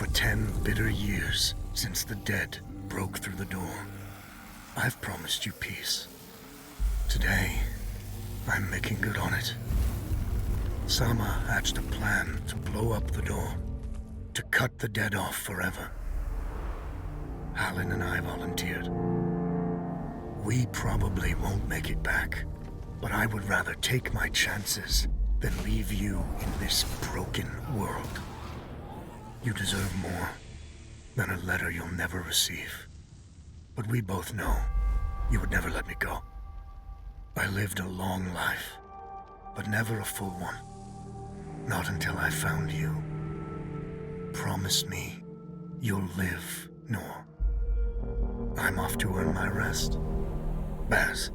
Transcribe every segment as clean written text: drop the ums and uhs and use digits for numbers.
For 10 bitter years since the dead broke through the door, I've promised you peace. Today, I'm making good on it. Sama hatched a plan to blow up the door, to cut the dead off forever. Halin and I volunteered. We probably won't make it back, but I would rather take my chances than leave you in this broken world. You deserve more than a letter you'll never receive. But we both know you would never let me go. I lived a long life, but never a full one. Not until I found you. Promise me you'll live, Nor. I'm off to earn my rest. Baz.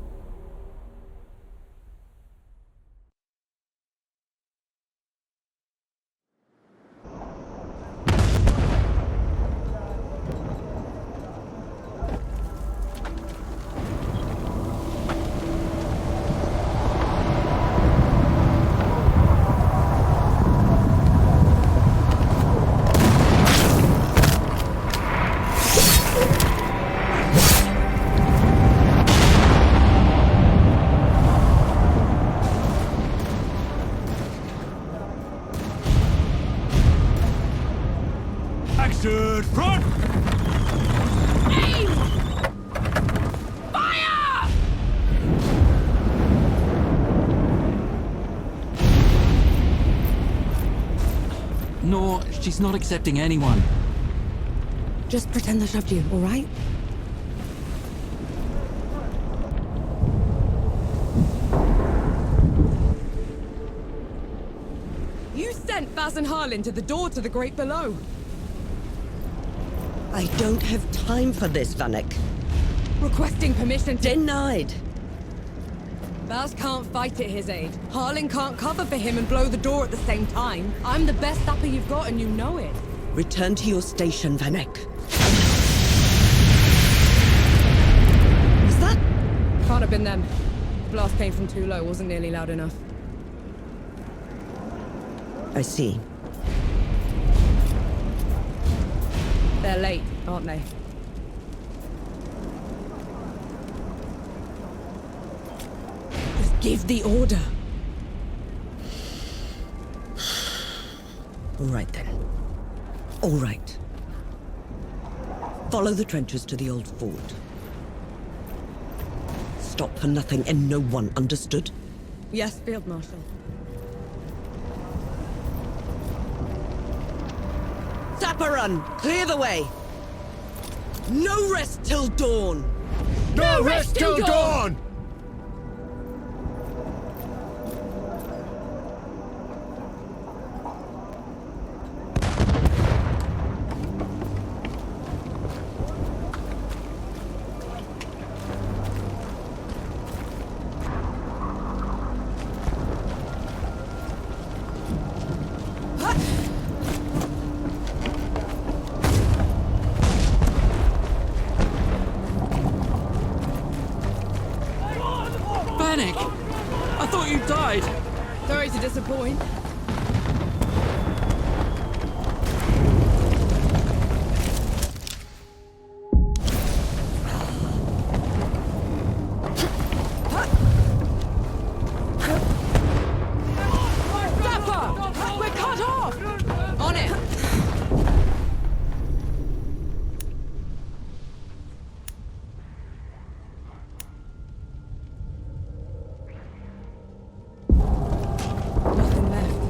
Front! Aim! Fire! No, she's not accepting anyone. Just pretend I shoved you, all right? You sent Baz and Harlin to the door to the Great Below. I don't have time for this, Vanek. Requesting permission to... Denied. Baz can't fight at his aid. Harlin can't cover for him and blow the door at the same time. I'm the best sapper you've got and you know it. Return to your station, Vanek. Was that? Can't have been them. The blast came from too low, wasn't nearly loud enough. I see. They're late, aren't they? Just give the order. All right, then. All right. Follow the trenches to the old fort. Stop for nothing and no one, understood? Yes, Field Marshal. Sapperun, clear the way! No rest till dawn! No rest till dawn! I thought you died! Sorry to disappoint. Dapper! We're cut off! On it! Nothing left.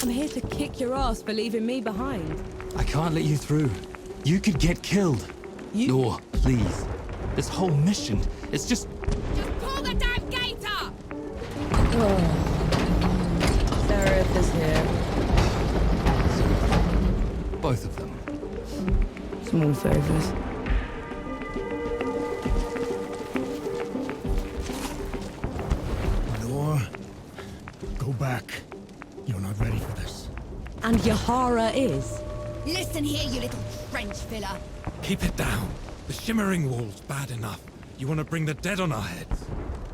I'm here to kick your ass for leaving me behind. I can't let you through. You could get killed. Nor, please. This whole mission, it's just... Just pull the damn gate up! Seraph is here. both of them. Small favors. Nor, go back. You're not ready for this. And Yahara is. Listen here, you little trench filler. Keep it down. The shimmering wall's bad enough. You want to bring the dead on our heads?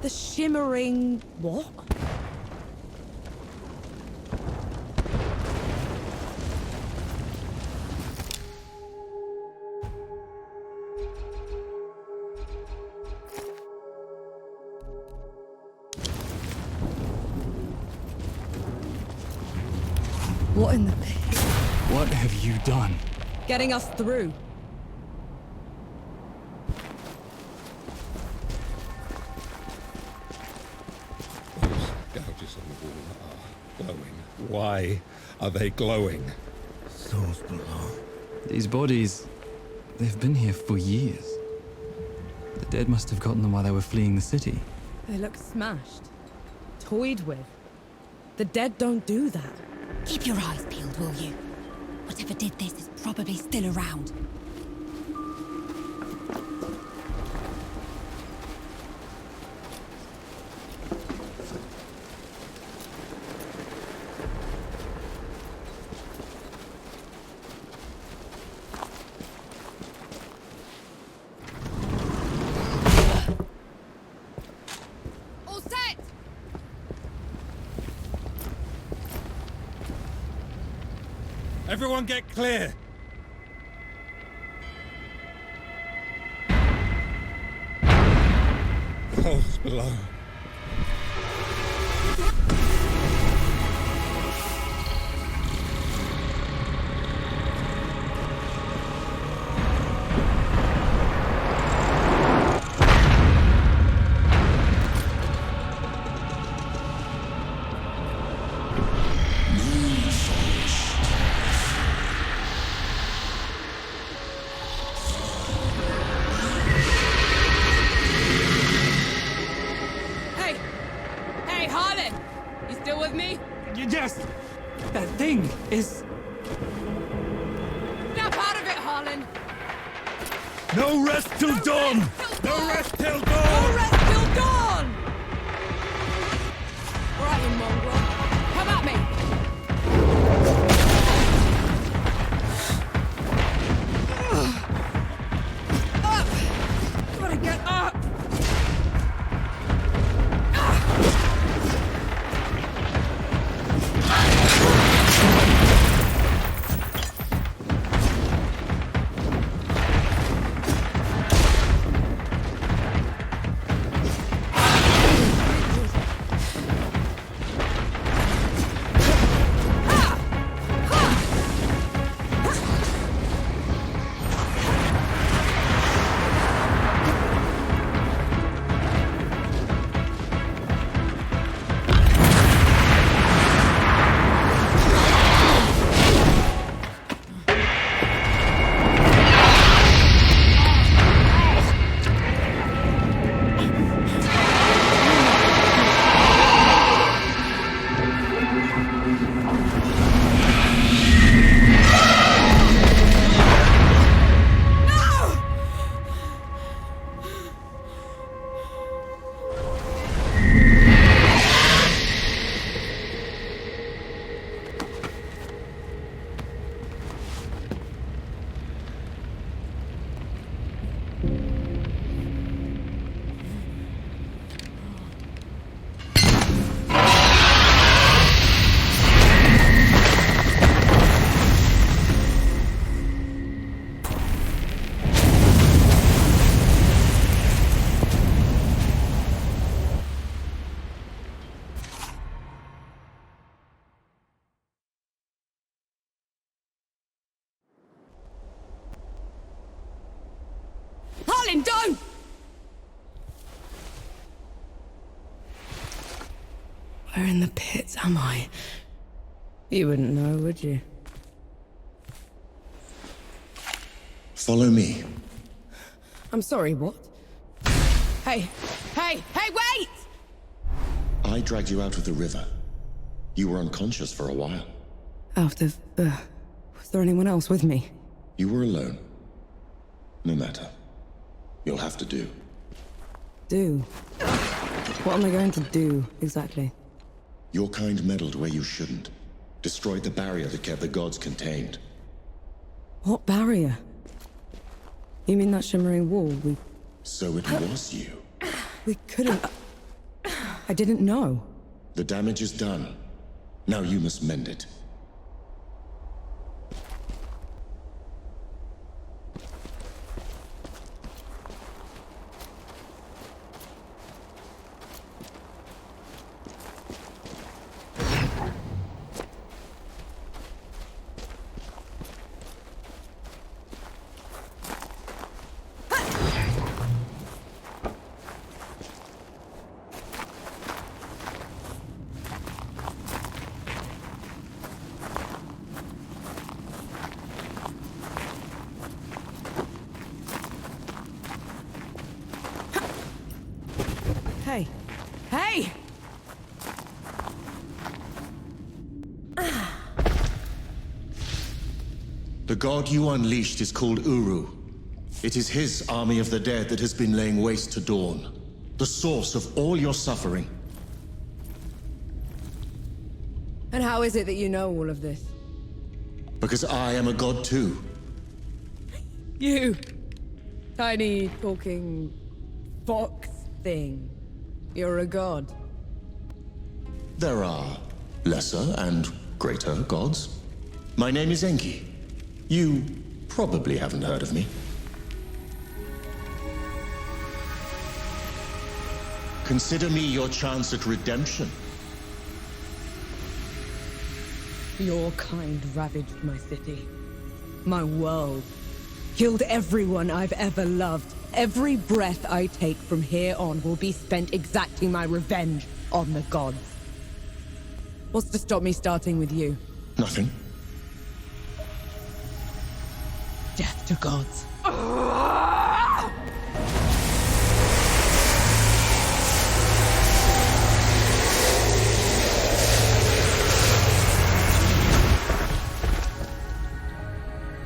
The shimmering... what? What in the... What have you done? Getting us through. Those gouges on the wall are glowing. Why are they glowing? Souls below. These bodies, they've been here for years. The dead must have gotten them while they were fleeing the city. They look smashed. Toyed with. The dead don't do that. Keep your eyes peeled, will you? Whatever did this is probably still around. All set! Everyone get clear! Falls below. Hey! Hey, Harlan! You still with me? Yes! That thing is... Snap out of it, Harlan! No rest till dawn! No rest till No dawn! rest till dawn! Right, you mongrel. Come at me! Up! Gotta get up! Where in the pits am I? You wouldn't know, would you? Follow me. I'm sorry, what? Hey, wait! I dragged you out of the river. You were unconscious for a while. Out of... was there anyone else with me? You were alone. No matter. You'll have to do. Do? What am I going to do, exactly? Your kind meddled where you shouldn't. Destroyed the barrier that kept the gods contained. What barrier? You mean that shimmering wall? So it was you. We couldn't... I didn't know. The damage is done. Now you must mend it. Hey! The god you unleashed is called Uru. It is his army of the dead that has been laying waste to Dawn. The source of all your suffering. And how is it that you know all of this? Because I am a god too. You! Tiny, talking... fox thing. You're a god. There are lesser and greater gods. My name is Enki. You probably haven't heard of me. Consider me your chance at redemption. Your kind ravaged my city. My world. Killed everyone I've ever loved. Every breath I take from here on will be spent exacting my revenge on the gods. What's to stop me starting with you? Nothing. Death to gods.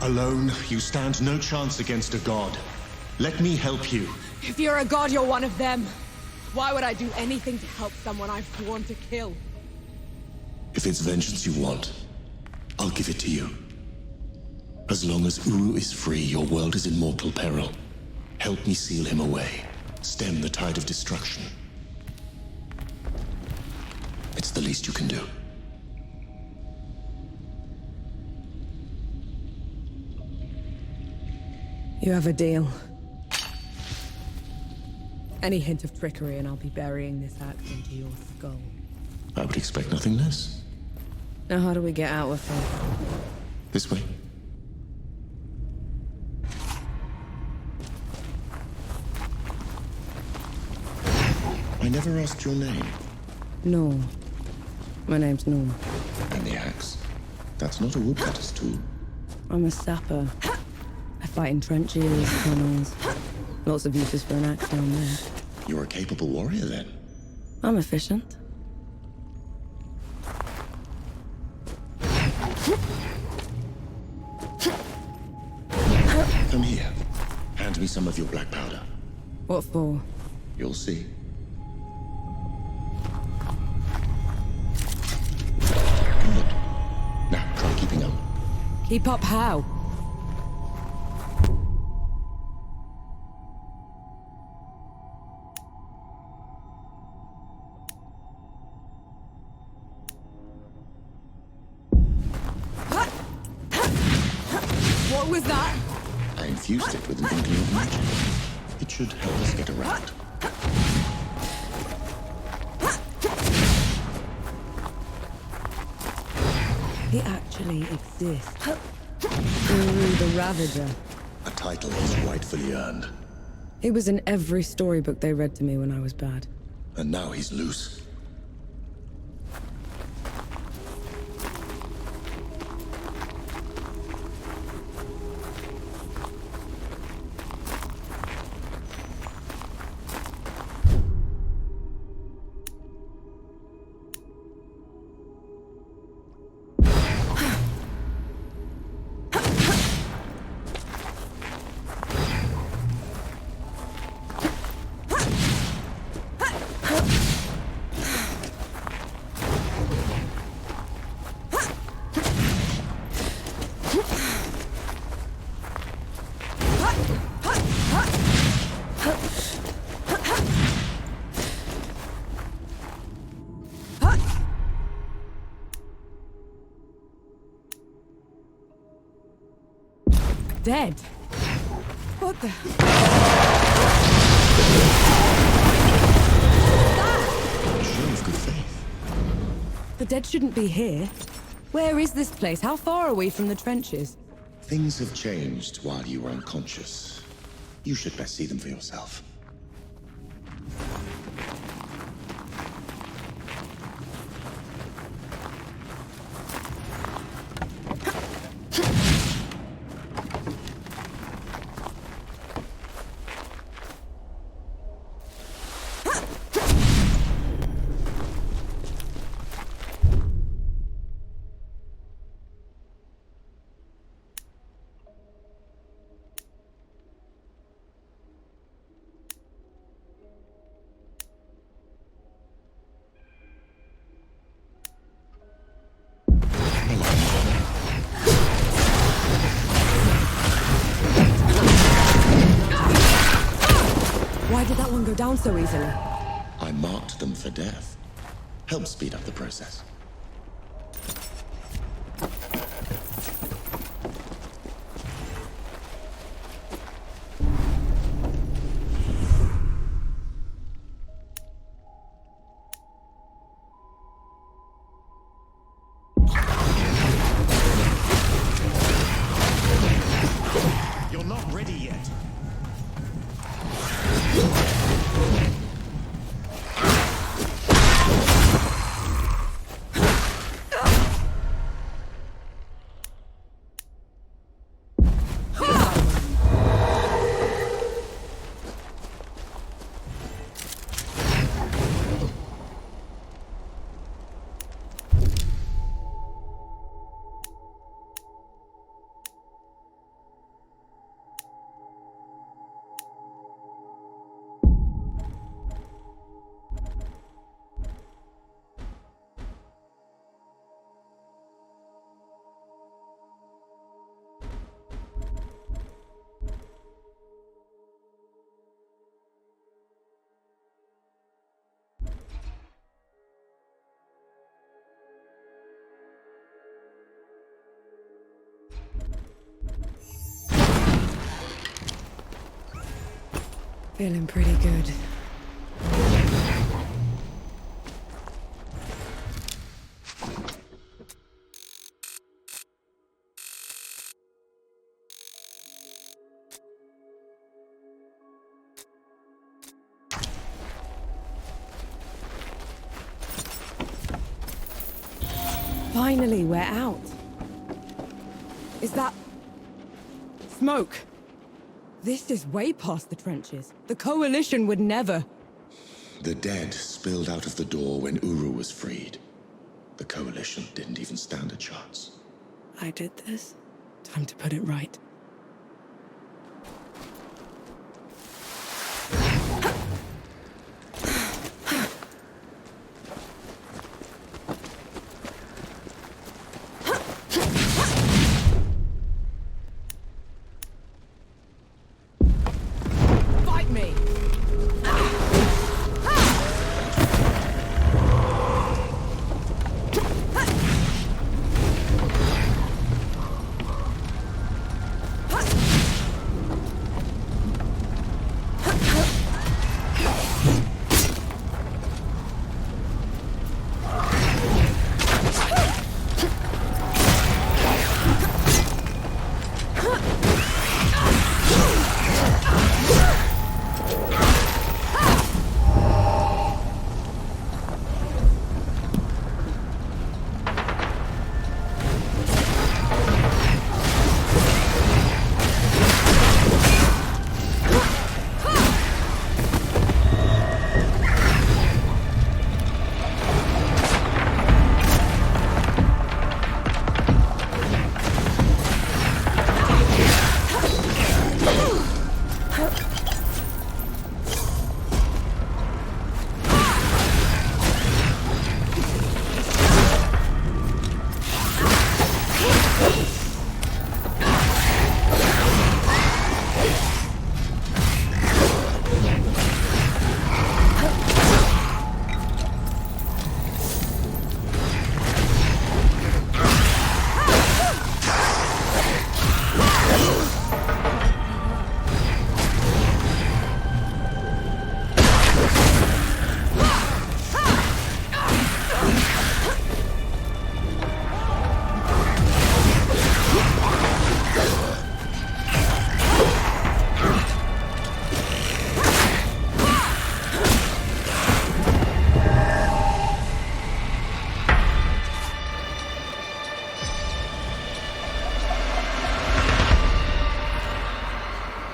Alone, you stand no chance against a god. Let me help you. If you're a god, you're one of them. Why would I do anything to help someone I've sworn to kill? If it's vengeance you want, I'll give it to you. As long as Uru is free, your world is in mortal peril. Help me seal him away. Stem the tide of destruction. It's the least you can do. You have a deal. Any hint of trickery and I'll be burying this axe into your skull. I would expect nothing less. Now how do we get out of here? This way. I never asked your name. Norm. My name's Norm. And the axe. That's not a woodcutter's tool. I'm a sapper. I fight in trenches, tunnels. Lots of uses for an axe down there. You're a capable warrior, then? I'm efficient. Come here. Hand me some of your black powder. What for? You'll see. Good. Now, try keeping up. Keep up how? What was that? I infused it with an inkling of magic. It should help us get around. He actually exists. Uru the Ravager. A title he's rightfully earned. He was in every storybook they read to me when I was bad. And now he's loose. dead. What the? Show of good faith. The dead shouldn't be here. Where is this place? How far are we from the trenches? Things have changed while you were unconscious. You should best see them for yourself. Why did that one go down so easily? I marked them for death. Help speed up the process. You're not ready yet. Feeling pretty good. Finally, we're out. Is that smoke? This is way past the trenches. The Coalition would never. The dead spilled out of the door when Uru was freed. The Coalition didn't even stand a chance. I did this. Time to put it right. Fight me!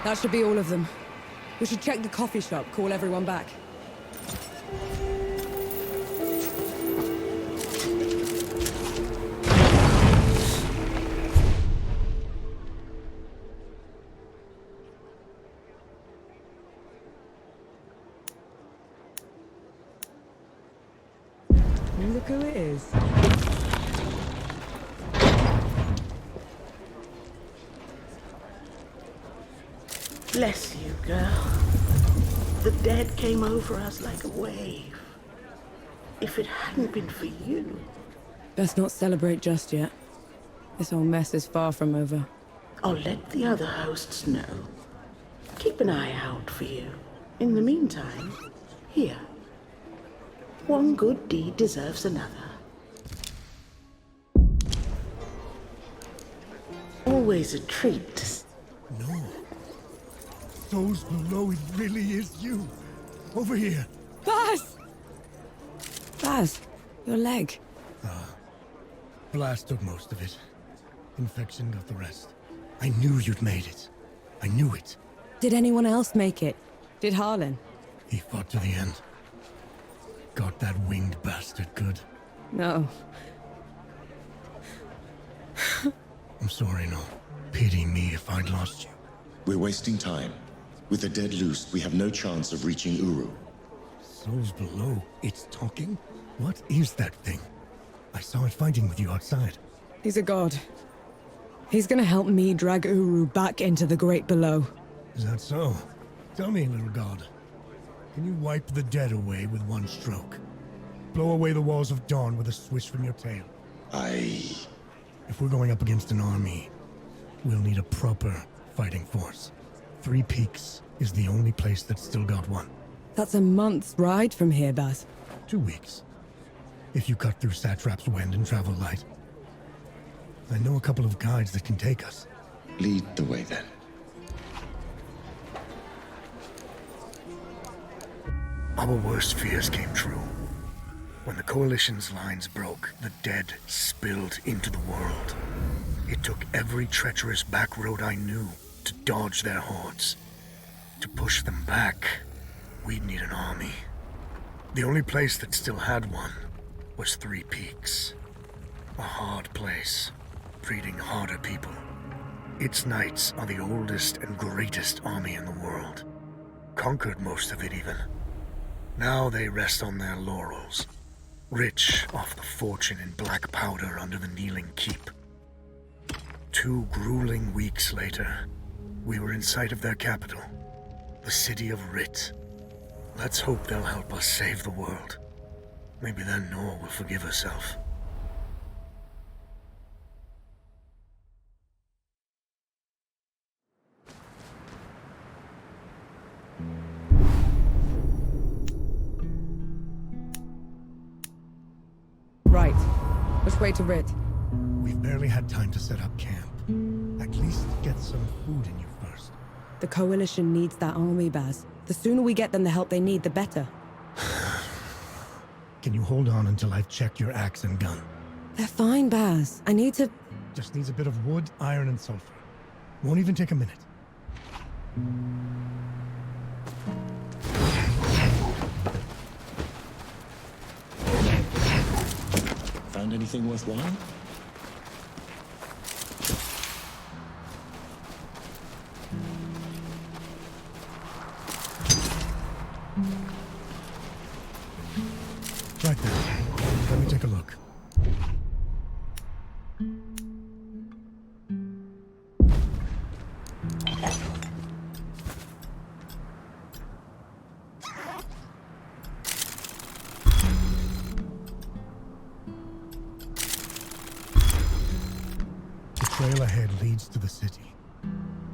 That should be all of them. We should check the coffee shop, call everyone back. Look who it is. Bless you, girl. The dead came over us like a wave. If it hadn't been for you... Best not celebrate just yet. This whole mess is far from over. I'll let the other hosts know. Keep an eye out for you. In the meantime, here. One good deed deserves another. Always a treat to... No. Souls below, it really is you. Over here. Baz! Baz, your leg. Blast took most of it. Infection got the rest. I knew you'd made it. I knew it. Did anyone else make it? Did Harlan? He fought to the end. Got that winged bastard good. No. I'm sorry, no. Pity me if I'd lost you. We're wasting time. With the dead loose, we have no chance of reaching Uru. Souls below. It's talking? What is that thing? I saw it fighting with you outside. He's a god. He's gonna help me drag Uru back into the Great Below. Is that so? Tell me, little god. Can you wipe the dead away with one stroke? Blow away the walls of dawn with a swish from your tail? If we're going up against an army, we'll need a proper fighting force. Three Peaks is the only place that's still got one. That's a month's ride from here, Baz. 2 weeks. If you cut through Satrap's Wind and travel light. I know a couple of guides that can take us. Lead the way, then. Our worst fears came true. When the Coalition's lines broke, the dead spilled into the world. It took every treacherous back road I knew to dodge their hordes. To push them back, we'd need an army. The only place that still had one was Three Peaks. A hard place, breeding harder people. Its knights are the oldest and greatest army in the world. Conquered most of it even. Now they rest on their laurels, rich off the fortune in black powder under the Kneeling Keep. 2 grueling weeks later, we were in sight of their capital, the city of Rit. Let's hope they'll help us save the world. Maybe then Nor will forgive herself. Right. Which way to Rit? We've barely had time to set up camp. At least get some food in you first. The Coalition needs that army, Baz. The sooner we get them the help they need, the better. Can you hold on until I've checked your axe and gun? They're fine, Baz. I need to... Just needs a bit of wood, iron, and sulfur. Won't even take a minute. Found anything worthwhile? Right there. Let me take a look. The trail ahead leads to the city.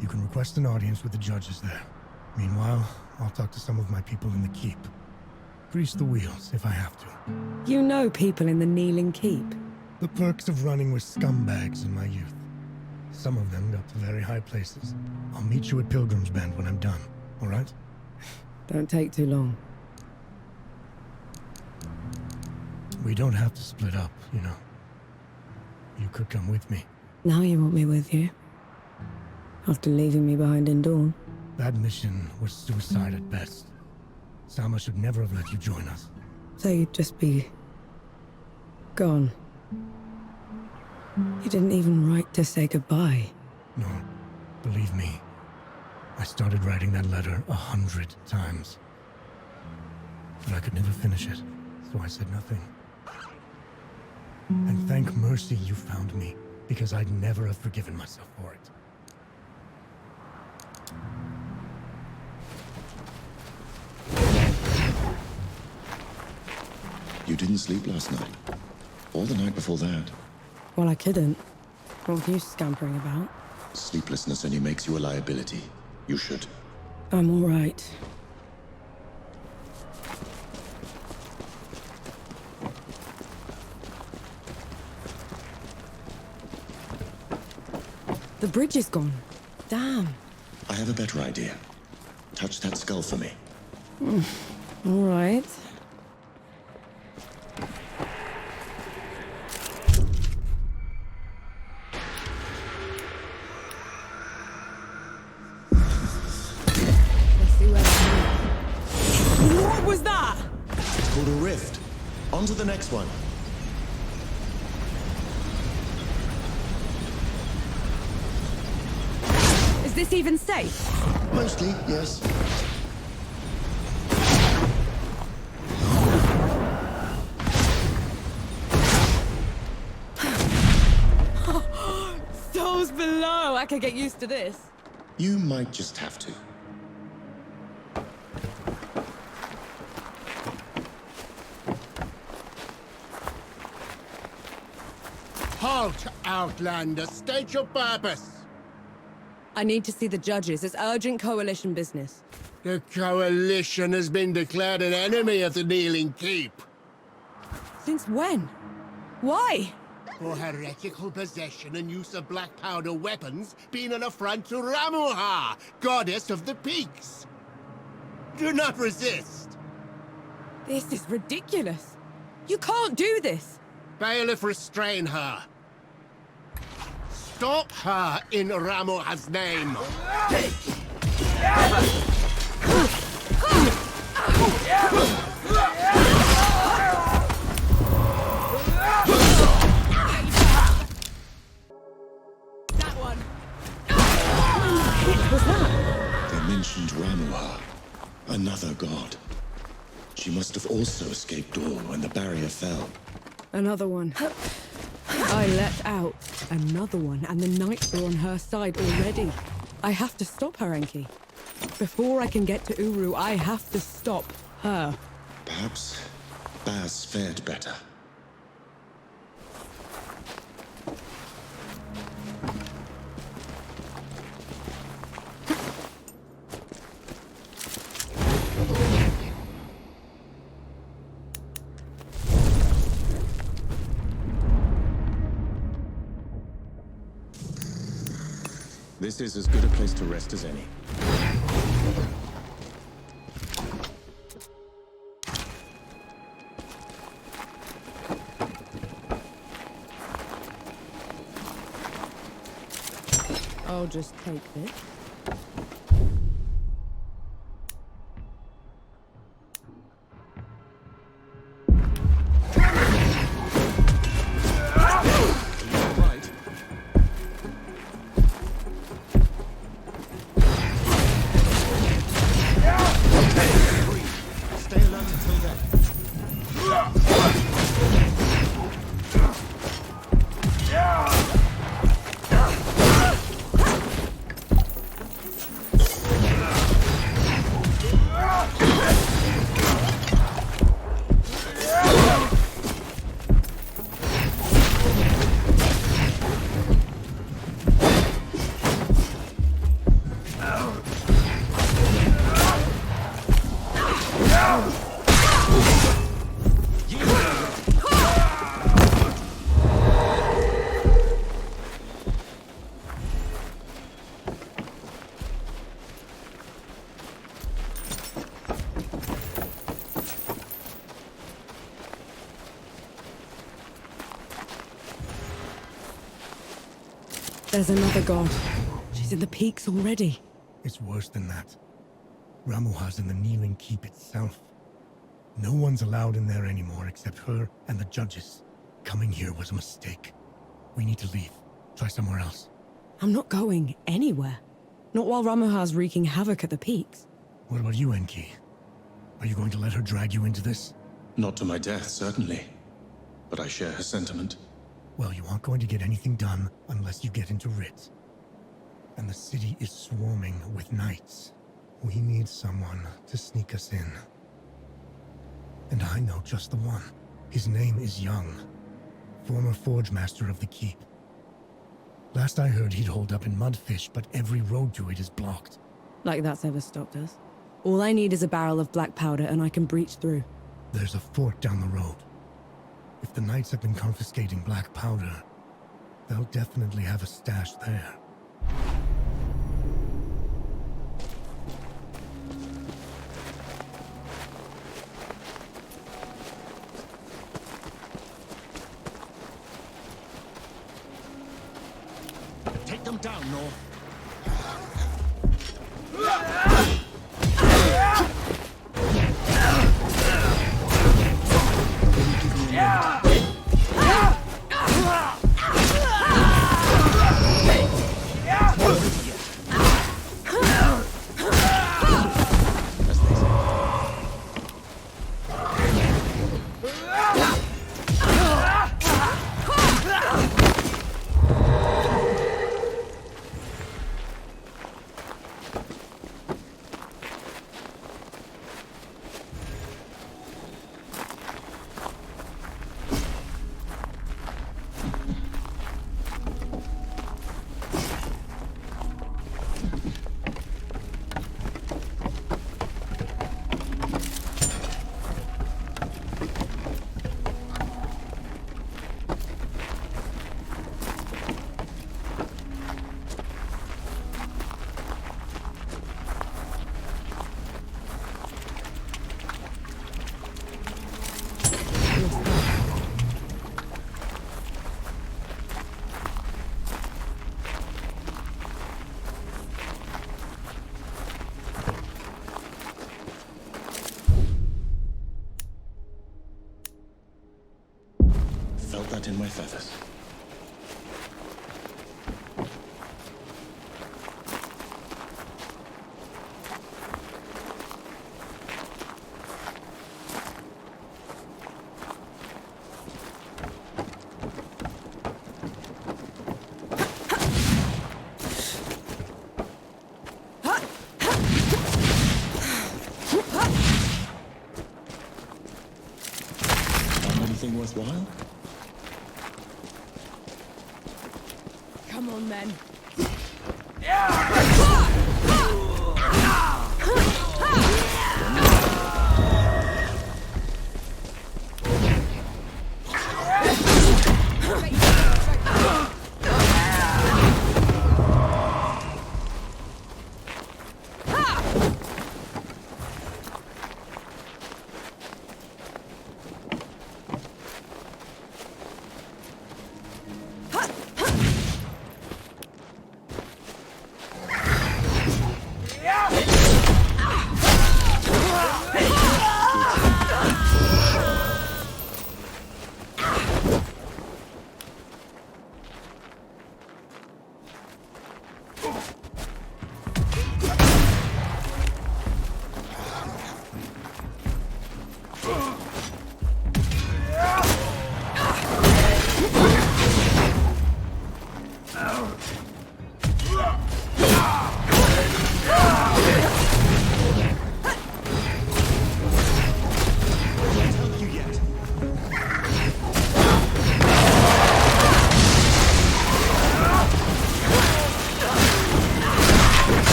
You can request an audience with the judges there. Meanwhile, I'll talk to some of my people in the keep. Grease the wheels if I have to. You know people in the Kneeling Keep. The perks of running with scumbags in my youth. Some of them got to very high places. I'll meet you at Pilgrim's Bend when I'm done, all right? Don't take too long. We don't have to split up, you know. You could come with me. Now you want me with you? After leaving me behind in Dawn? That mission was suicide at best. Sama should never have let you join us. So you'd just be... gone. You didn't even write to say goodbye. No, believe me. I started writing that letter 100 times. But I could never finish it, so I said nothing. And thank mercy you found me, because I'd never have forgiven myself for it. You didn't sleep last night? Or the night before that? Well, I couldn't. What were you scampering about? Sleeplessness only makes you a liability. You should. I'm all right. The bridge is gone. Damn. I have a better idea. Touch that skull for me. All right. Let's see where that leads. What was that? It's called a rift. On to the next one. Is this even safe? Mostly, yes. Souls below! I could get used to this. You might just have to. Halt, Outlander. State your purpose. I need to see the judges. It's urgent coalition business. The Coalition has been declared an enemy of the Kneeling Keep. Since when? Why? For heretical possession and use of black powder weapons being an affront to Ramuha, goddess of the peaks. Do not resist. This is ridiculous. You can't do this. Bailiff, restrain her. Stop her in Ramuha's name. That one. What was that? They mentioned Ramuha, another god. She must have also escaped Dor when the barrier fell. Another one. I let out another one, and the knights are on her side already. I have to stop her, Enki. Before I can get to Uru, I have to stop her. Perhaps Baz fared better. This is as good a place to rest as any. I'll just take this. There's another god. She's in the peaks already. It's worse than that. Ramuha's in the Kneeling Keep itself. No one's allowed in there anymore except her and the judges. Coming here was a mistake. We need to leave. Try somewhere else. I'm not going anywhere. Not while Ramuha's wreaking havoc at the peaks. What about you, Enki? Are you going to let her drag you into this? Not to my death, certainly. But I share her sentiment. Well, you aren't going to get anything done unless you get into Rit. And the city is swarming with knights. We need someone to sneak us in. And I know just the one. His name is Young, former forge master of the keep. Last I heard, he'd hold up in Mudfish, but every road to it is blocked. Like that's ever stopped us. All I need is a barrel of black powder and I can breach through. There's a fort down the road. If the knights have been confiscating black powder, they'll definitely have a stash there. Take them down, North. Felt that in my feathers. Found anything worthwhile? Come on, then.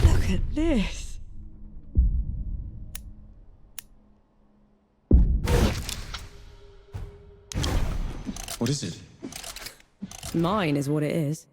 Look at this. What is it? Mine is what it is.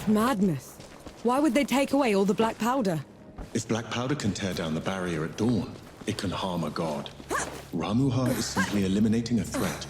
Madness. Why would they take away all the black powder? If black powder can tear down the barrier at dawn, it can harm a god. Ramuha is simply eliminating a threat.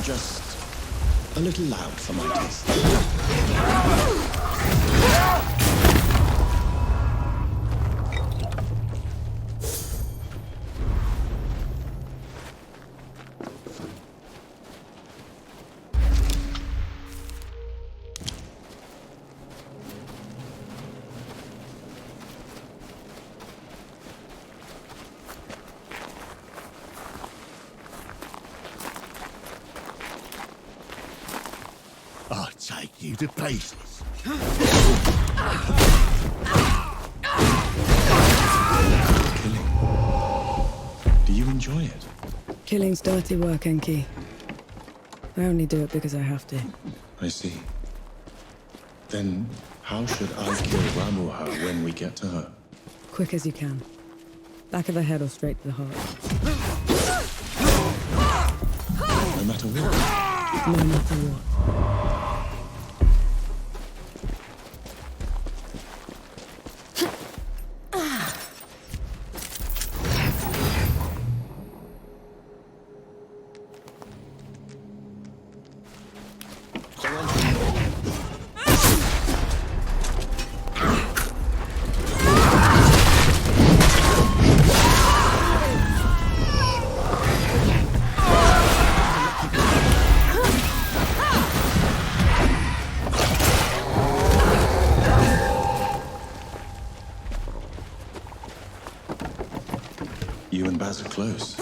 Just a little loud for my taste. I'll take you to pieces. Killing. Do you enjoy it? Killing's dirty work, Enki. I only do it because I have to. I see. Then how should I kill Ramuha when we get to her? Quick as you can. Back of the head or straight to the heart. No matter what. No matter what. You and Baz are close.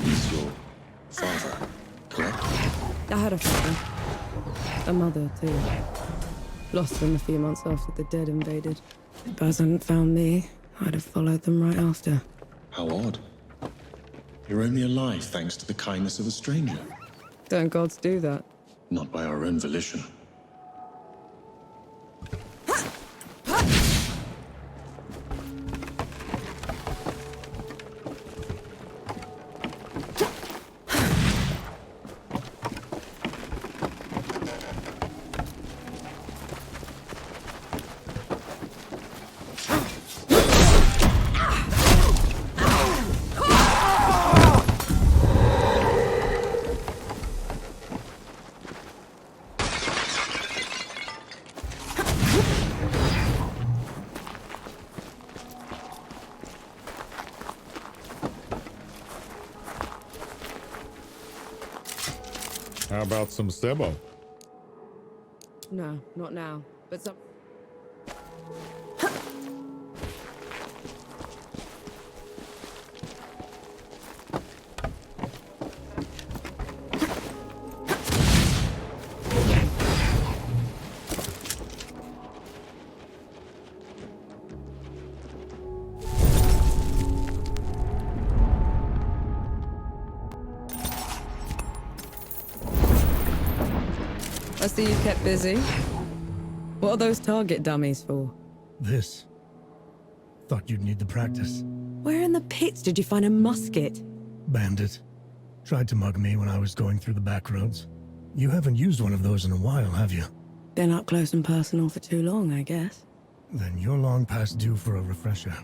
He's your father, correct? I had a father. A mother, too. Lost them a few months after the dead invaded. If Baz hadn't found me, I'd have followed them right after. How odd. You're only alive thanks to the kindness of a stranger. Don't gods do that? Not by our own volition. How about some Sebo? No, not now. But some... I see you kept busy. What are those target dummies for? This. Thought you'd need the practice. Where in the pits did you find a musket? Bandit. Tried to mug me when I was going through the back roads. You haven't used one of those in a while, have you? Been up close and personal for too long, I guess. Then you're long past due for a refresher.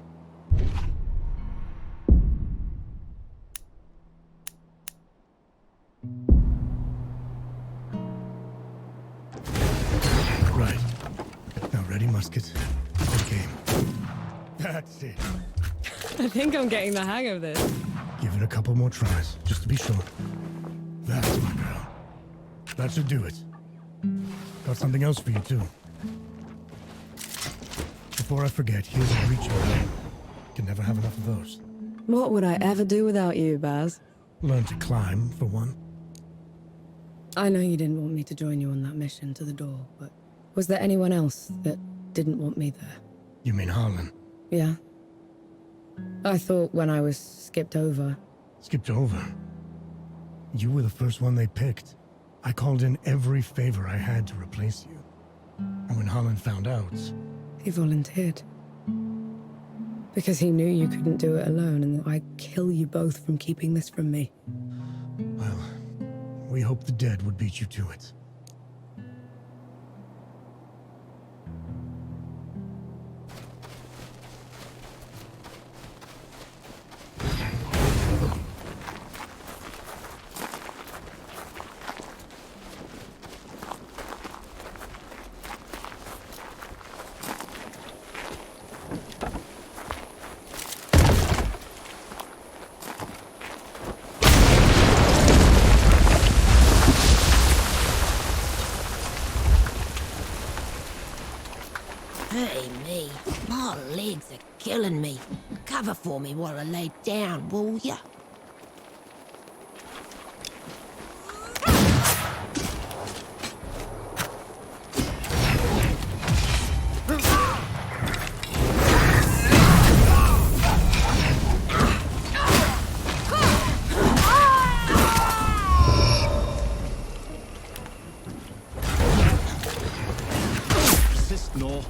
Right. Now ready Ready, musket. Good game. That's it. I think I'm getting the hang of this. Give it a couple more tries, just to be sure. That's my girl. That should do it. Got something else for you, too. Before I forget, here's a reach around. Can never have enough of those. What would I ever do without you, Baz? Learn to climb, for one. I know you didn't want me to join you on that mission to the door, but was there anyone else that didn't want me there? You mean Harlan? Yeah. I thought when I was skipped over. Skipped over? You were the first one they picked. I called in every favor I had to replace you. And when Harlan found out... He volunteered. Because he knew you couldn't do it alone, and that I'd kill you both from keeping this from me. Well, we hoped the dead would beat you to it. Hey, me. My legs are killing me. Cover for me while I lay down, will ya? No.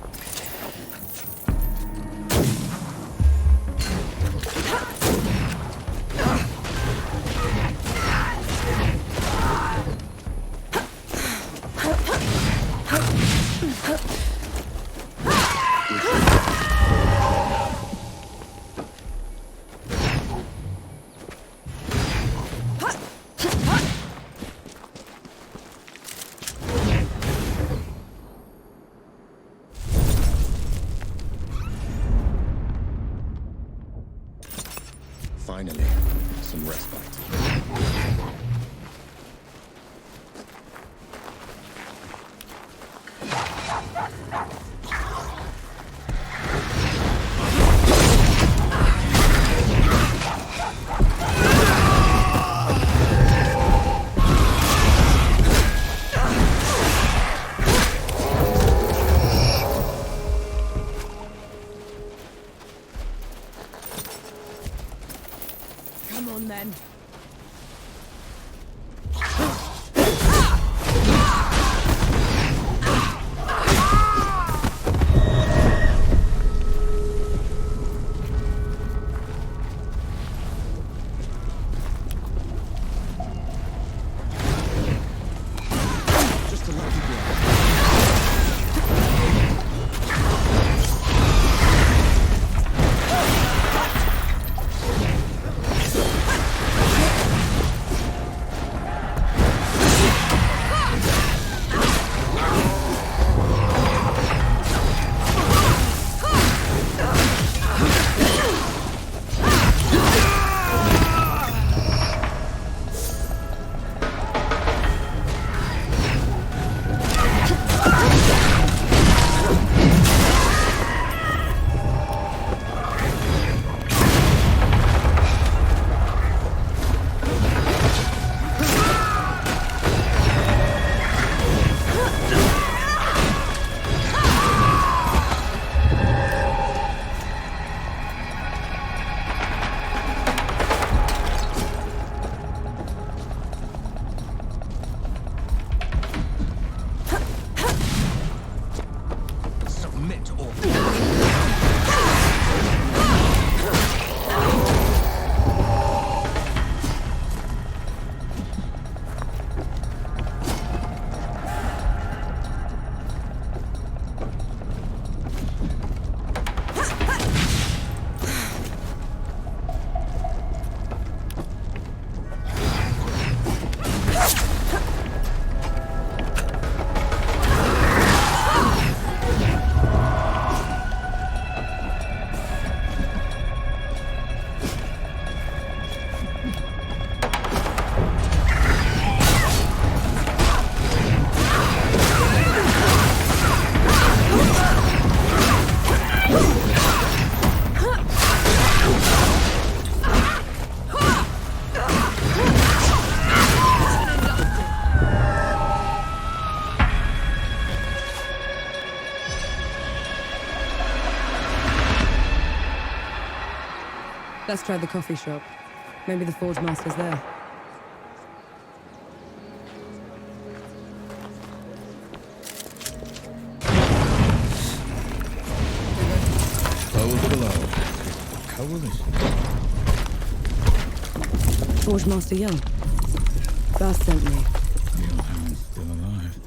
Finally, some respite. Come on, then. Just to let you go. Let's try the coffee shop. Maybe the Forge Master's there. Hold below. Coalition. Forge Master Young. Baz sent me. The old hound's still alive.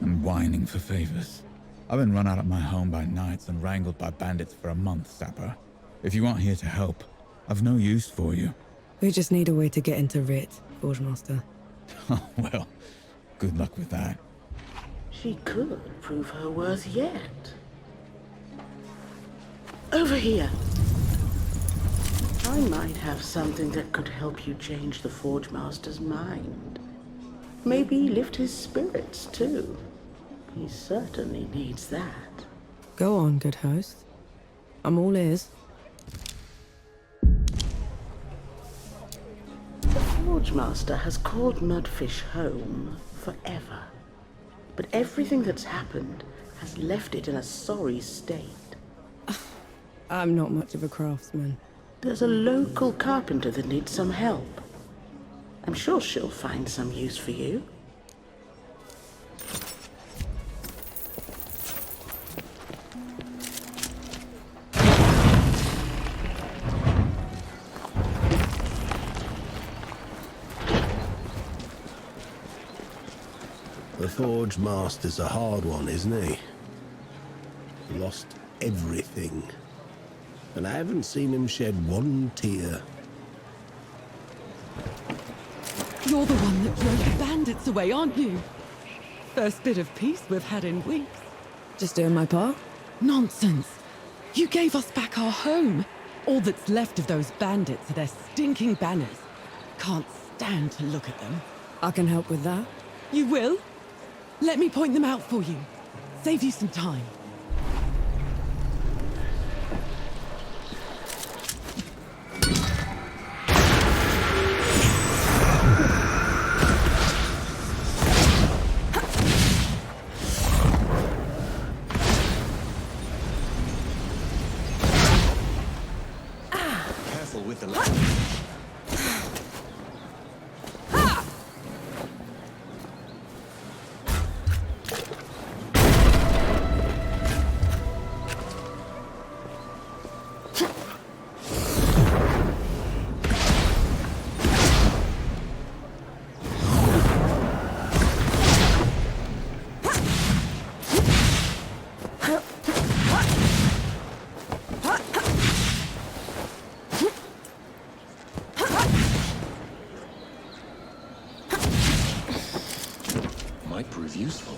I'm whining for favors. I've been run out of my home by knights and wrangled by bandits for a month, Sapper. If you aren't here to help, I've no use for you. We just need a way to get into Rit, Forge Master. Oh, well, good luck with that. She could prove her worth yet. Over here. I might have something that could help you change the Forge Master's mind. Maybe lift his spirits, too. He certainly needs that. Go on, good host. I'm all ears. The Forge Master has called Mudfish home forever. But everything that's happened has left it in a sorry state. I'm not much of a craftsman. There's a local carpenter that needs some help. I'm sure she'll find some use for you. The Forge Master's a hard one, isn't he? Lost everything. And I haven't seen him shed one tear. You're the one that drove the bandits away, aren't you? First bit of peace we've had in weeks. Just doing my part? Nonsense. You gave us back our home. All that's left of those bandits are their stinking banners. Can't stand to look at them. I can help with that. You will? Let me point them out for you. Save you some time. Careful with the ladder. Might prove useful.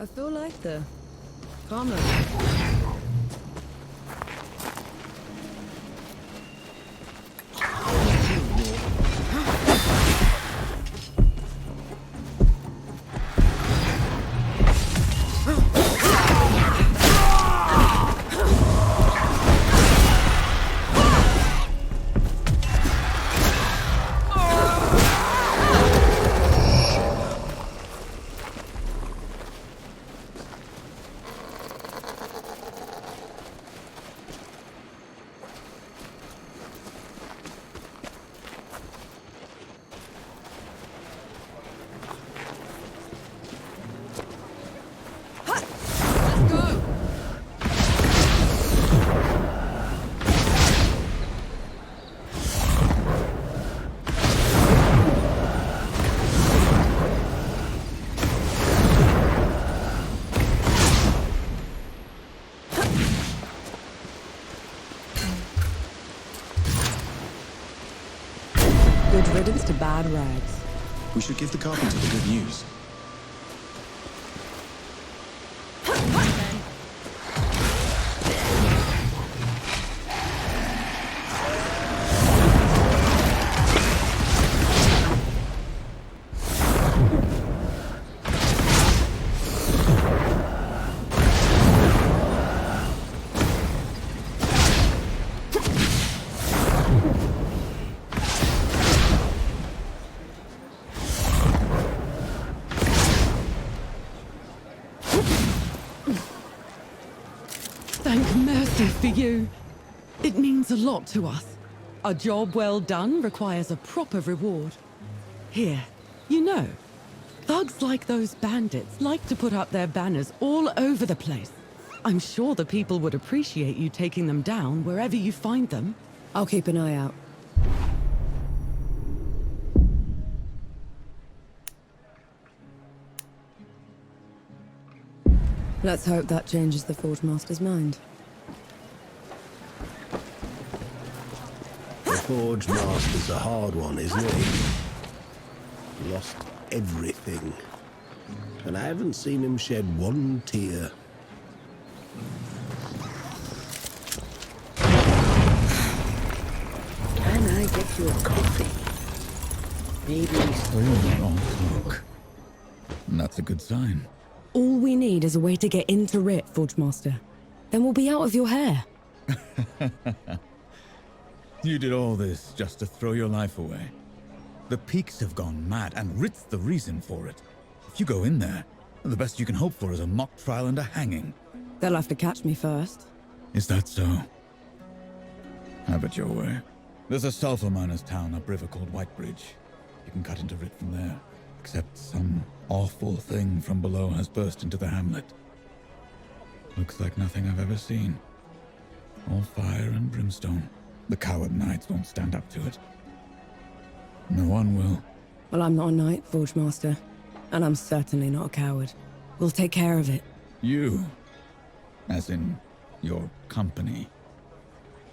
I feel lighter. Calmer. Good riddance to bad rags. We should give the carpenter the good news. Thank mercy for you. It means a lot to us. A job well done requires a proper reward. Here, you know, thugs like those bandits like to put up their banners all over the place. I'm sure the people would appreciate you taking them down wherever you find them. I'll keep an eye out. Let's hope that changes the Forge Master's mind. The Forge Master's a hard one, isn't he? Lost everything. And I haven't seen him shed one tear. Can I get you a coffee? Maybe Oh, look. And that's a good sign. All we need is a way to get into Rit, Forge Master. Then we'll be out of your hair. You did all this just to throw your life away. The Peaks have gone mad, and Rit's the reason for it. If you go in there, the best you can hope for is a mock trial and a hanging. They'll have to catch me first. Is that so? Have it your way. There's a sulfur miner's town upriver called Whitebridge. You can cut into Rit from there. Except some awful thing from below has burst into the hamlet. Looks like nothing I've ever seen. All fire and brimstone. The coward knights won't stand up to it. No one will. Well, I'm not a knight, Forge Master. And I'm certainly not a coward. We'll take care of it. You? As in, your company.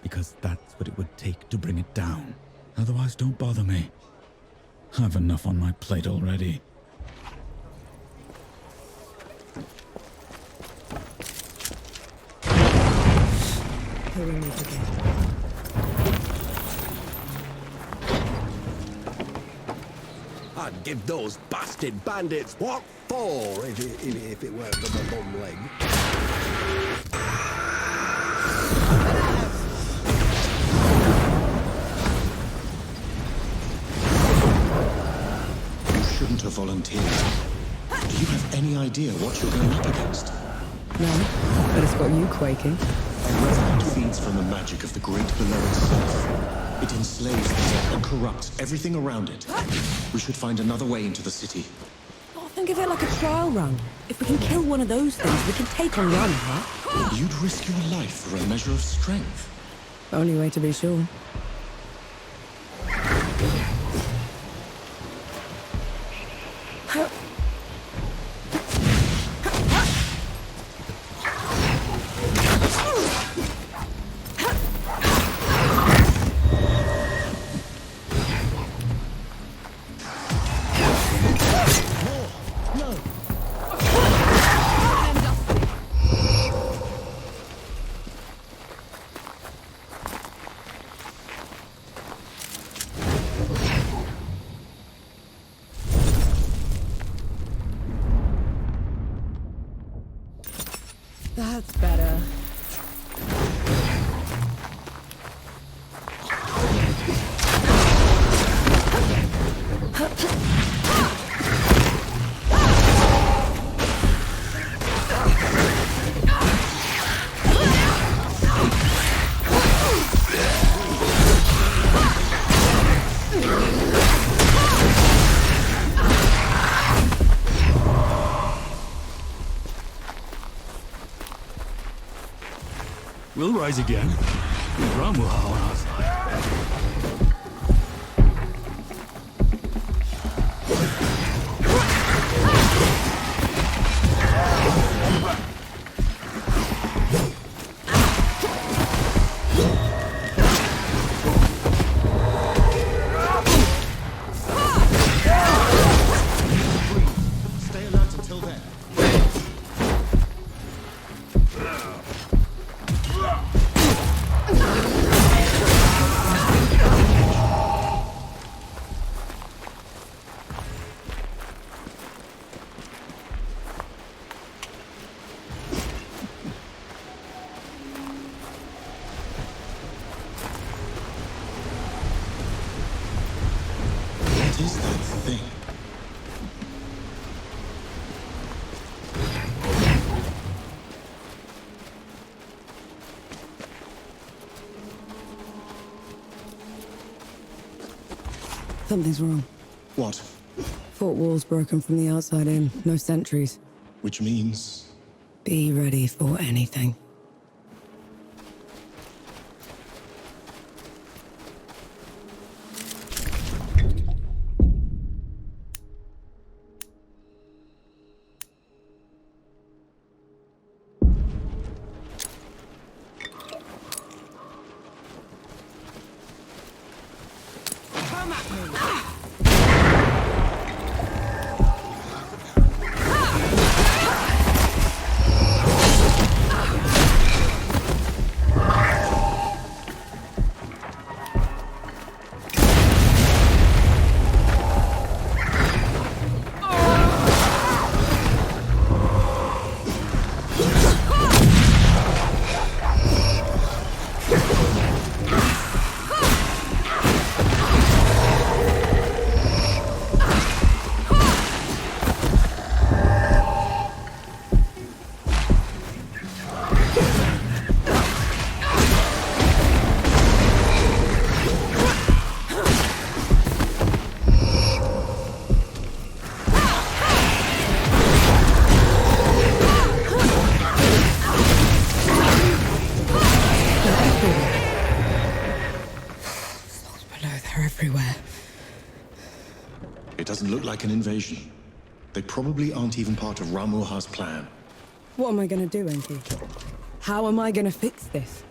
Because that's what it would take to bring it down. Otherwise, don't bother me. I've enough on my plate already. Who we need to get. I'd give those bastard bandits what for if it weren't for my bum leg. Shouldn't have volunteered. Do you have any idea what you're going up against? No, but it's got you quaking. A revenant feeds from the magic of the great below itself. It enslaves the dead and corrupts everything around it. We should find another way into the city. Oh, think of it like a trial run. If we can kill one of those things, we can take on Ranha. You'd risk your life for a measure of strength. Only way to be sure. That's better. We'll rise again. With Ramuha on our side. Stay alert until then. What is that thing? Something's wrong. What? Fort wall's broken from the outside in. No sentries. Which means... Be ready for anything. It doesn't look like an invasion. They probably aren't even part of Ramuha's plan. What am I gonna do, Enki? How am I gonna fix this?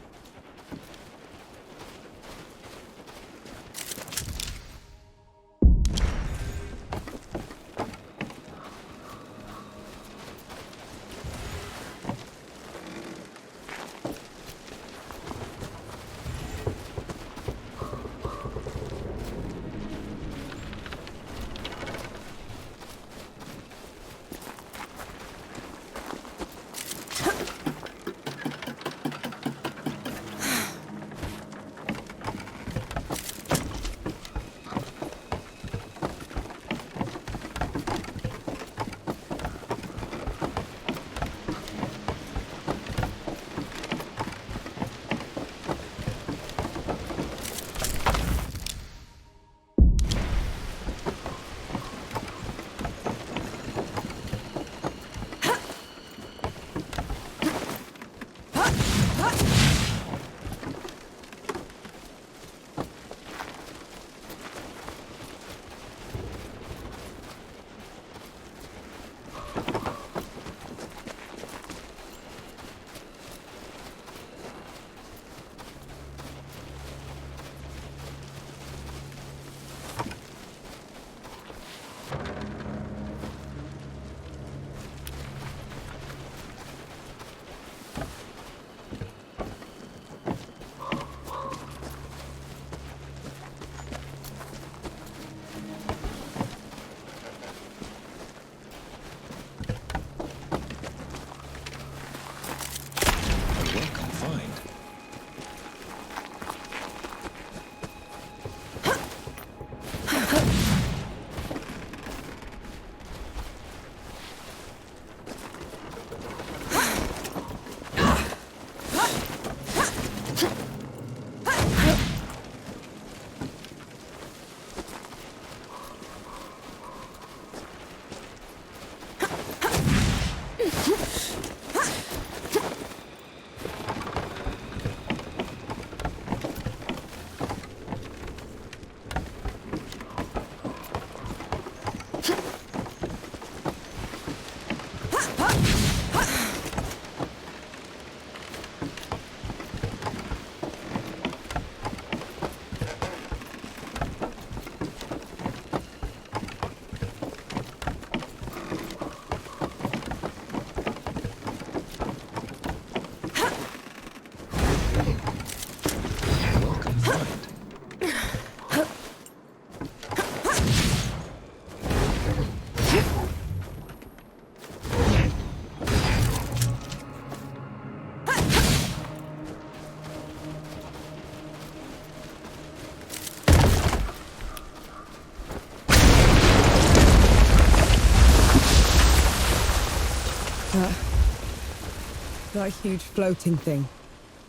That huge floating thing.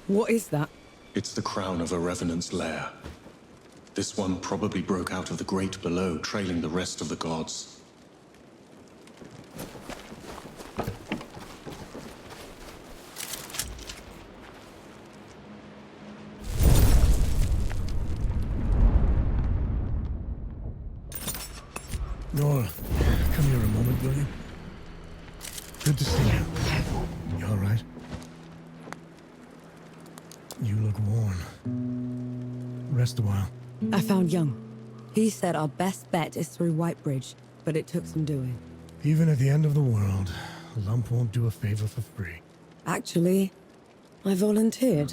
What is that? It's the crown of a revenant's lair. This one probably broke out of the Great Below, trailing the rest of the gods. Nora, come here a moment, will you? Good to see you. You all right? You look worn. Rest a while. I found Young. He said our best bet is through Whitebridge, but it took some doing. Even at the end of the world, a lump won't do a favor for free. Actually, I volunteered.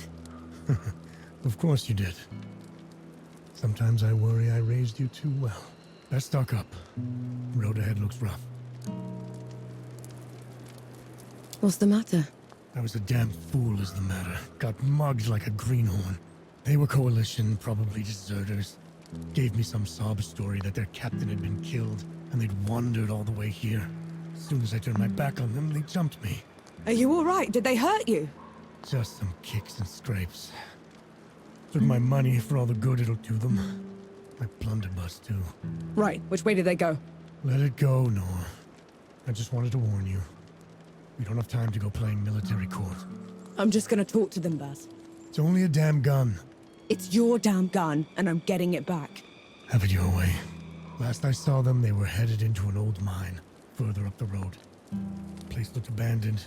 Of course you did. Sometimes I worry I raised you too well. Best stock up. Road ahead looks rough. What's the matter? I was a damn fool is the matter. Got mugged like a greenhorn. They were coalition, probably deserters. Gave me some sob story that their captain had been killed, and they'd wandered all the way here. As soon as I turned my back on them, they jumped me. Are you all right? Did they hurt you? Just some kicks and scrapes. Took my money for all the good it'll do them. My blunderbuss, too. Right, which way did they go? Let it go, Nor. I just wanted to warn you. We don't have time to go playing military court. I'm just gonna talk to them, Baz. It's only a damn gun. It's your damn gun, and I'm getting it back. Have it your way. Last I saw them, they were headed into an old mine, further up the road. Place looked abandoned.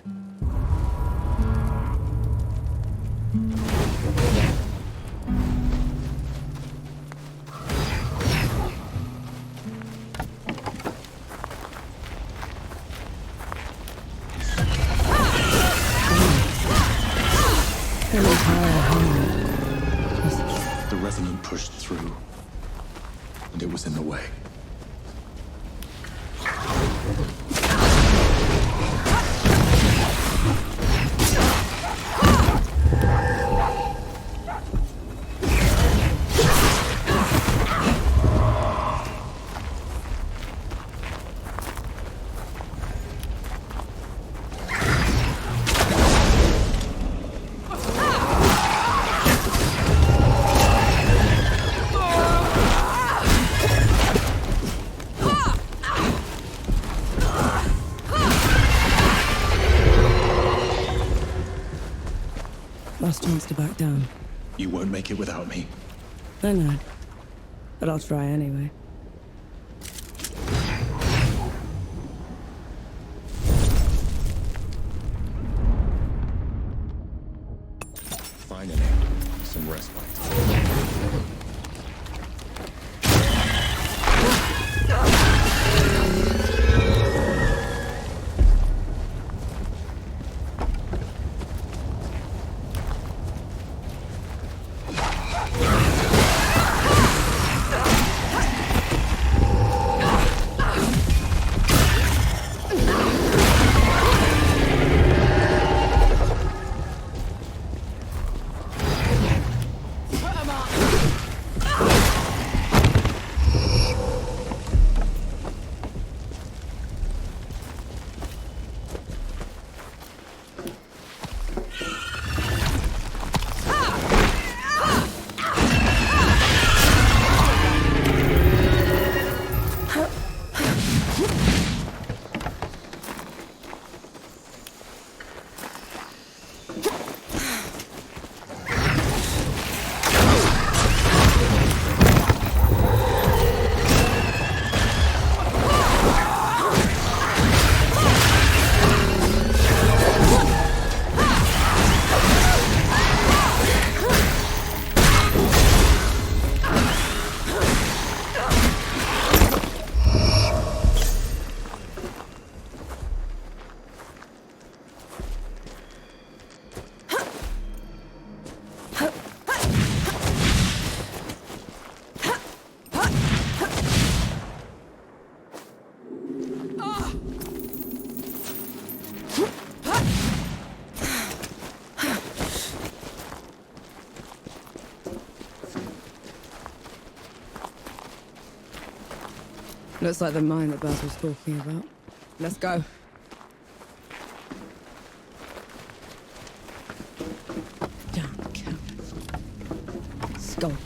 The Revenant pushed through, and it was in the way. Last chance to back down. You won't make it without me. I know. But I'll try anyway. Finally, some respite. Looks like the mine that Baz was talking about. Let's go.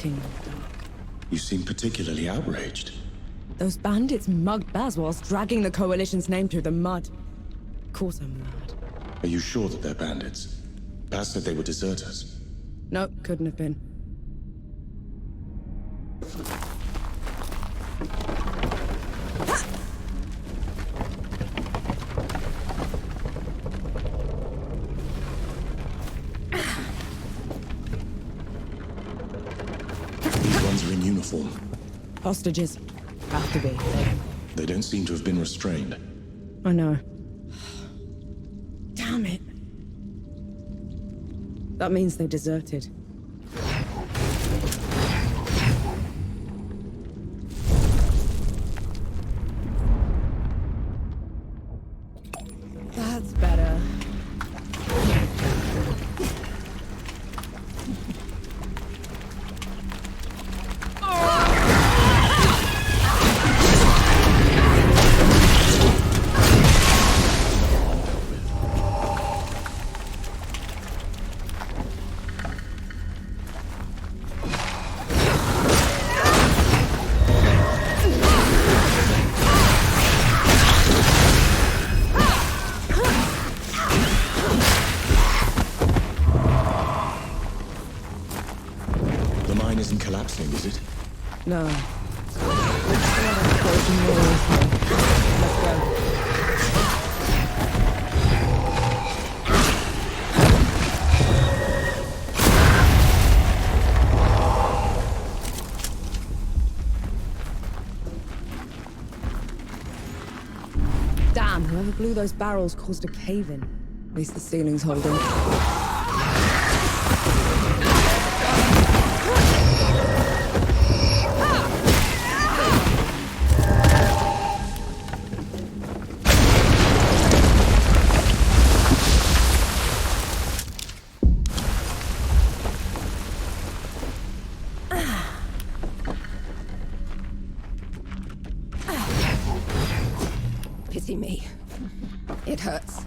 lurking in the dark. You seem particularly outraged. Those bandits mugged Baz whilst dragging the Coalition's name through the mud. Of course I'm mad. Are you sure that they're bandits? Baz said they were deserters. Nope, couldn't have been. These ones are in uniform. Hostages. Have to be. They don't seem to have been restrained. I know. Damn it. That means they deserted. That's better. The mine isn't collapsing, is it? No. Let's go. Damn, whoever blew those barrels caused a cave-in. At least the ceiling's holding. Pity me. It hurts.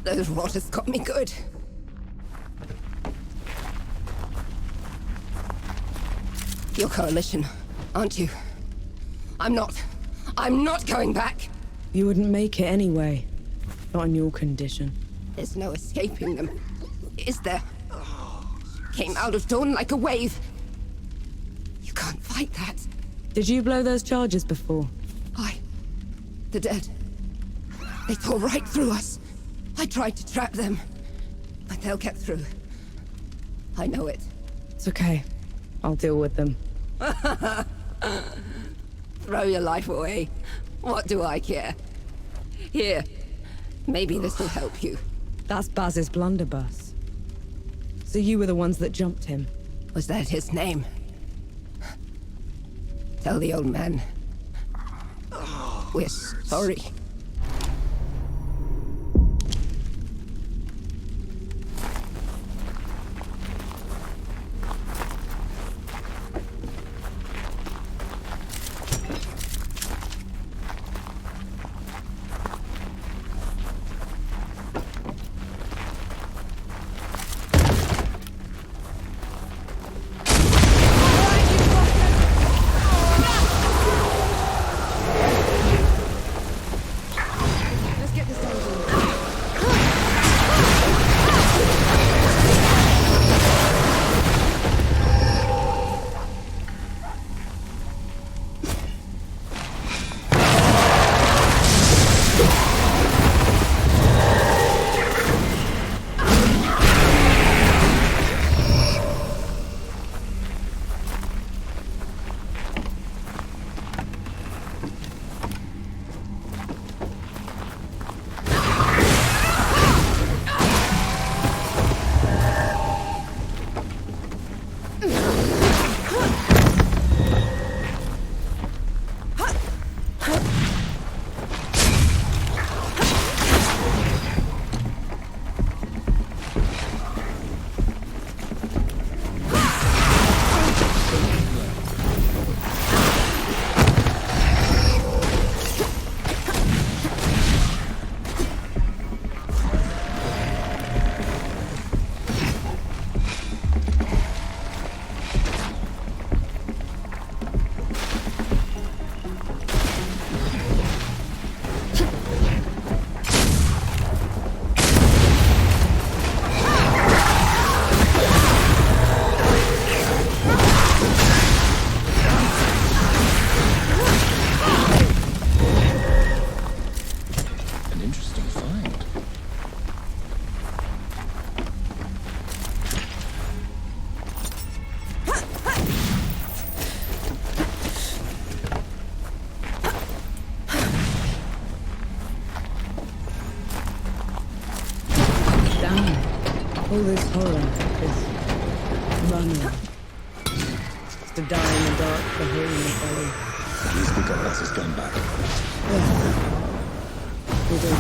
Those rotters got me good. Your coalition, aren't you? I'm not going back! You wouldn't make it anyway. Not in your condition. There's no escaping them. Is there? Came out of dawn like a wave. You can't fight that. Did you blow those charges before? The dead. They tore right through us. I tried to trap them, but they'll get through. I know it. It's okay. I'll deal with them. Throw your life away. What do I care? Here. Maybe this will help you. That's Baz's blunderbuss. So you were the ones that jumped him? Was that his name? Tell the old man. We're sorry. All this horror, this running, to die in the dark, the hole in the belly. Please pick up Russ's gun back. Yeah. We do.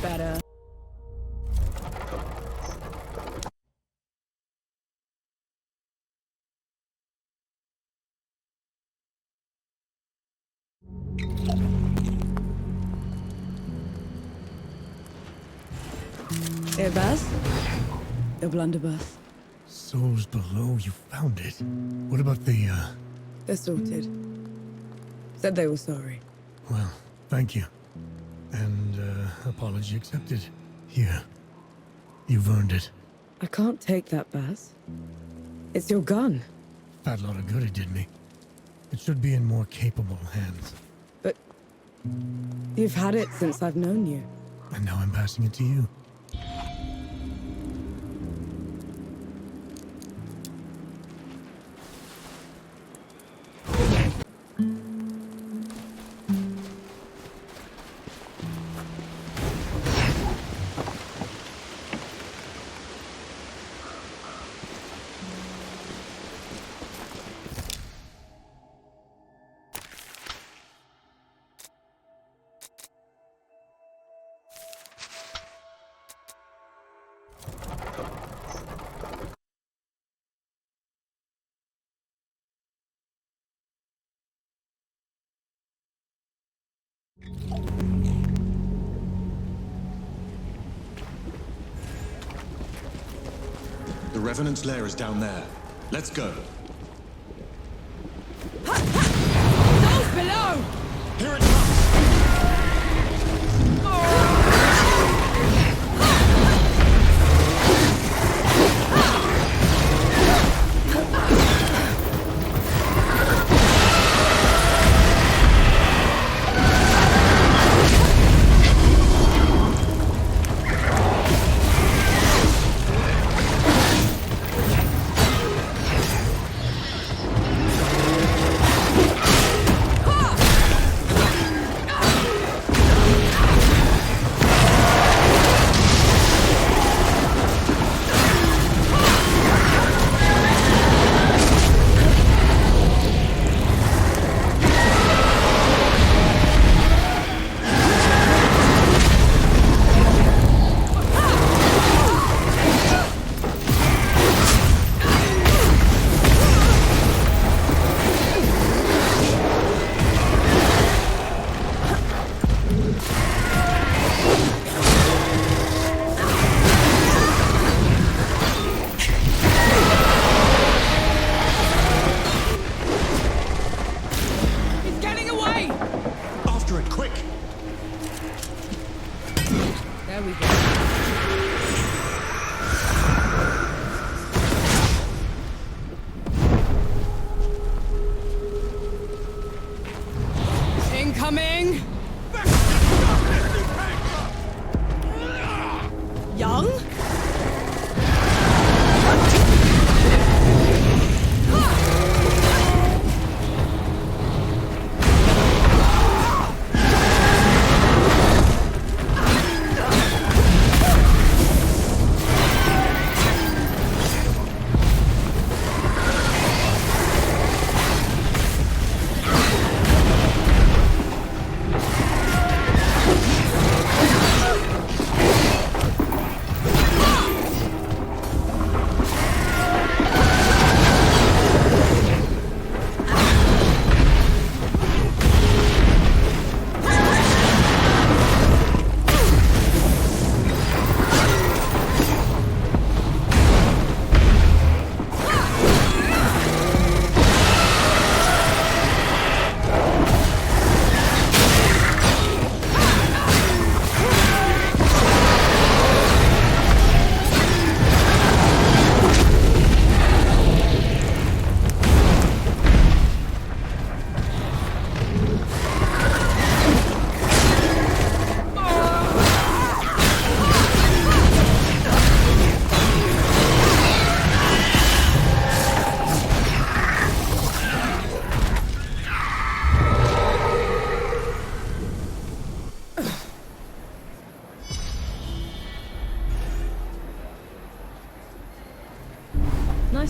Better. Here, Baz. The blunderbuss. Souls below, you found it. What about the, They're sorted. Said they were sorry. Well, thank you. And, apology accepted. Here. You've earned it. I can't take that, Baz. It's your gun. Fat lot of good it did me. It should be in more capable hands. But you've had it since I've known you. And now I'm passing it to you. The Revenant's lair is down there. Let's go. Those below! Here it comes! There we go. Incoming! Young?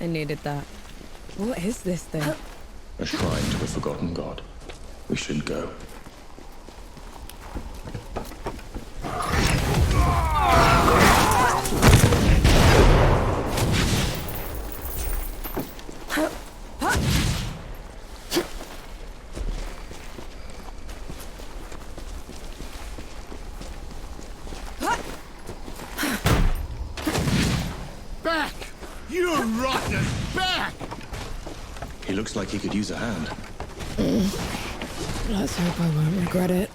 I needed that. What is this thing? A shrine to a forgotten god. We should go. Back! You rotten back! He looks like he could use a hand. Let's hope I won't regret it.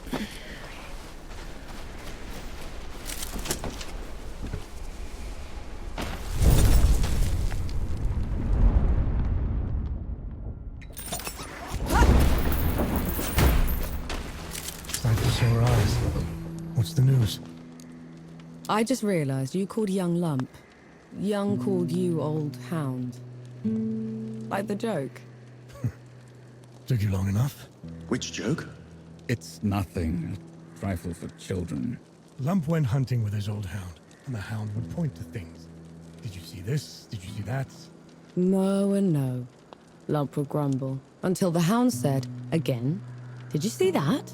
Sight for sore eyes. What's the news? I just realized you called Young Lump. Young called you Old Hound. Like the joke. Took you long enough? Which joke? It's nothing. A trifle for children. Lump went hunting with his old hound, and the hound would point to things. Did you see this? Did you see that? No and no. Lump would grumble. Until the hound said, again, did you see that?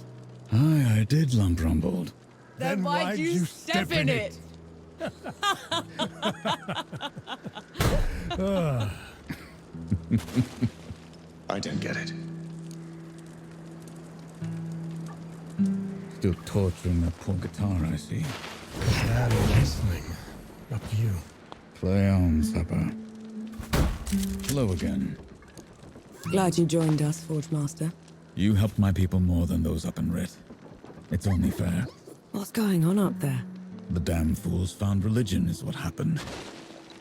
Aye, I did, Lump rumbled. Then why'd you step in it? I don't get it. Still torturing that poor guitar, I see. That or listening. Up to you. Play on, Supper. Hello again. Glad you joined us, Forge Master. You helped my people more than those up in Rit. It's only fair. What's going on up there? The damn fools found religion is what happened.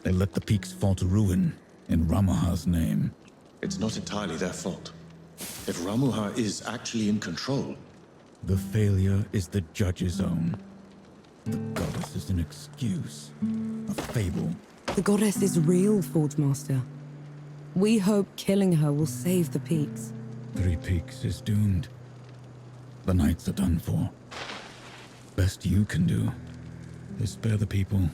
They let the peaks fall to ruin in Ramuha's name. It's not entirely their fault. If Ramuha is actually in control... The failure is the judge's own. The goddess is an excuse. A fable. The goddess is real, Forge Master. We hope killing her will save the peaks. 3 Peaks is doomed. The Knights are done for. Best you can do is spare the people.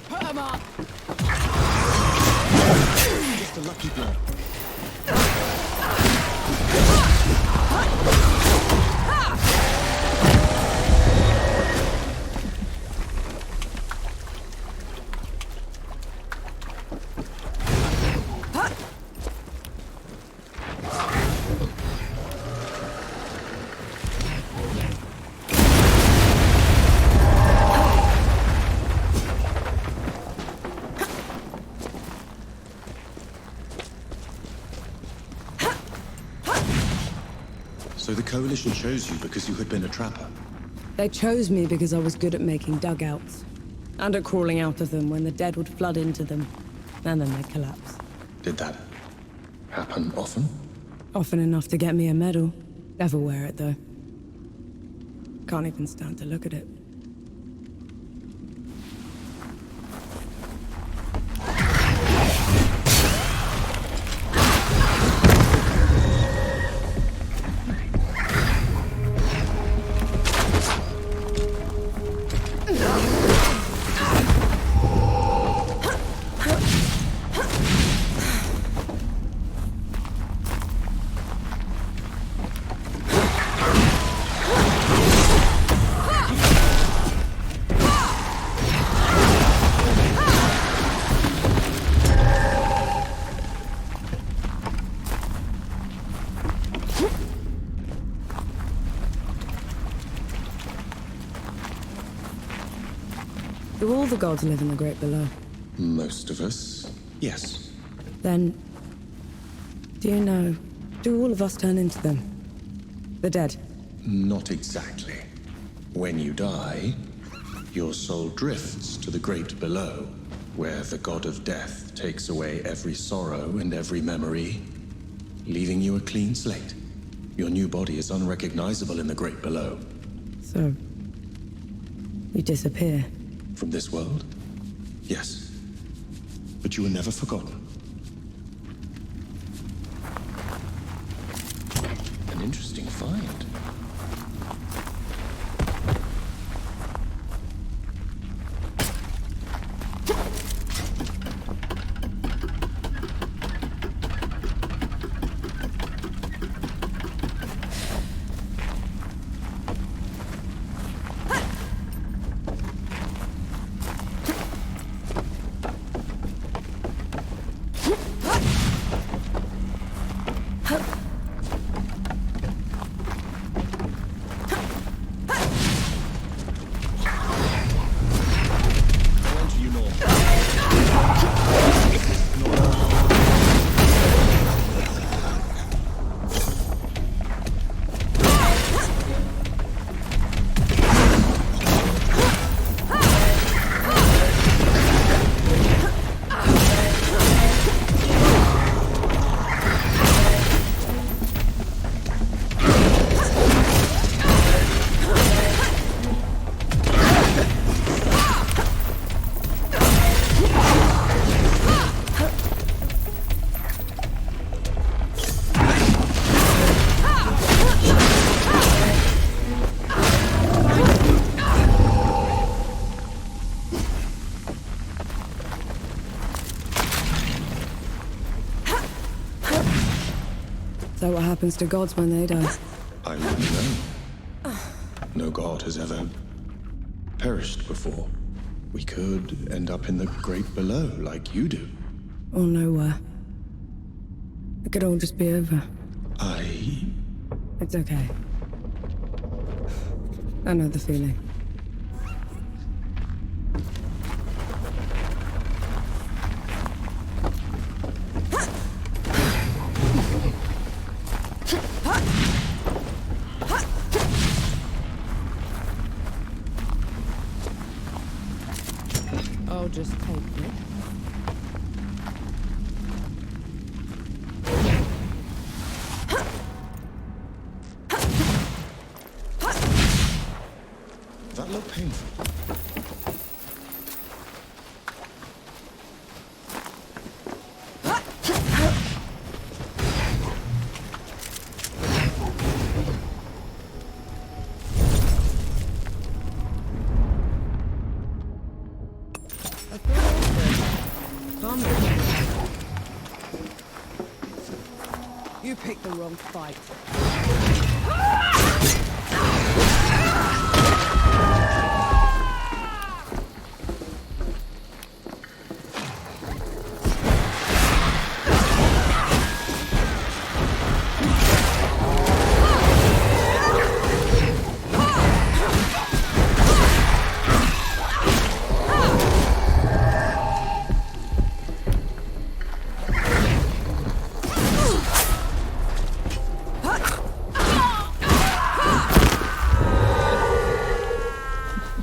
Put 'em up! Just a lucky blow. So the Coalition chose you because you had been a trapper. They chose me because I was good at making dugouts, and at crawling out of them when the dead would flood into them, and then they'd collapse. Did that happen often? Often enough to get me a medal. Never wear it, though. Can't even stand to look at it. Do all the gods live in the Great Below? Most of us, yes. Then, do you know, do all of us turn into them? The dead? Not exactly. When you die, your soul drifts to the Great Below, where the god of death takes away every sorrow and every memory, leaving you a clean slate. Your new body is unrecognizable in the Great Below. So, you disappear? From this world? Yes. But you were never forgotten. An interesting find. So what happens to gods when they die? I wouldn't know. No god has ever perished before. We could end up in the Great Below, like you do. Or nowhere. It could all just be over. It's okay. I know the feeling. I'll just take it. That looked painful. You picked the wrong fight.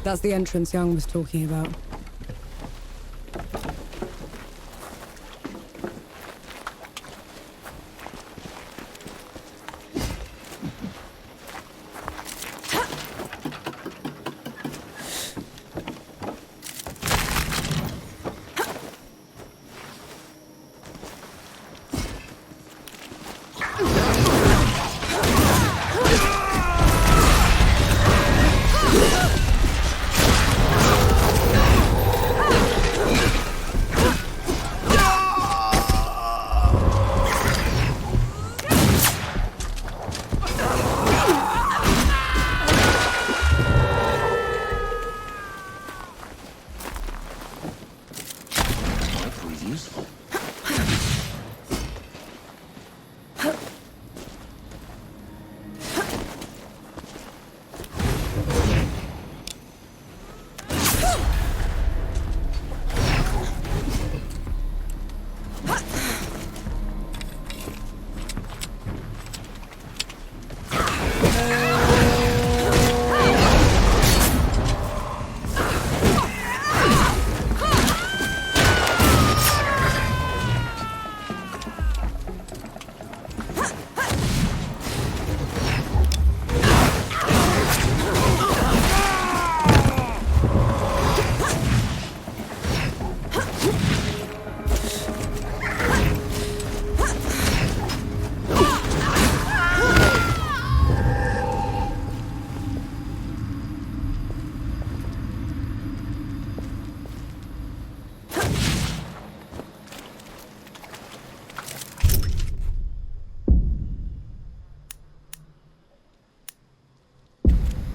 That's the entrance Young was talking about.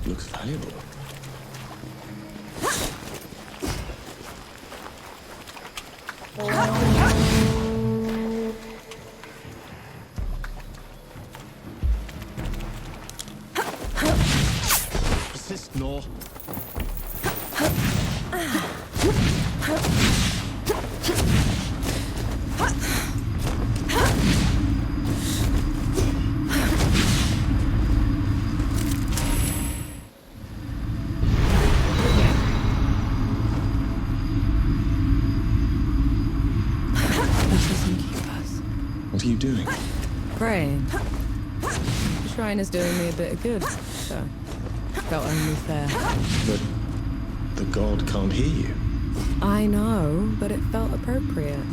Looks valuable. Persist, Nor. What are you doing? Praying. The shrine is doing me a bit of good, so felt only fair. But the god can't hear you. I know, but it felt appropriate.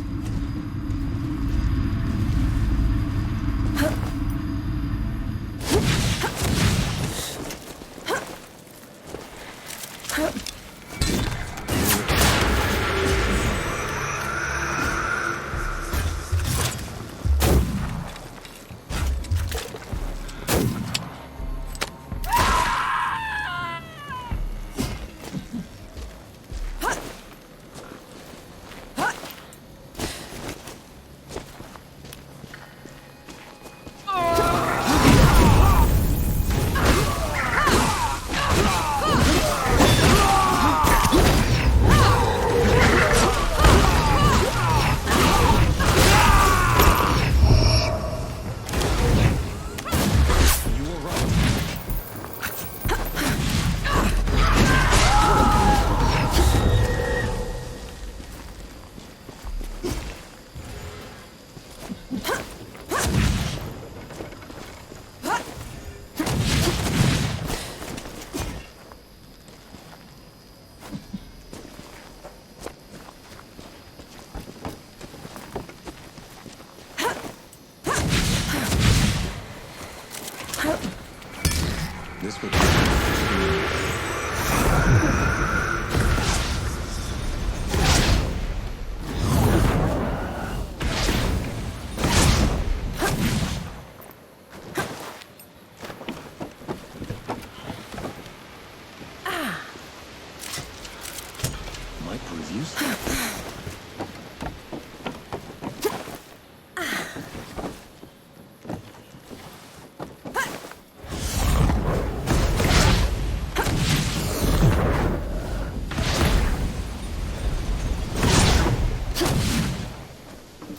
This would might prove useful.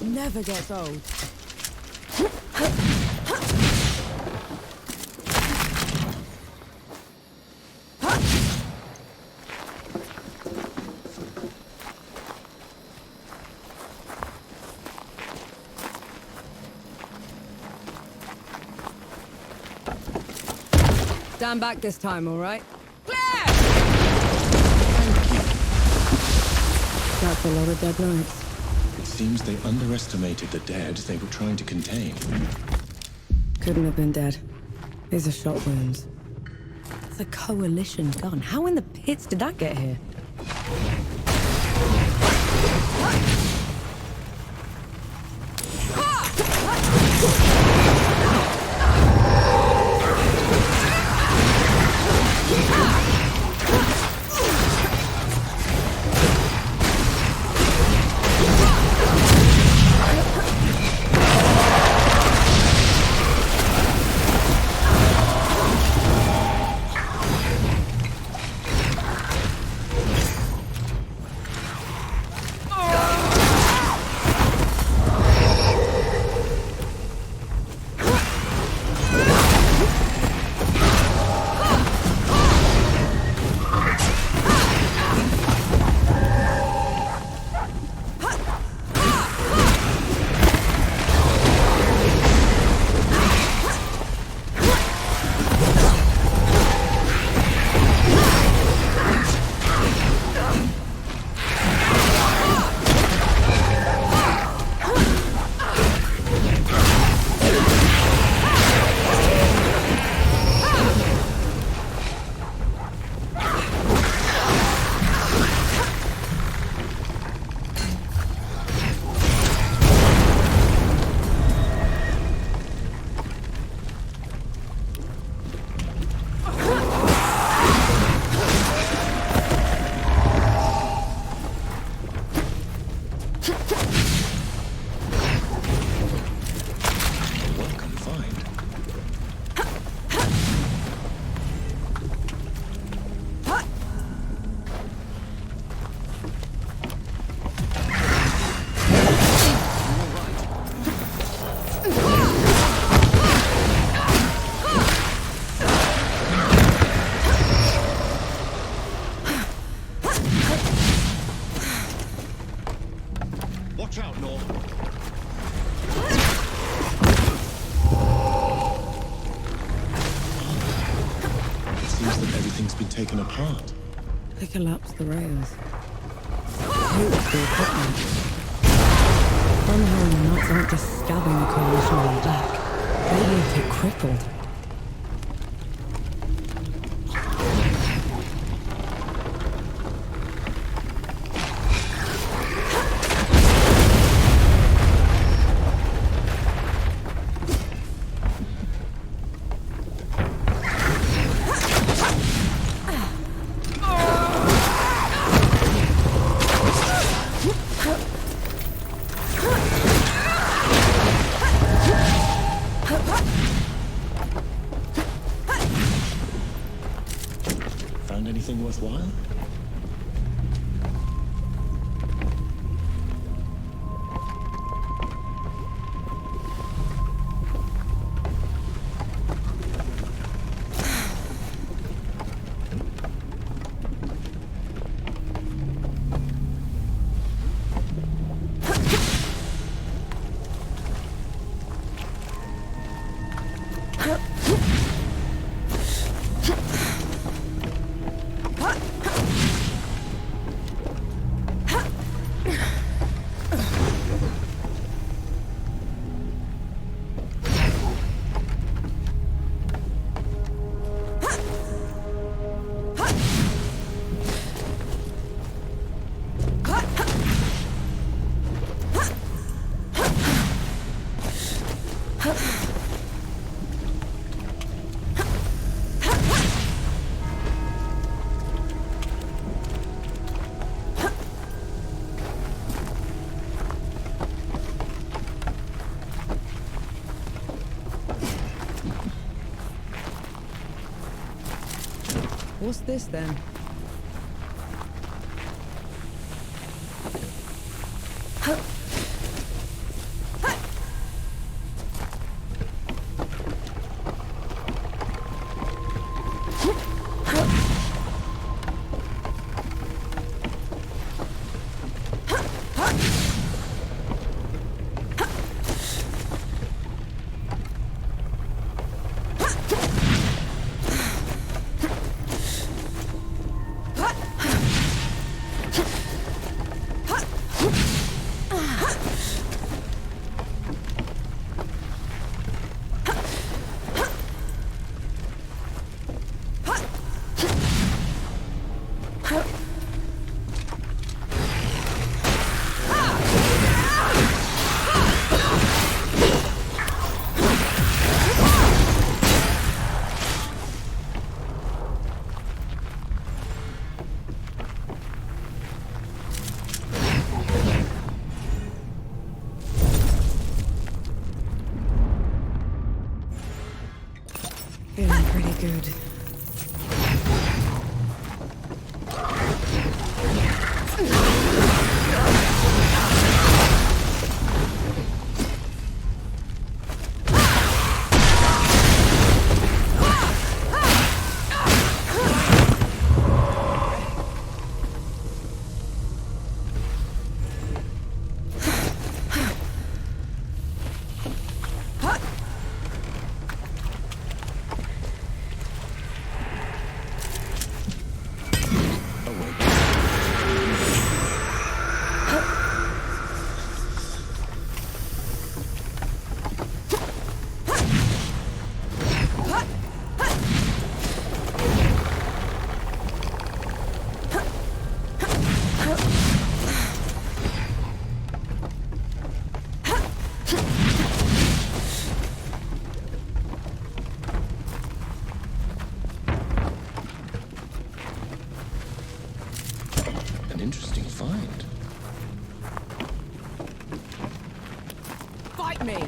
Never gets old. Stand back this time, all right? That's a lot of dead knights. It seems they underestimated the dead they were trying to contain. Couldn't have been dead. These are shot wounds. It's a coalition gun. How in the pits did that get here? Taken apart. They collapsed the rails. Hope the equipment. Somehow the nuts aren't just stabbing the coalition in the back. They left it crippled. Found anything worthwhile? What's this then? Interesting find. Fight me!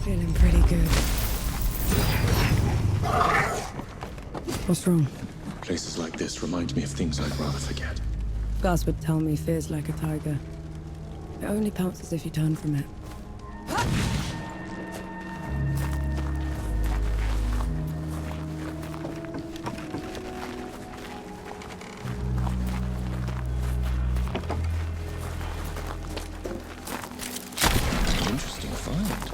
Feeling pretty good. What's wrong? Places like this remind me of things I'd rather forget. Gus would tell me fear's like a tiger. It only pounces if you turn from it. Interesting find.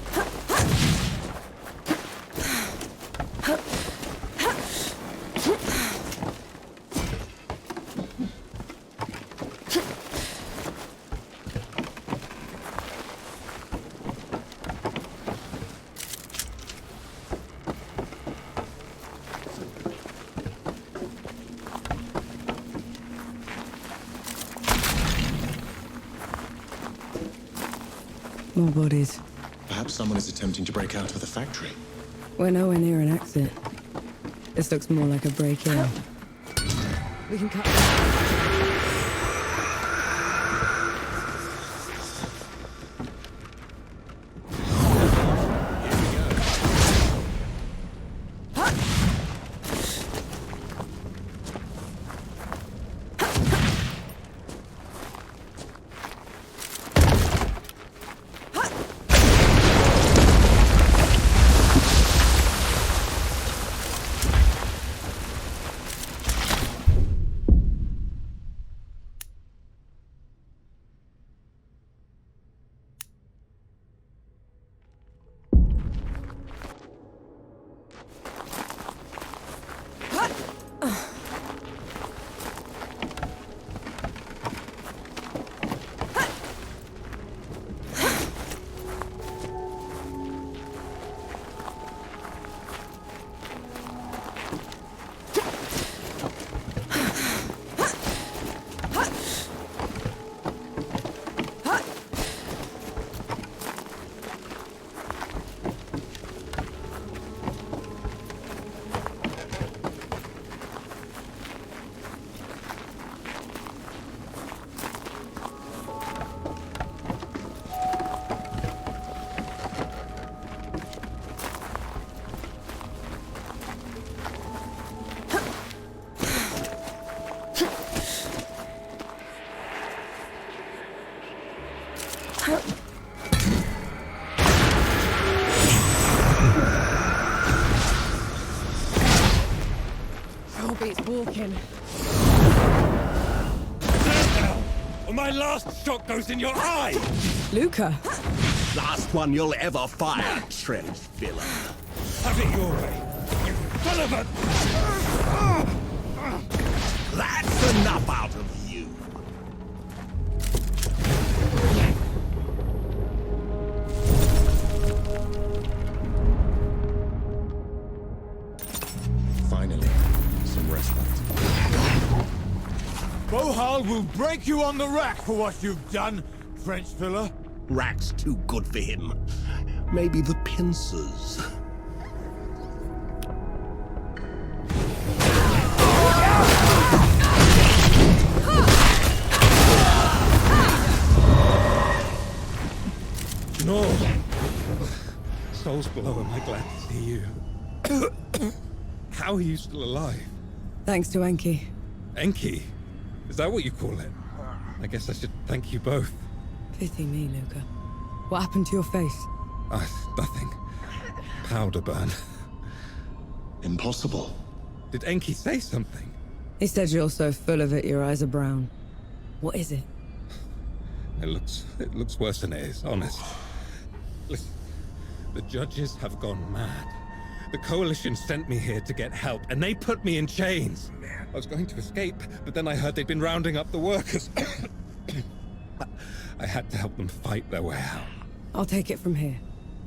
More bodies. Perhaps someone is attempting to break out of the factory. We're nowhere near an exit. This looks more like a break-in. We can cut. Beats walking. Or my last shot goes in your eye! Luca! Last one you'll ever fire, trench villain. Have it your way. Son of a... That's enough out of you. Finally, some respite. Bohal will break you on the rack for what you've done, French filler. Rack's too good for him. Maybe the pincers. No! Soul's below, am I glad to see you? How are you still alive? Thanks to Enki. Enki? Is that what you call it? I guess I should thank you both. Pity me, Luca. What happened to your face? Nothing. Powder burn. Impossible. Did Enki say something? He said you're so full of it, your eyes are brown. What is it? It looks worse than it is, honest. Listen, the judges have gone mad. The Coalition sent me here to get help, and they put me in chains. I was going to escape, but then I heard they'd been rounding up the workers. I had to help them fight their way out. I'll take it from here.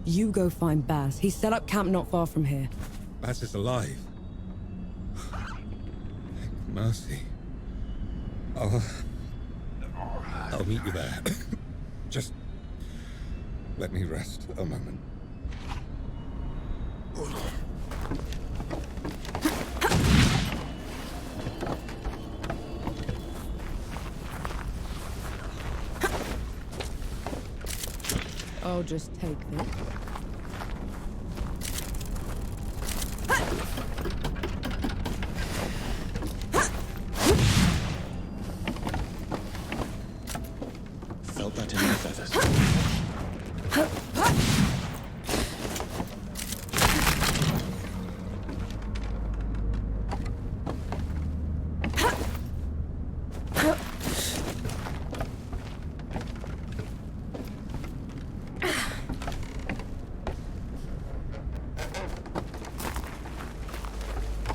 You go find Baz. He's set up camp not far from here. Baz is alive. Mercy. I'll meet you there. Just let me rest a moment. I'll just take this. Felt that in my feathers.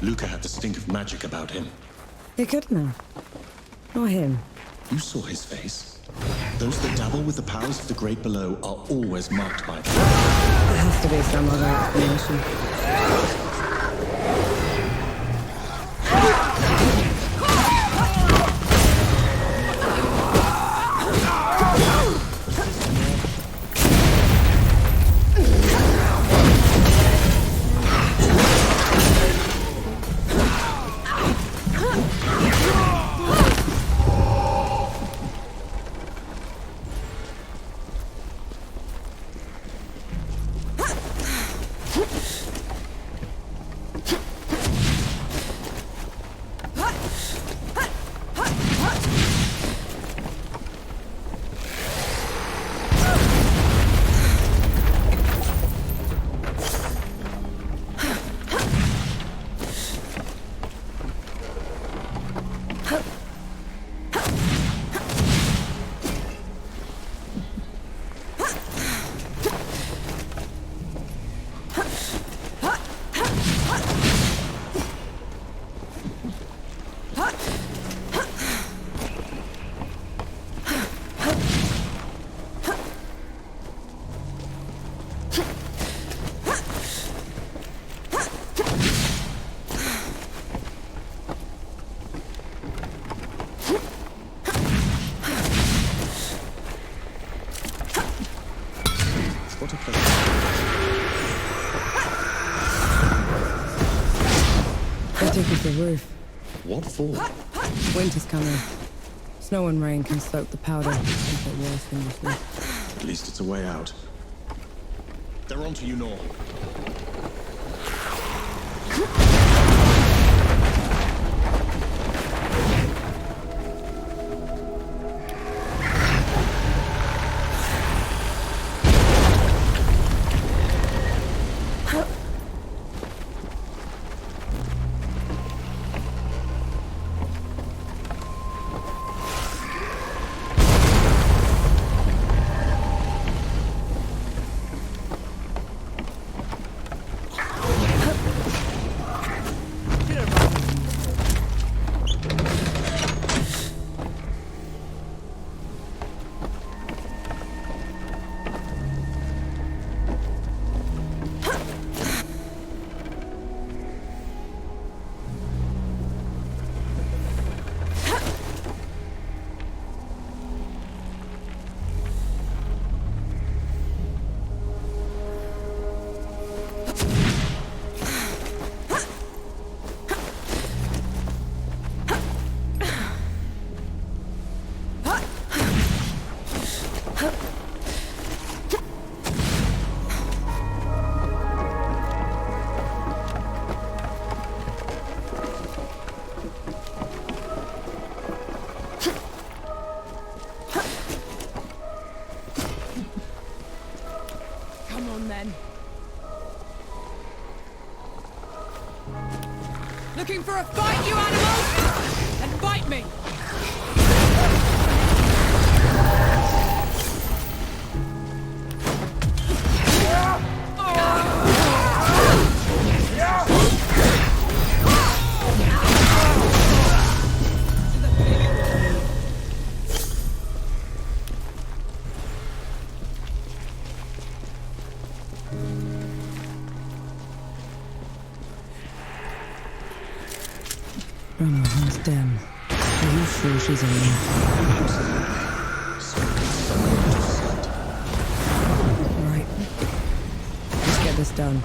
Luca had the stink of magic about him. He couldn't have. Not him. You saw his face. Those that dabble with the powers of the great below are always marked by them. There has to be some other explanation. Take it to the roof. What for? Winter's coming. Snow and rain can soak the powder and make it worse than usual. At least it's a way out. They're on to you, Nor. Looking for a fight, you animals? And fight me! Grandma's den. Are you sure she's alive? Right. Let's get this done.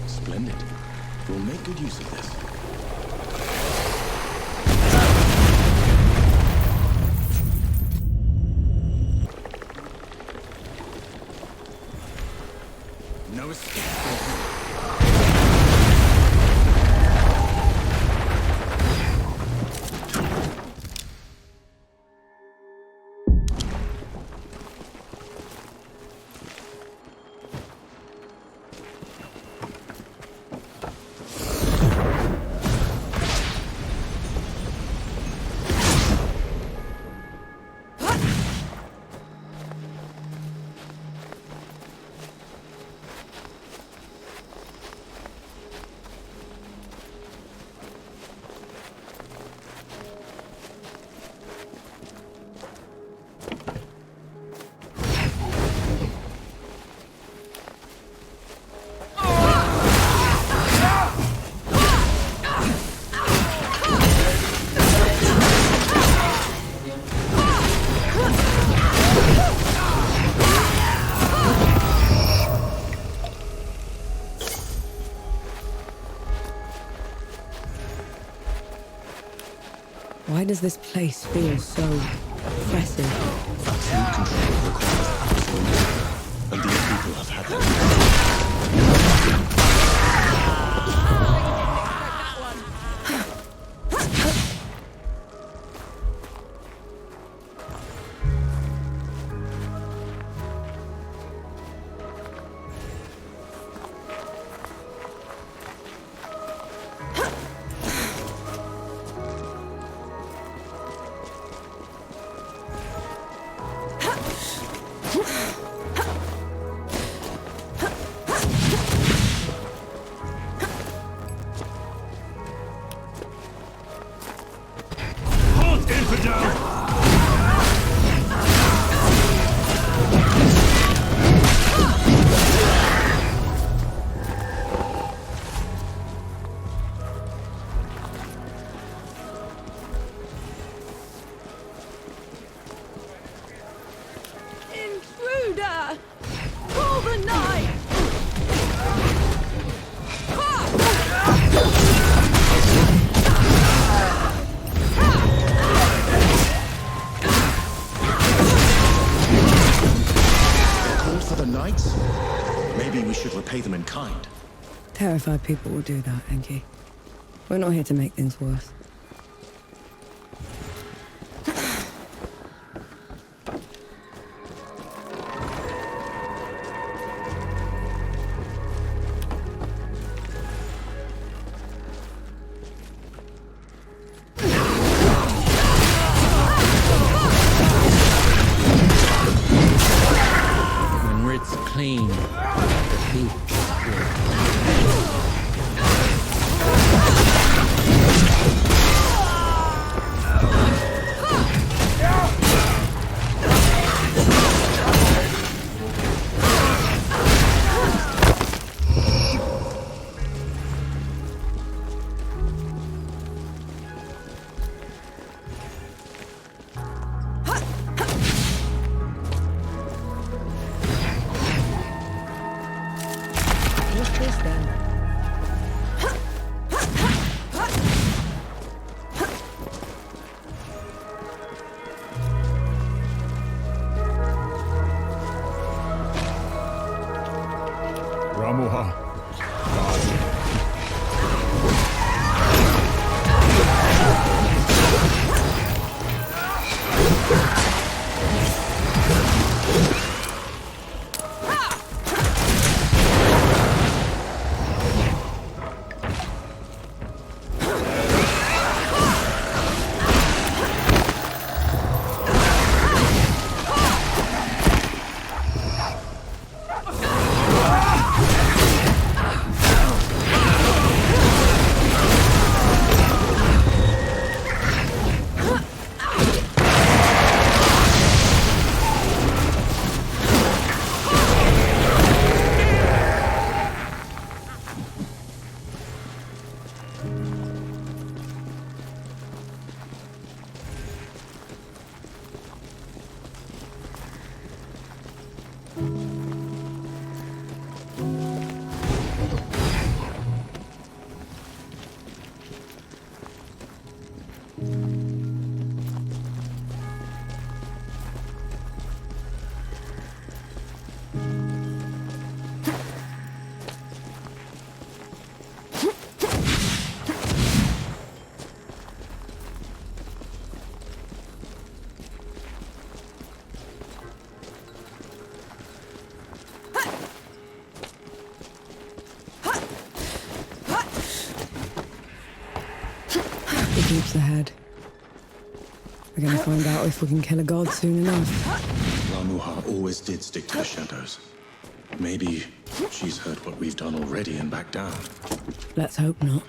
Splendid. We'll make good use of this. No escape. Why does this place feel so oppressive? Absolute control requires absolute, and these people have had that. Intruder! Call the knight! Called for the knights? Maybe we should repay them in kind. Terrified people will do that, Enki. We're not here to make things worse. When writ's clean, the peak What's this then? Ramuha. keeps ahead. We're gonna find out if we can kill a god soon enough. Ramuha always did stick to the shadows. Maybe she's heard what we've done already and backed down. Let's hope not.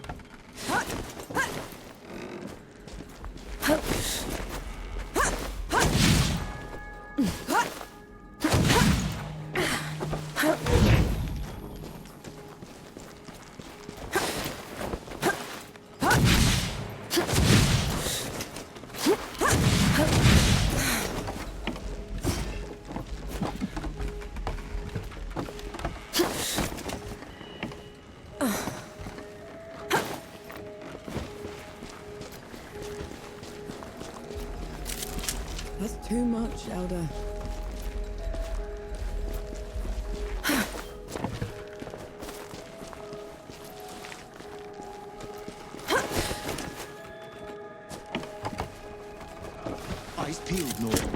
That's too much, Elder. Eyes peeled, Norton.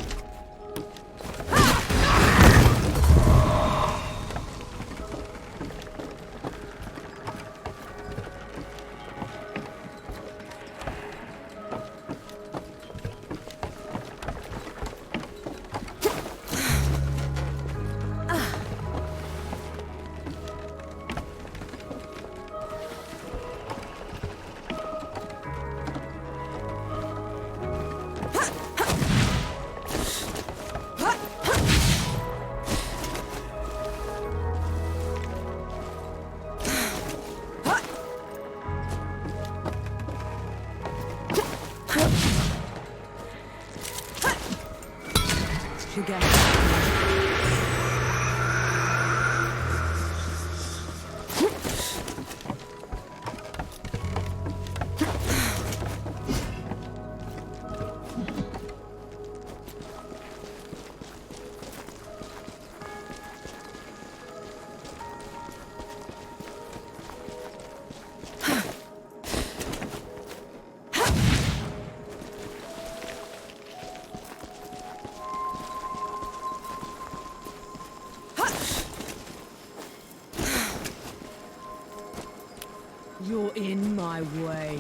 You're in my way.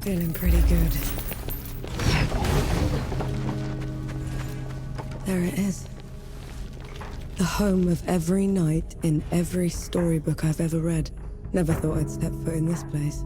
Feeling pretty good. There it is. The home of every knight in every storybook I've ever read. Never thought I'd step foot in this place.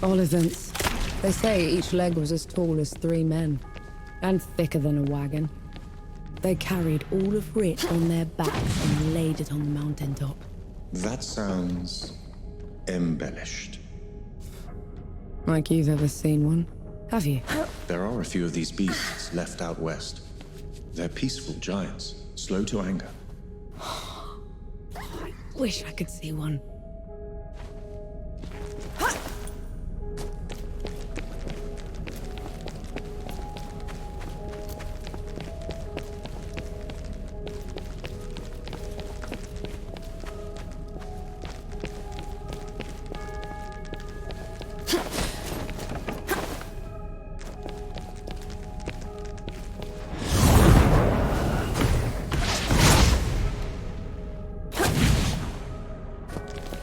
Olivants. They say each leg was as tall as 3 men, and thicker than a wagon. They carried all of Writ on their backs and laid it on the mountaintop. That sounds embellished. Like you've ever seen one, have you? There are a few of these beasts left out west. They're peaceful giants, slow to anger. I wish I could see one.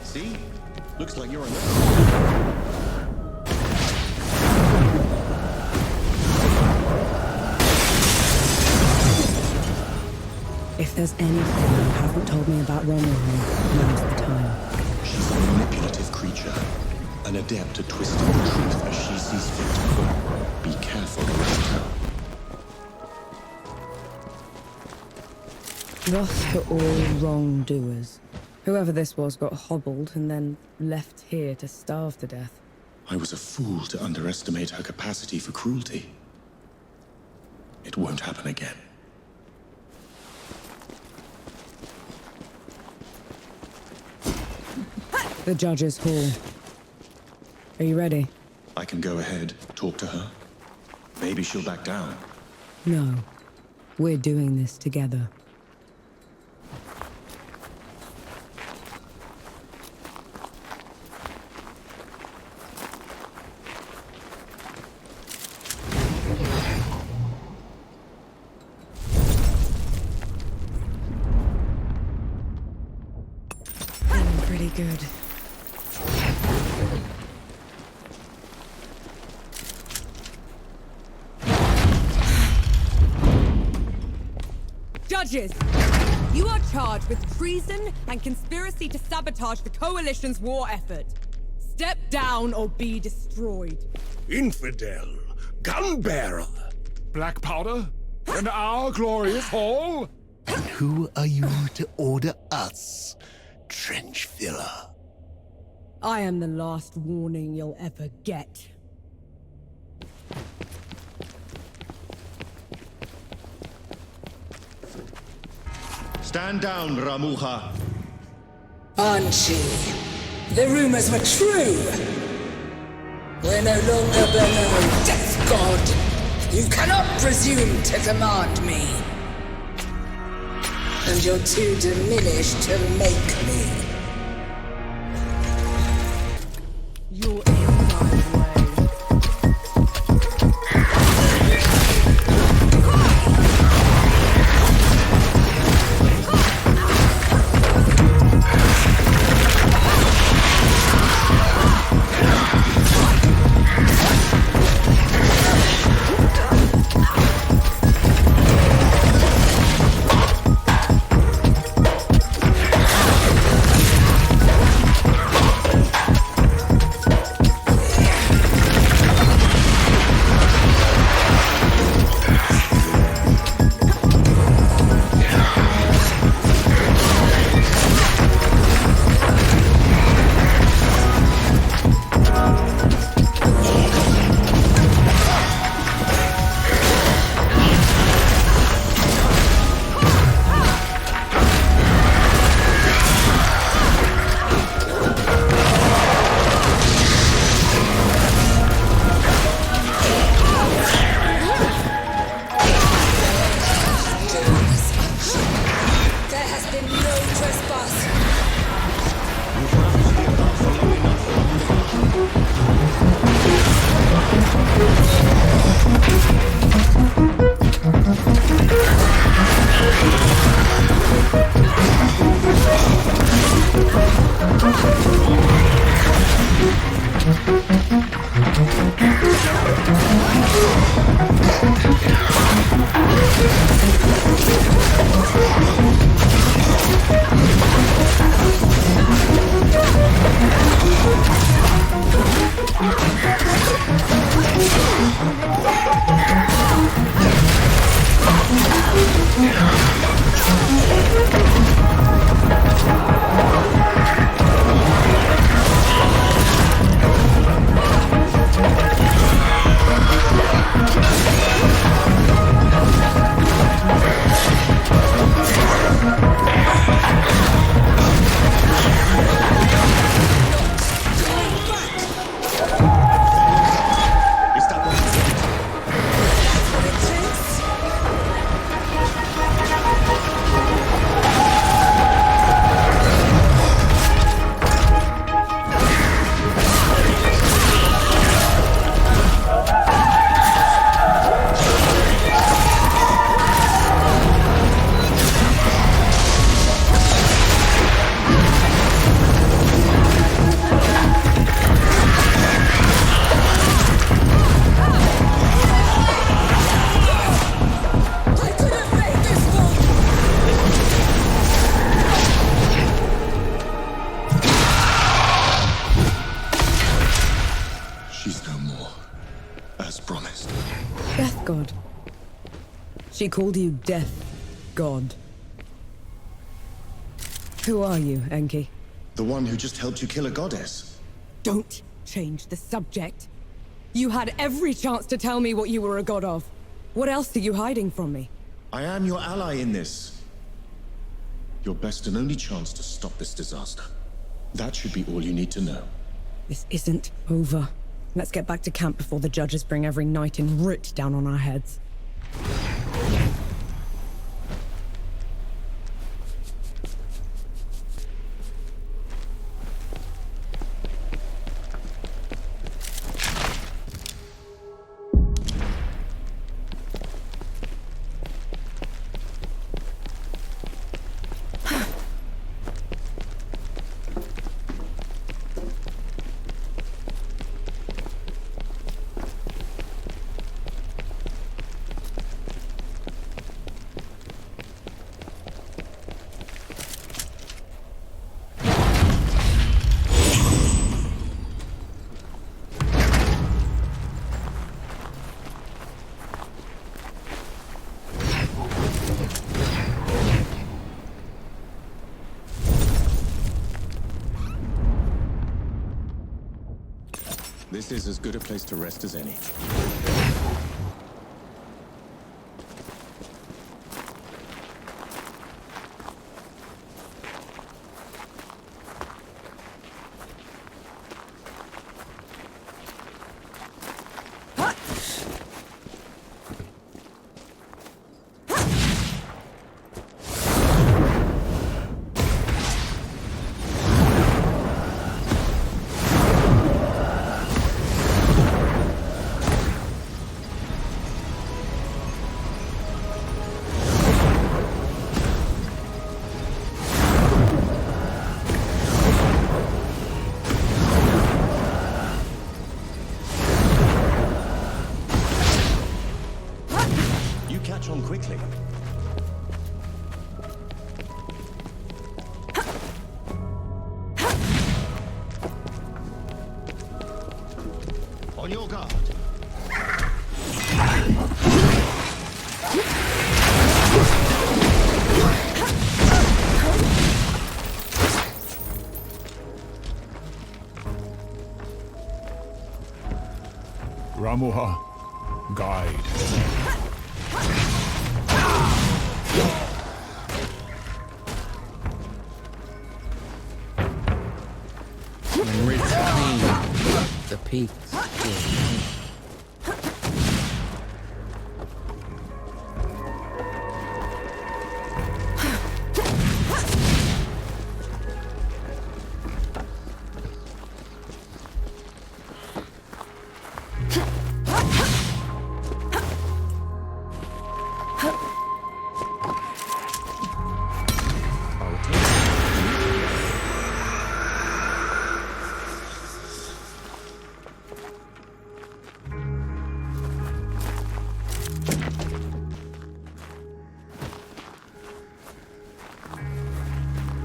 See? Looks like you're a If there's anything you haven't told me about Romulan, now's the time. She's a manipulative creature, an adept at twisting the truth as she sees fit. Be careful around her. Thus to all wrongdoers. Whoever this was got hobbled and then left here to starve to death. I was a fool to underestimate her capacity for cruelty. It won't happen again. The Judge's Hall. Are you ready? I can go ahead, talk to her. Maybe she'll back down. No. We're doing this together. Pretty good. Judges! You are charged with treason and conspiracy to sabotage the Coalition's war effort. Step down or be destroyed. Infidel! Gunbearer! Black powder? In our glorious hall? And who are you to order us, trench filler? I am the last warning you'll ever get. Stand down, Ramuha. Anshi, the rumors were true. We're no longer below Death God. You cannot presume to command me. And you're too diminished to make me. You're in my way. She called you Death God. Who are you, Enki? The one who just helped you kill a goddess. Don't change the subject. You had every chance to tell me what you were a god of. What else are you hiding from me? I am your ally in this. Your best and only chance to stop this disaster. That should be all you need to know. This isn't over. Let's get back to camp before the judges bring every knight in Writ down on our heads. This is as good a place to rest as any. Catch on quickly. On your guard. Ramuha, guide. When Rid's clean, the peaks will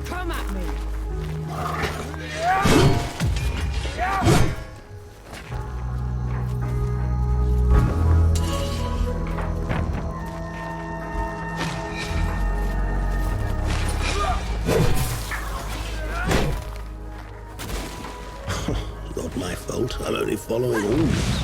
Come at me! Not my fault. I'm only following orders.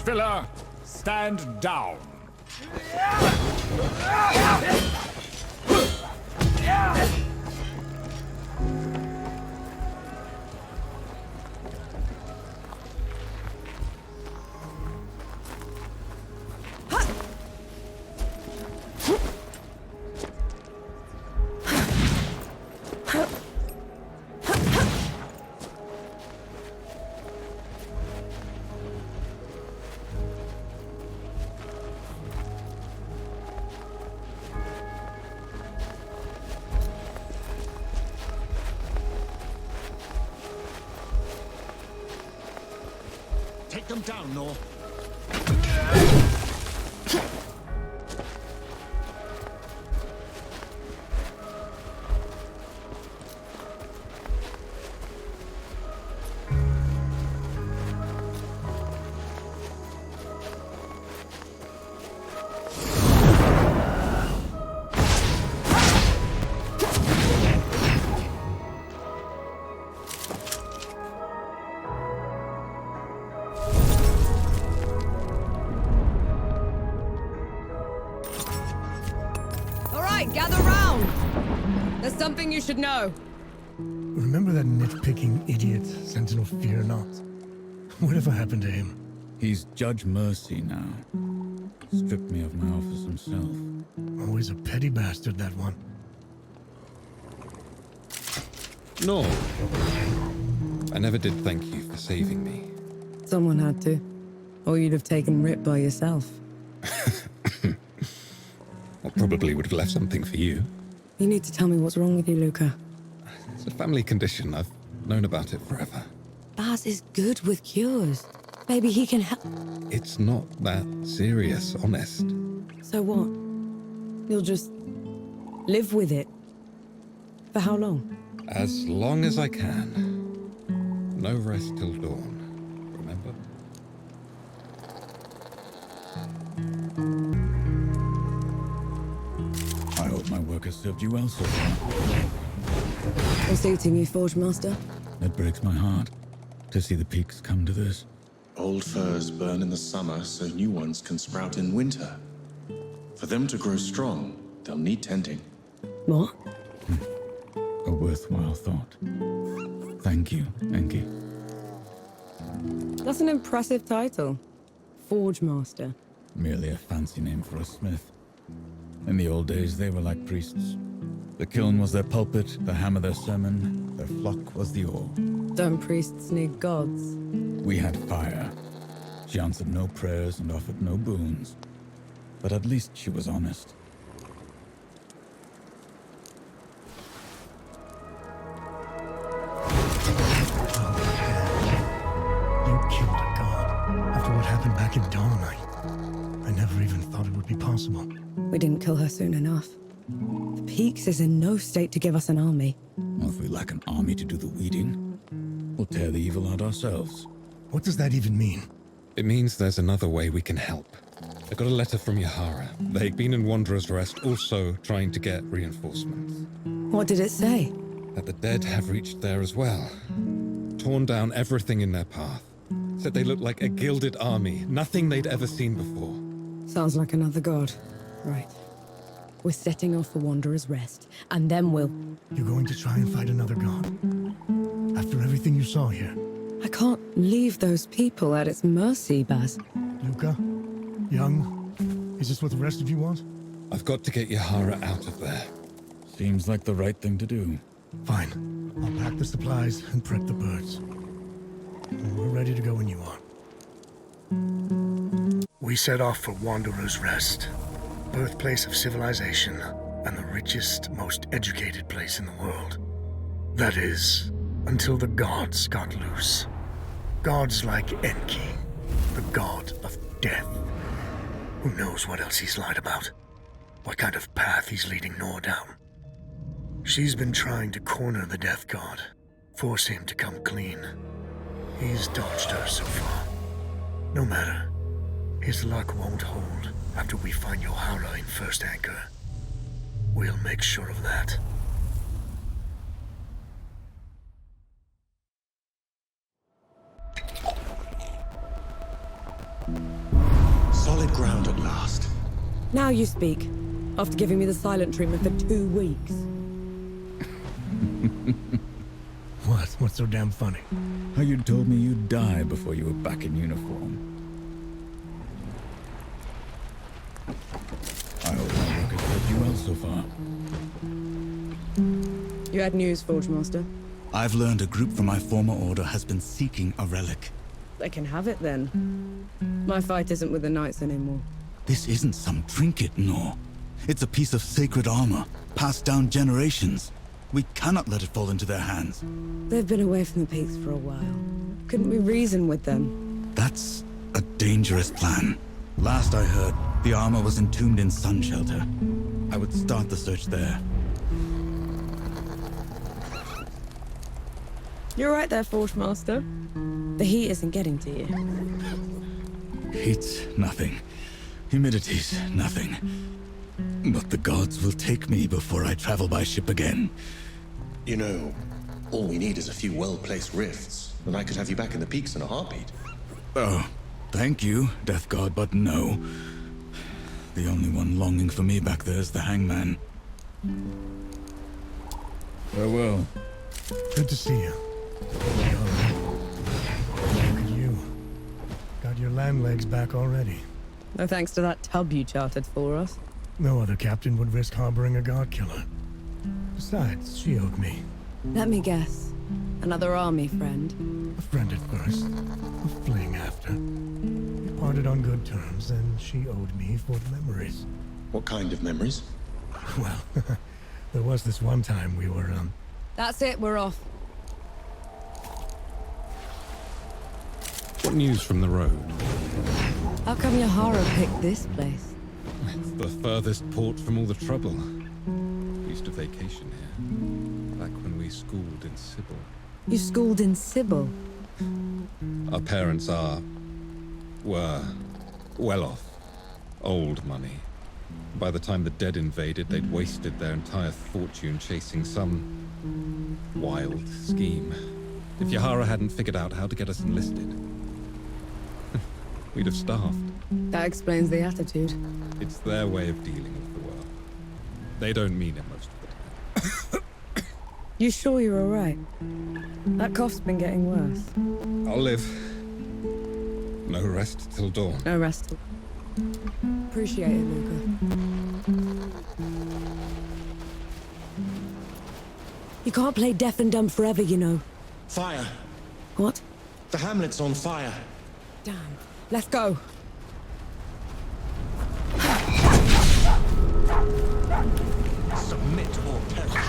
Filler, stand down. Take them down, Nor. Gather round! There's something you should know. Remember that nitpicking idiot, Sentinel Fear Not? Whatever happened to him? He's Judge Mercy now. Stripped me of my office himself. Always a petty bastard, that one. No. I never did thank you for saving me. Someone had to. Or you'd have taken Rip by yourself. I probably would have left something for you. You need to tell me what's wrong with you, Luca. It's a family condition. I've known about it forever. Baz is good with cures. Maybe he can help. It's not that serious, honest. So what? You'll just live with it? For how long? As long as I can. No rest till dawn, remember? I hope my work has served you well so far. Receiving you, Forge Master? It breaks my heart to see the peaks come to this. Old firs burn in the summer so new ones can sprout in winter. For them to grow strong, they'll need tending. What? A worthwhile thought. Thank you, Enki. That's an impressive title. Forge Master. Merely a fancy name for a smith. In the old days, they were like priests. The kiln was their pulpit, the hammer their sermon, their flock was the oar. Don't priests need gods? We had fire. She answered no prayers and offered no boons. But at least she was honest. You killed a god after what happened back in Dawnlight. I never even thought it would be possible. We didn't kill her soon enough. The Peaks is in no state to give us an army. Well, if we lack an army to do the weeding, we'll tear the evil out ourselves. What does that even mean? It means there's another way we can help. I got a letter from Yahara. They'd been in Wanderer's Rest, also trying to get reinforcements. What did it say? That the dead have reached there as well. Torn down everything in their path. Said they looked like a gilded army, nothing they'd ever seen before. Sounds like another god. Right. We're setting off for Wanderer's Rest, and then we'll... You're going to try and fight another god? After everything you saw here? I can't leave those people at its mercy, Baz. Luca? Young? Is this what the rest of you want? I've got to get Yahara out of there. Seems like the right thing to do. Fine. I'll pack the supplies and prep the birds. We're ready to go when you are. We set off for Wanderer's Rest, birthplace of civilization and the richest, most educated place in the world. That is, until the gods got loose. Gods like Enki, the god of death. Who knows what else he's lied about? What kind of path he's leading Nor down? She's been trying to corner the death god, force him to come clean. He's dodged her so far. No matter. His luck won't hold after we find Yahara in First Anchor. We'll make sure of that. Solid ground at last. Now you speak, after giving me the silent treatment for 2 weeks. What? What's so damn funny? How you told me you'd die before you were back in uniform. I hope my work has served you well so far. You had news, Forge Master. I've learned a group from my former order has been seeking a relic. They can have it then. My fight isn't with the Knights anymore. This isn't some trinket, no. It's a piece of sacred armor, passed down generations. We cannot let it fall into their hands. They've been away from the Peaks for a while. Couldn't we reason with them? That's a dangerous plan. Last I heard, the armor was entombed in Sun Shelter. I would start the search there. You're right there, Forge Master. The heat isn't getting to you. Heat's nothing. Humidity's nothing. But the gods will take me before I travel by ship again. You know, all we need is a few well-placed rifts, and I could have you back in the peaks in a heartbeat. Oh, thank you, Death God, but no. The only one longing for me back there is the hangman. Farewell. Good to see you. Look at you. Got your land legs back already. No thanks to that tub you chartered for us. No other captain would risk harboring a god killer. Besides, she owed me. Let me guess. Another army friend? A friend at first, a fling after. We parted on good terms, and she owed me for the memories. What kind of memories? Well, there was this one time we were, That's it, we're off. What news from the road? How come Yahara picked this place? It's the furthest port from all the trouble. We used to vacation here, back when we schooled in Sybil. You schooled in Sybil? Our parents were well off. Old money. By the time the dead invaded, they'd wasted their entire fortune chasing some wild scheme. If Yahara hadn't figured out how to get us enlisted, we'd have starved. That explains the attitude. It's their way of dealing with the world. They don't mean it most of the time. You sure you're alright? That cough's been getting worse. I'll live. No rest till dawn. No rest. Appreciate it, Luca. You can't play deaf and dumb forever, you know. Fire! What? The hamlet's on fire! Damn. Let's go. Submit or perish.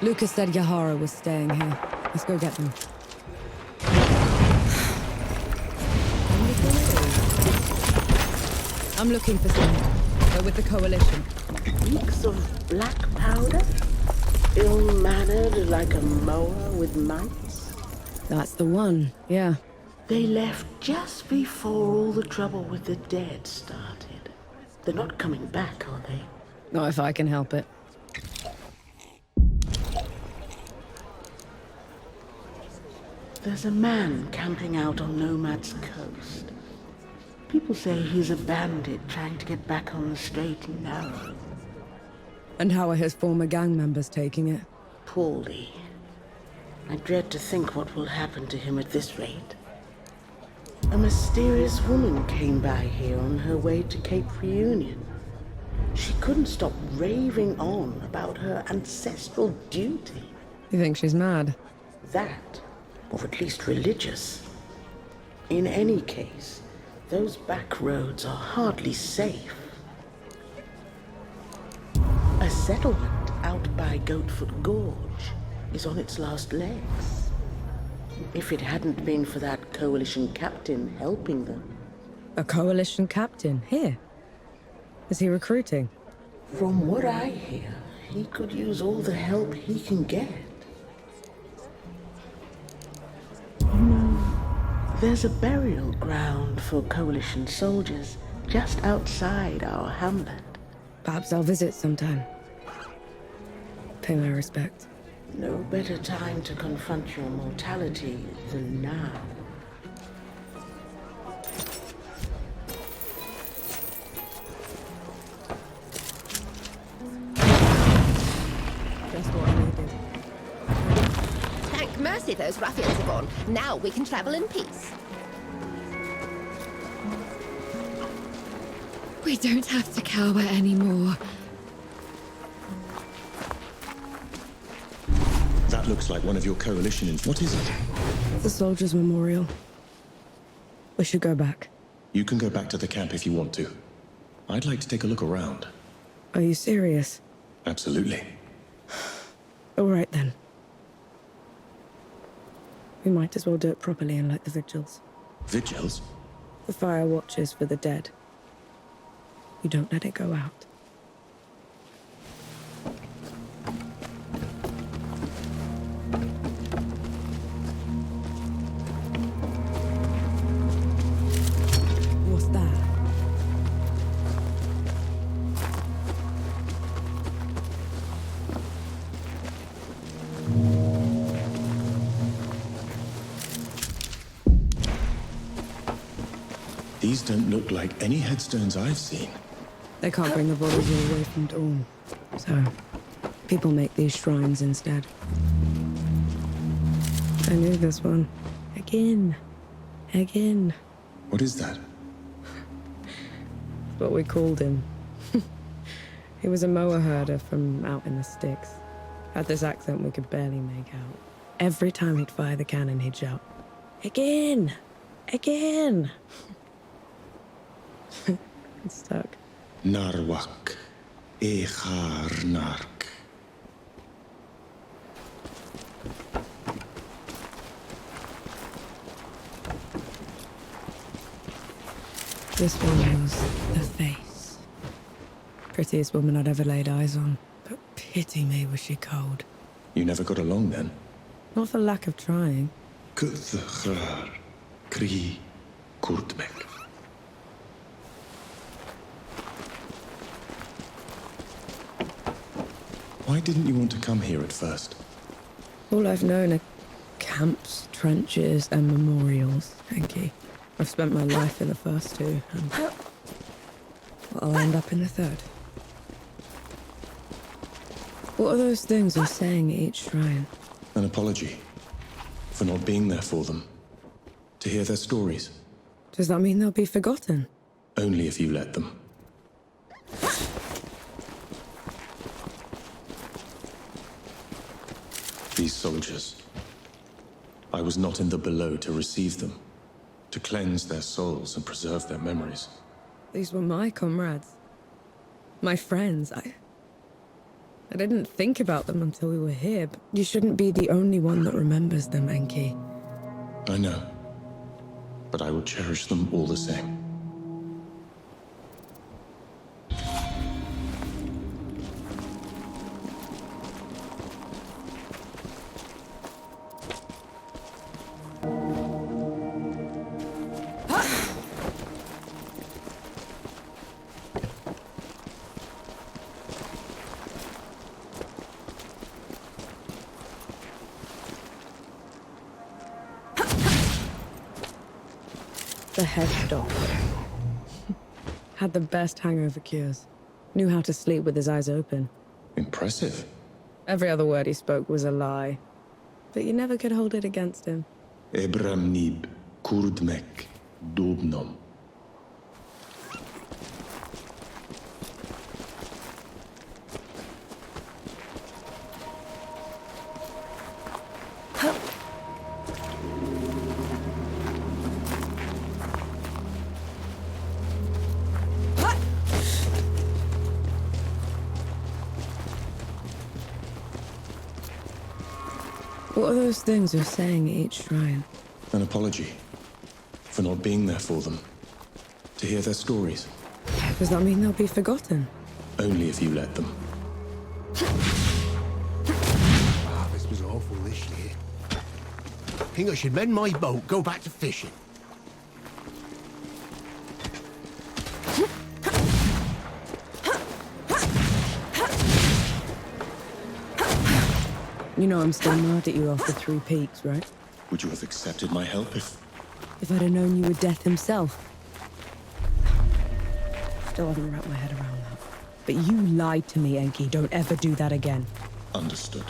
Lucas said Yahara was staying here. Let's go get them. I'm looking for someone. They're with the Coalition. Reeks of black powder? Ill-mannered like a mower with mites? That's the one, yeah. They left just before all the trouble with the dead started. They're not coming back, are they? Not if I can help it. There's a man camping out on Nomad's coast. People say he's a bandit trying to get back on the straight and narrow. And how are his former gang members taking it? Poorly. I dread to think what will happen to him at this rate. A mysterious woman came by here on her way to Cape Reunion. She couldn't stop raving on about her ancestral duty. You think she's mad? That, or at least religious. In any case, those back roads are hardly safe. A settlement out by Goatfoot Gorge is on its last legs. If it hadn't been for that coalition captain helping them. A coalition captain? Here? Is he recruiting? From what I hear, he could use all the help he can get. There's a burial ground for coalition soldiers just outside our hamlet. Perhaps I'll visit sometime. Pay my respects. No better time to confront your mortality than now. Just what I needed. Thank mercy those ruffians are gone. Now we can travel in peace. We don't have to cower anymore. That looks like one of your coalition. What is it? The Soldiers' Memorial. We should go back. You can go back to the camp if you want to. I'd like to take a look around. Are you serious? Absolutely. All right then. We might as well do it properly and light the vigils. Vigils? The fire watches for the dead. You don't let it go out. What's that? These don't look like any headstones I've seen. They can't bring the bodies all away from dawn. So, people make these shrines instead. I knew this one. Again. Again. What is that? That's what we called him. He was a moa herder from out in the sticks. Had this accent we could barely make out. Every time he'd fire the cannon, he'd shout, "Again! Again!" It's stuck. Narwak. Echar Nark. This one was the face. Prettiest woman I'd ever laid eyes on. But pity me, was she cold. You never got along then? Not for lack of trying. Kuthchar. Kri. Kurtmek. Why didn't you want to come here at first? All I've known are camps, trenches, and memorials, Enki. I've spent my life in the first two, and I'll end up in the third. What are those things you're saying at each shrine? An apology for not being there for them. To hear their stories. Does that mean they'll be forgotten? Only if you let them. These soldiers. I was not in the below to receive them, to cleanse their souls and preserve their memories. These were my comrades. My friends. I didn't think about them until we were here, but you shouldn't be the only one that remembers them, Enki. I know. But I will cherish them all the same. The head doctor. Had the best hangover cures. Knew how to sleep with his eyes open. Impressive. Every other word he spoke was a lie. But you never could hold it against him. Ebram Nib, Kurdmek, Dubnom. What are those things you're saying at each shrine? An apology for not being there for them. To hear their stories. Does that mean they'll be forgotten? Only if you let them. Ah, this was awful this year. Think I should mend my boat, go back to fishing. You know I'm still mad at you after 3 Peaks, right? Would you have accepted my help if... If I'd have known you were Death himself. Still haven't wrapped my head around that. But you lied to me, Enki. Don't ever do that again. Understood.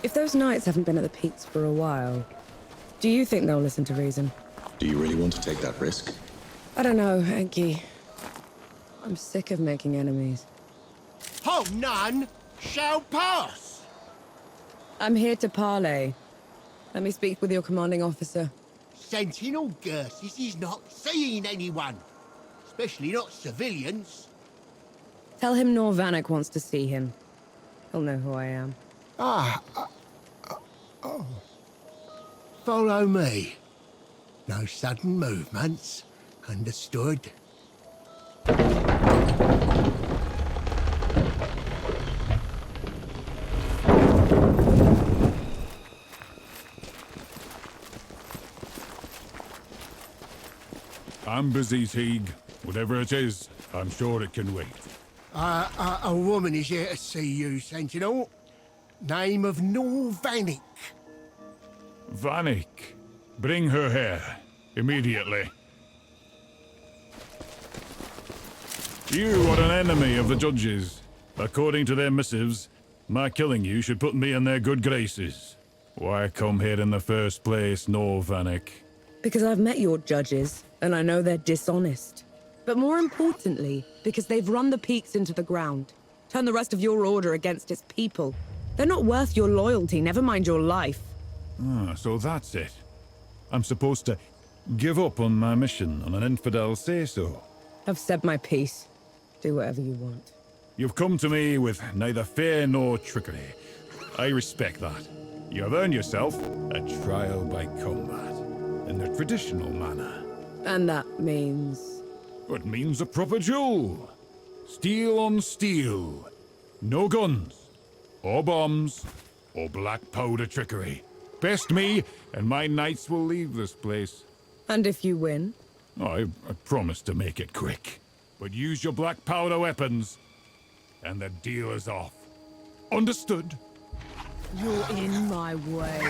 If those knights haven't been at the Peaks for a while, do you think they'll listen to reason? Do you really want to take that risk? I don't know, Enki. I'm sick of making enemies. Oh, none shall pass! I'm here to parley. Let me speak with your commanding officer. Sentinel Gersis is not seeing anyone. Especially not civilians. Tell him Norvanek wants to see him. He'll know who I am. Oh. Follow me. No sudden movements. Understood? I'm busy, Teague. Whatever it is, I'm sure it can wait. A woman is here to see you, Sentinel. Name of Norvanek. Vanek. Bring her here. Immediately. You are an enemy of the judges. According to their missives, my killing you should put me in their good graces. Why come here in the first place, Norvanek? Because I've met your judges, and I know they're dishonest. But more importantly, because they've run the Peaks into the ground. Turned the rest of your order against its people. They're not worth your loyalty, never mind your life. Ah, so that's it. I'm supposed to give up on my mission on an infidel say-so. I've said my piece. Do whatever you want. You've come to me with neither fear nor trickery. I respect that. You have earned yourself a trial by combat, in the traditional manner. And that means? It means a proper duel. Steel on steel. No guns, or bombs, or black powder trickery. Best me, and my knights will leave this place. And if you win? I promise to make it quick. But use your black powder weapons, and the deal is off. Understood? You're in my way.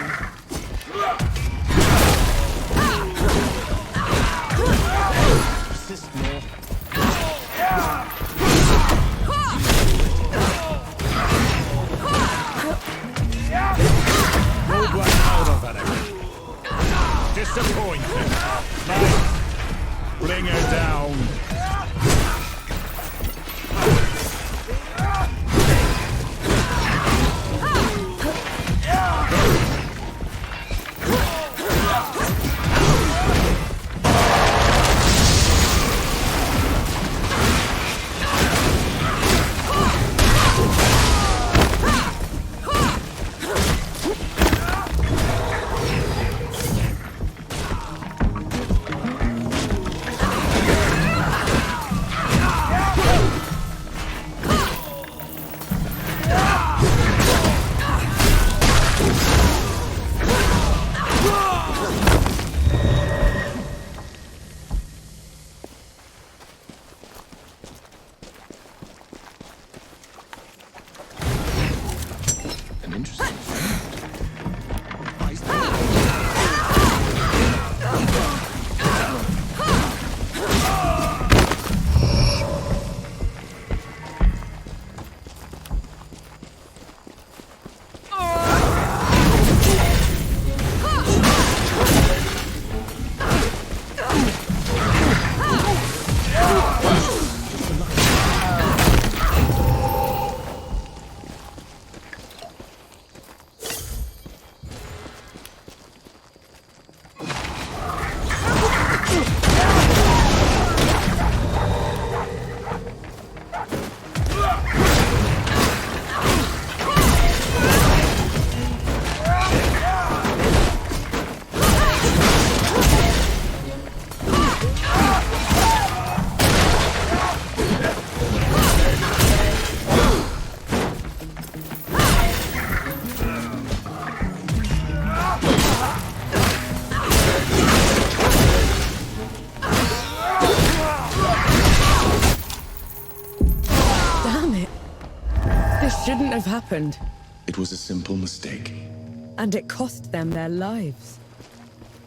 Persist more. No black powder, Varric. Disappointing. Nice. Bring her down. Shouldn't have happened. It was a simple mistake. And it cost them their lives.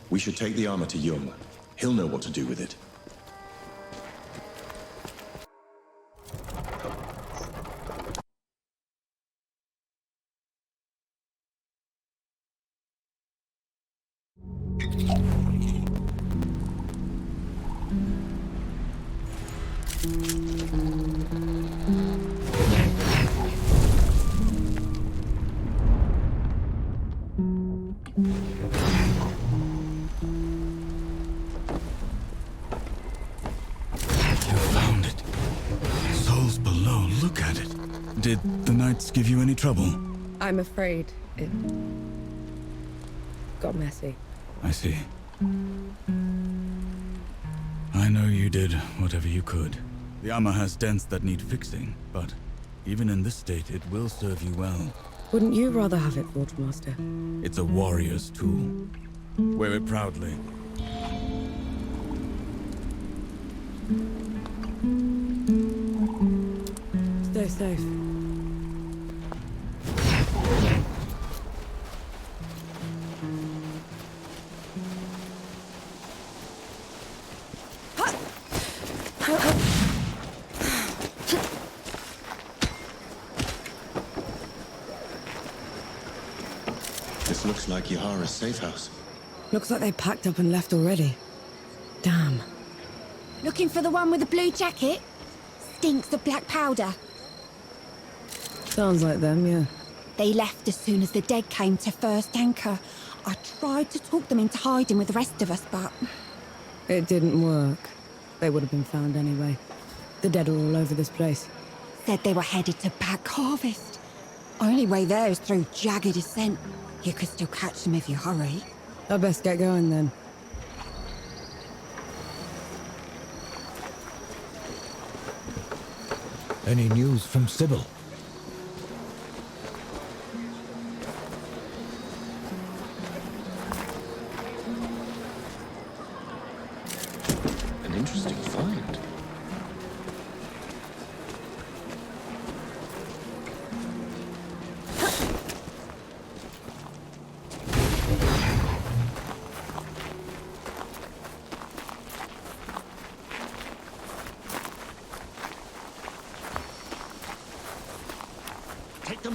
We should take the armor to Jung. He'll know what to do with it. Did the knights give you any trouble? I'm afraid it got messy. I see. I know you did whatever you could. The armor has dents that need fixing, but even in this state, it will serve you well. Wouldn't you rather have it, Forge Master? It's a warrior's tool. Wear it proudly. Stay safe. This looks like Yahara's safe house. Looks like they packed up and left already. Damn. Looking for the one with the blue jacket? Stinks of black powder. Sounds like them, yeah. They left as soon as the dead came to first anchor. I tried to talk them into hiding with the rest of us, but... It didn't work. They would have been found anyway. The dead are all over this place. Said they were headed to Back Harvest. Only way there is through jagged ascent. You could still catch them if you hurry. I best get going then. Any news from Sybil? An interesting find.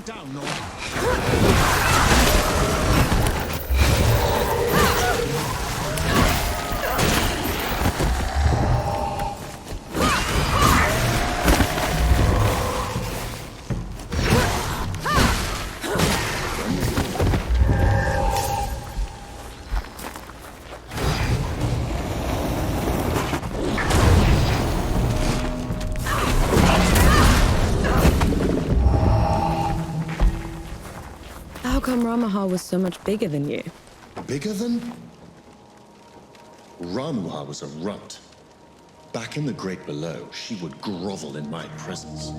down, Lord. How come Ramaha was so much bigger than you? Bigger than? Ramuha was a runt. Back in the Great Below, she would grovel in my presence.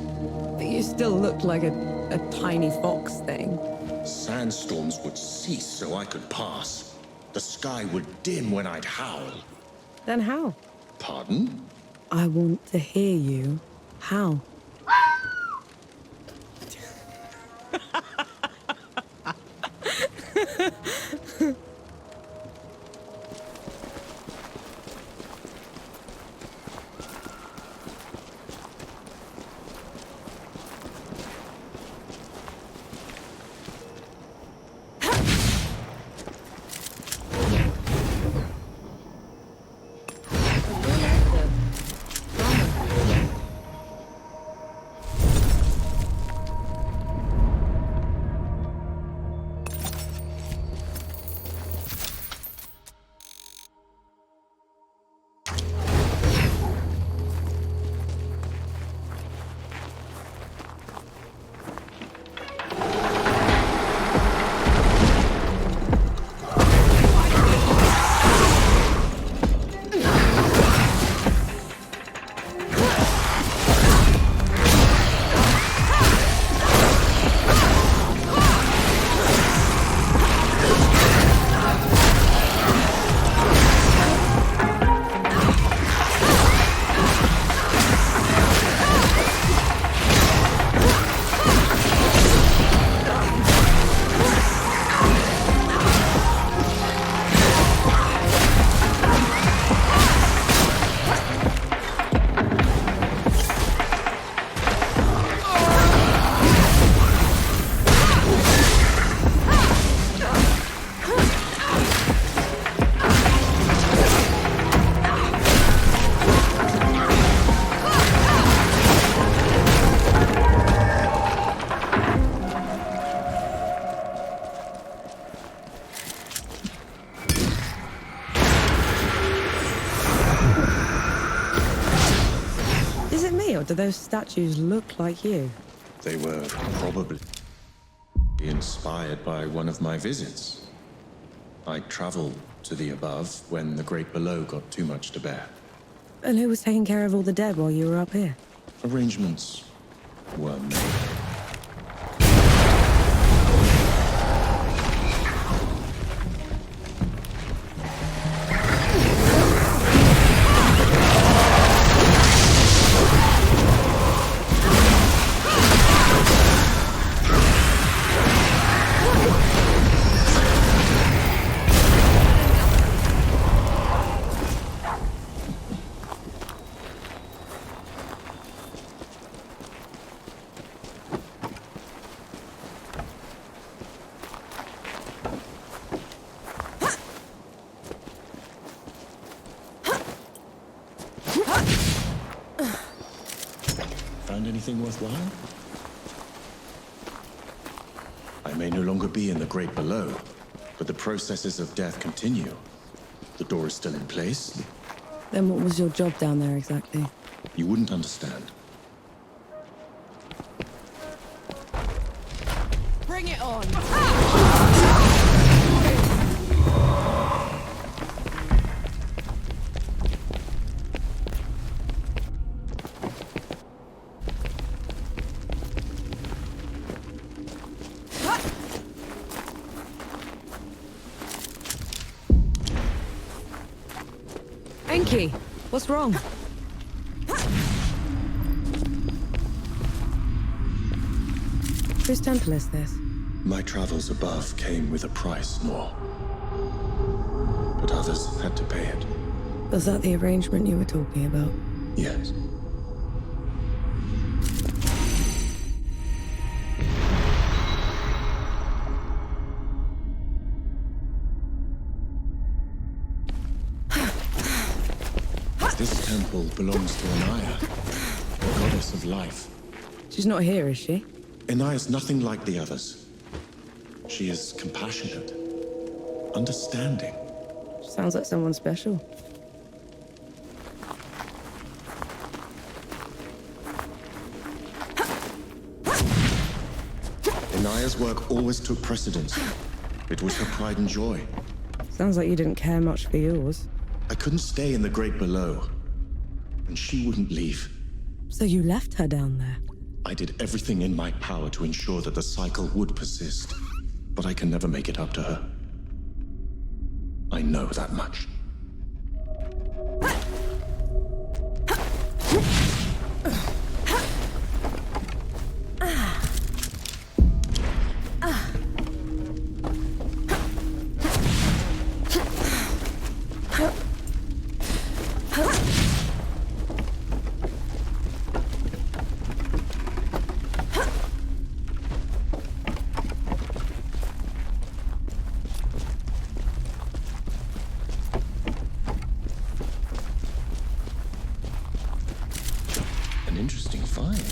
But you still looked like a tiny fox thing. Sandstorms would cease so I could pass. The sky would dim when I'd howl. Then how? Pardon? I want to hear you. How? Or do those statues look like you? They were probably inspired by one of my visits. I traveled to the above when the Great Below got too much to bear. And who was taking care of all the dead while you were up here? Arrangements were made. Found anything worthwhile? I may no longer be in the Great Below, but the processes of death continue. The door is still in place. Then what was your job down there exactly? You wouldn't understand. Bring it on! Enki, what's wrong? Whose temple is this? My travels above came with a price, Nor. But others had to pay it. Was that the arrangement you were talking about? This temple belongs to Anaya, the goddess of life. She's not here, is she? Anaya's nothing like the others. She is compassionate, understanding. Sounds like someone special. Anaya's work always took precedence. It was her pride and joy. Sounds like you didn't care much for yours. I couldn't stay in the Great Below, and she wouldn't leave. So you left her down there? I did everything in my power to ensure that the cycle would persist, but I can never make it up to her. I know that much. An interesting find.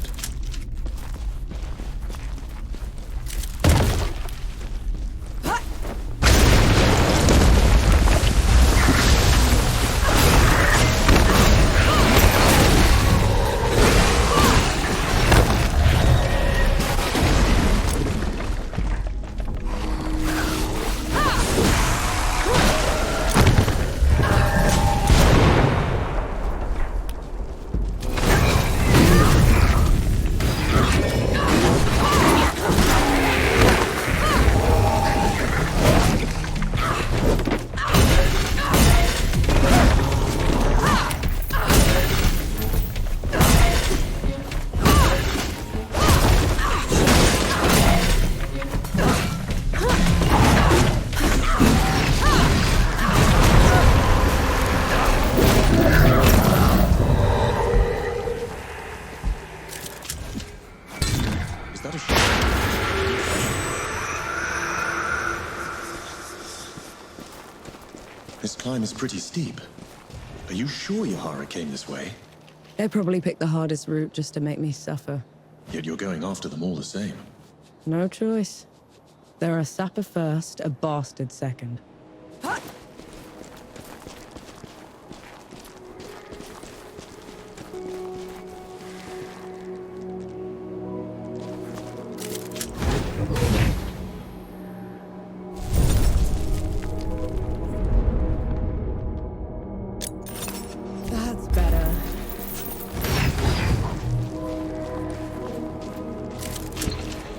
This climb is pretty steep. Are you sure Yahara came this way? They probably picked the hardest route just to make me suffer. Yet you're going after them all the same. No choice. They're a sapper first, a bastard second. That's better.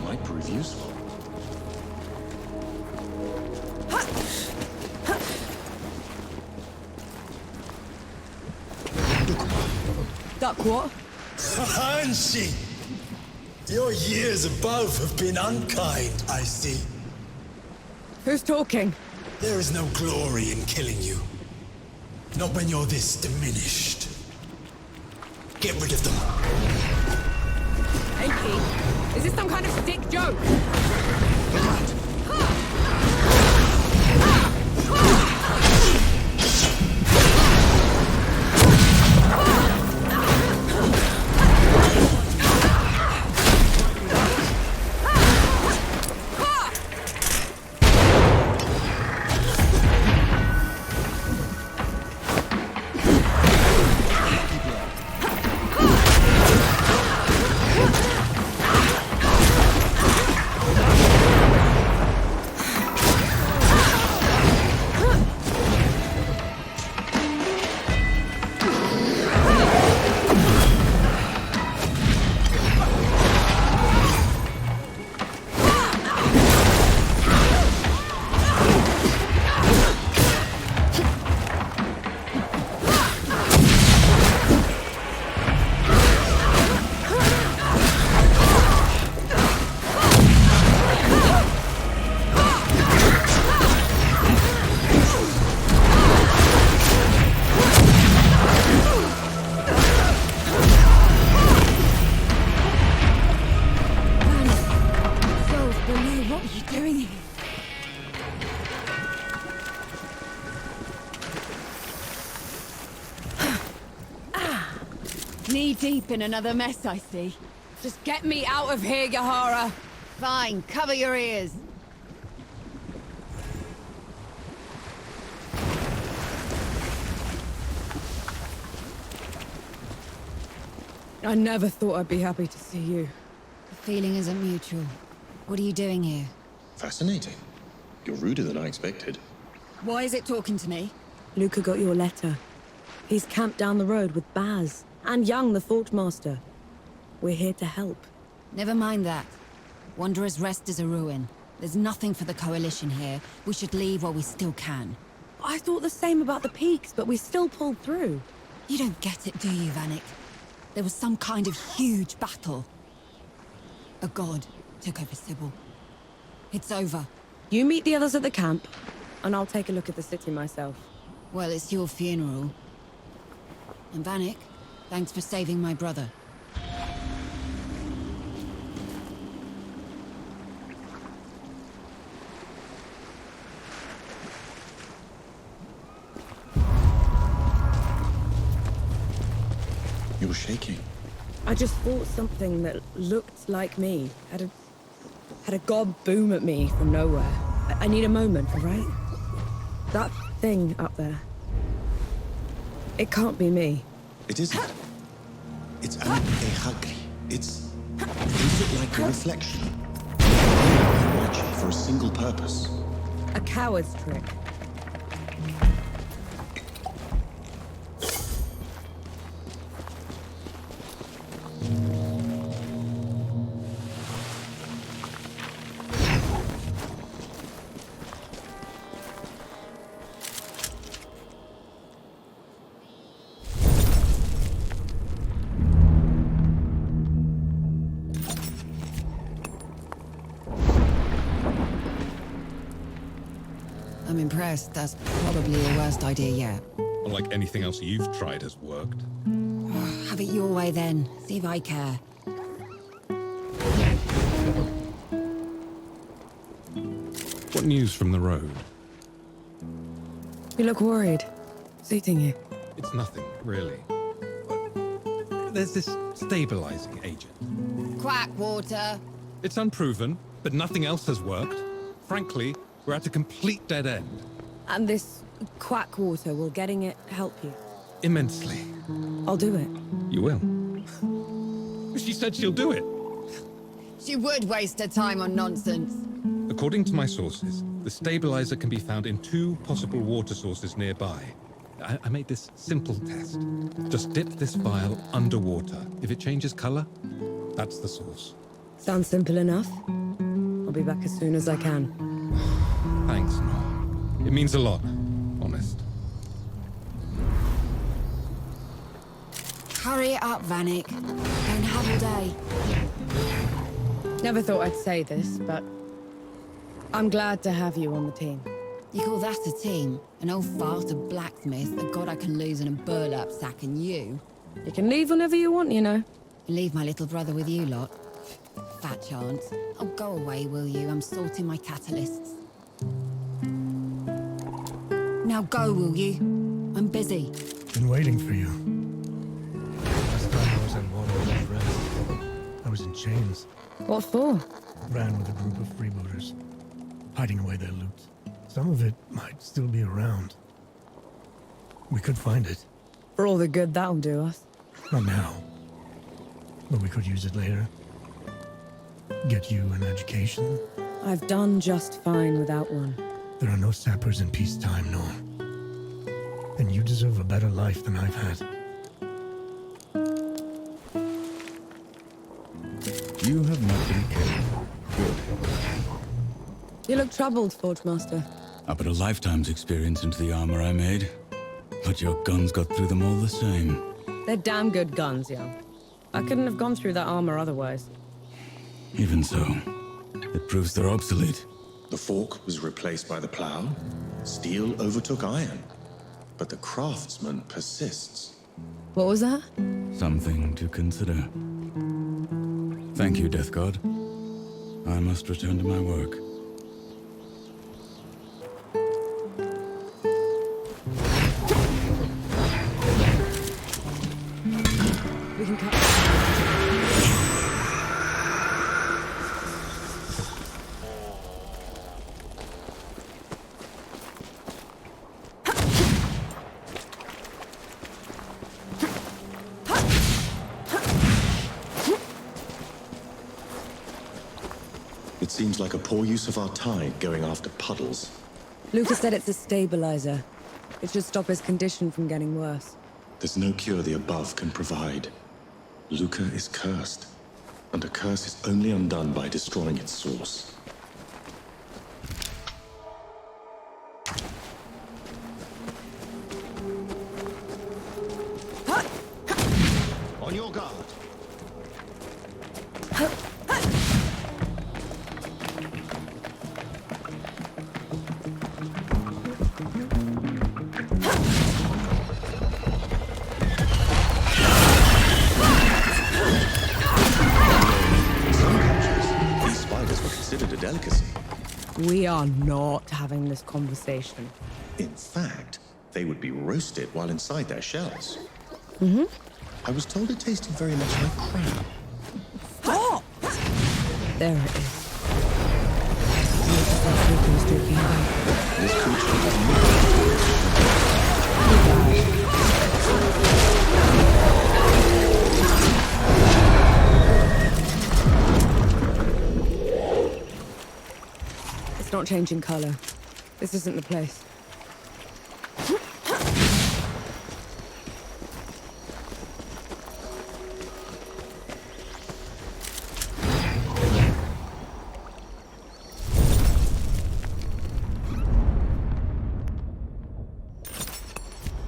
Might prove useful. Duck what? Hanshi! Your years above have been unkind, I see. Who's talking? There is no glory in killing you. Not when you're this diminished. Get rid of them. Hey, Keith. Is this some kind of sick joke? knee-deep in another mess, I see. Just get me out of here, Yahara! Fine, cover your ears. I never thought I'd be happy to see you. The feeling isn't mutual. What are you doing here? Fascinating. You're ruder than I expected. Why is it talking to me? Luca got your letter. He's camped down the road with Baz and Young, the Fort Master. We're here to help. Never mind that. Wanderer's Rest is a ruin. There's nothing for the Coalition here. We should leave while we still can. I thought the same about the peaks, but we still pulled through. You don't get it, do you, Vanek? There was some kind of huge battle. A god took over Sybil. It's over. You meet the others at the camp, and I'll take a look at the city myself. Well, it's your funeral. And Vanek, thanks for saving my brother. You're shaking. I just fought something that looked like me. Had a god boom at me from nowhere. I need a moment, all right? That thing up there. It can't be me. It isn't. It's an Ehagri. It's... Is it like a reflection? Watching for a single purpose. A coward's trick. I'm impressed. That's probably the worst idea yet. Unlike anything else you've tried has worked. Have it your way then. See if I care. What news from the road? You look worried. What's eating you? It's nothing, really. There's this stabilizing agent. Quack water. It's unproven, but nothing else has worked. Frankly, we're at a complete dead end. And this quack water, will getting it help you? Immensely. I'll do it. You will. She said she'll do it. She would waste her time on nonsense. According to my sources, the stabilizer can be found in 2 possible water sources nearby. I made this simple test. Just dip this vial underwater. If it changes color, that's the source. Sounds simple enough. I'll be back as soon as I can. Thanks, Noel. It means a lot, honest. Hurry it up, Vanek. Don't have all day. Never thought I'd say this, but I'm glad to have you on the team. You call that a team? An old fart of blacksmith, a god I can lose in a burlap sack, and you? You can leave whenever you want, you know. Leave my little brother with you lot. Fat chance. Oh, go away, will you? I'm sorting my catalysts. Now go, will you? I'm busy. Been waiting for you. Last time I was in Wanderer's Rest, I was in chains. What for? Ran with a group of freebooters, hiding away their loot. Some of it might still be around. We could find it. For all the good that'll do us. Not now. But we could use it later. Get you an education. I've done just fine without one. There are no sappers in peacetime, Nor. And you deserve a better life than I've had. You have not been killed. Good. You look troubled, Forge Master. I put a lifetime's experience into the armor I made. But your guns got through them all the same. They're damn good guns, Young. I couldn't have gone through that armor otherwise. Even so, it proves they're obsolete. The fork was replaced by the plow. Steel overtook iron. But the craftsman persists. What was that? Something to consider. Thank you, Death God. I must return to my work. We can cut. It seems like a poor use of our tide going after puddles. Lucas said it's a stabilizer. It should stop his condition from getting worse. There's no cure the above can provide. Luca is cursed, and a curse is only undone by destroying its source. On your guard. Delicacy. We are not having this conversation. In fact, they would be roasted while inside their shells. Mm-hmm. I was told it tasted very much like crab. Stop! There it is. That's what he was talking about. This creature is It's not changing color. This isn't the place.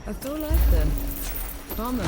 I feel like them. Mama.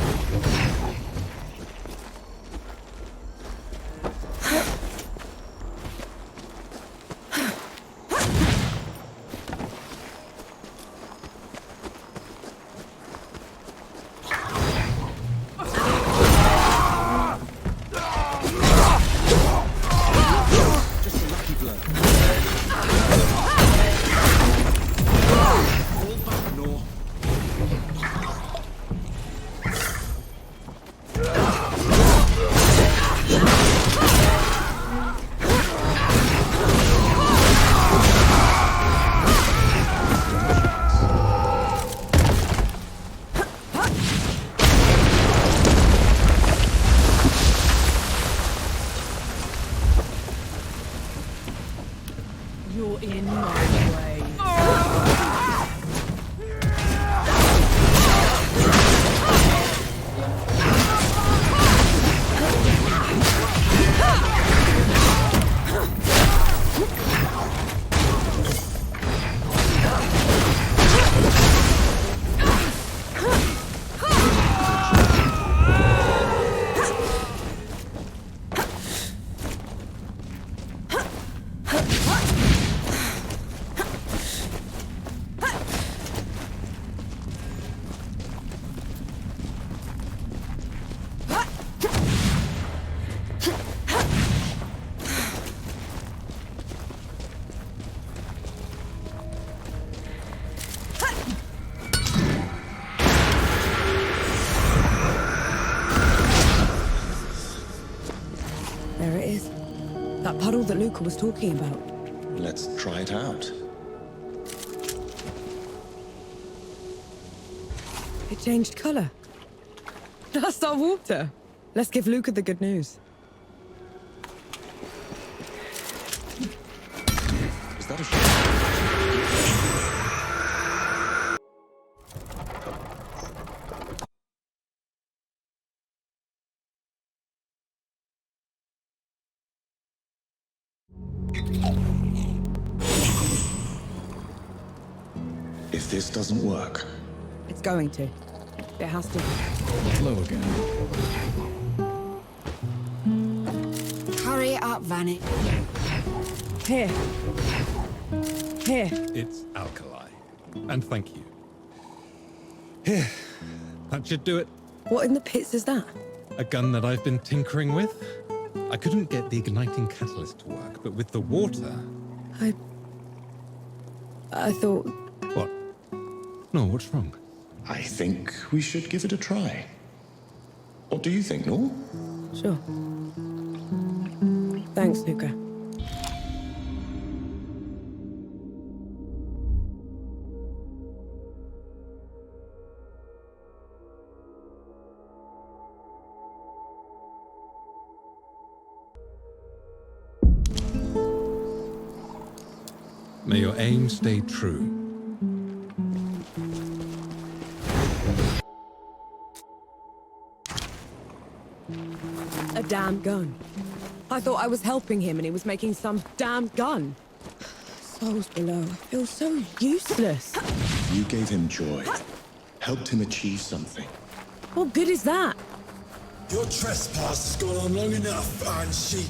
You're in my way. There it is. That puddle that Luca was talking about. Let's try it out. It changed color. That's our water. Let's give Luca the good news. Is that a If this doesn't work, It's going to. It has to. Slow again. Hurry up, Vanek. Here. Here. It's alkali. And thank you. Here. That should do it. What in the pits is that? A gun that I've been tinkering with. I couldn't get the igniting catalyst to work, but with the water... I thought... What? No, what's wrong? I think we should give it a try. What do you think, Nor? Sure. Thanks, Luca. May your aim stay true. A damn gun. I thought I was helping him and he was making some damn gun. Souls below. I feel so useless. You gave him joy. Helped him achieve something. What good is that? Your trespass has gone on long enough, Iron Sheep.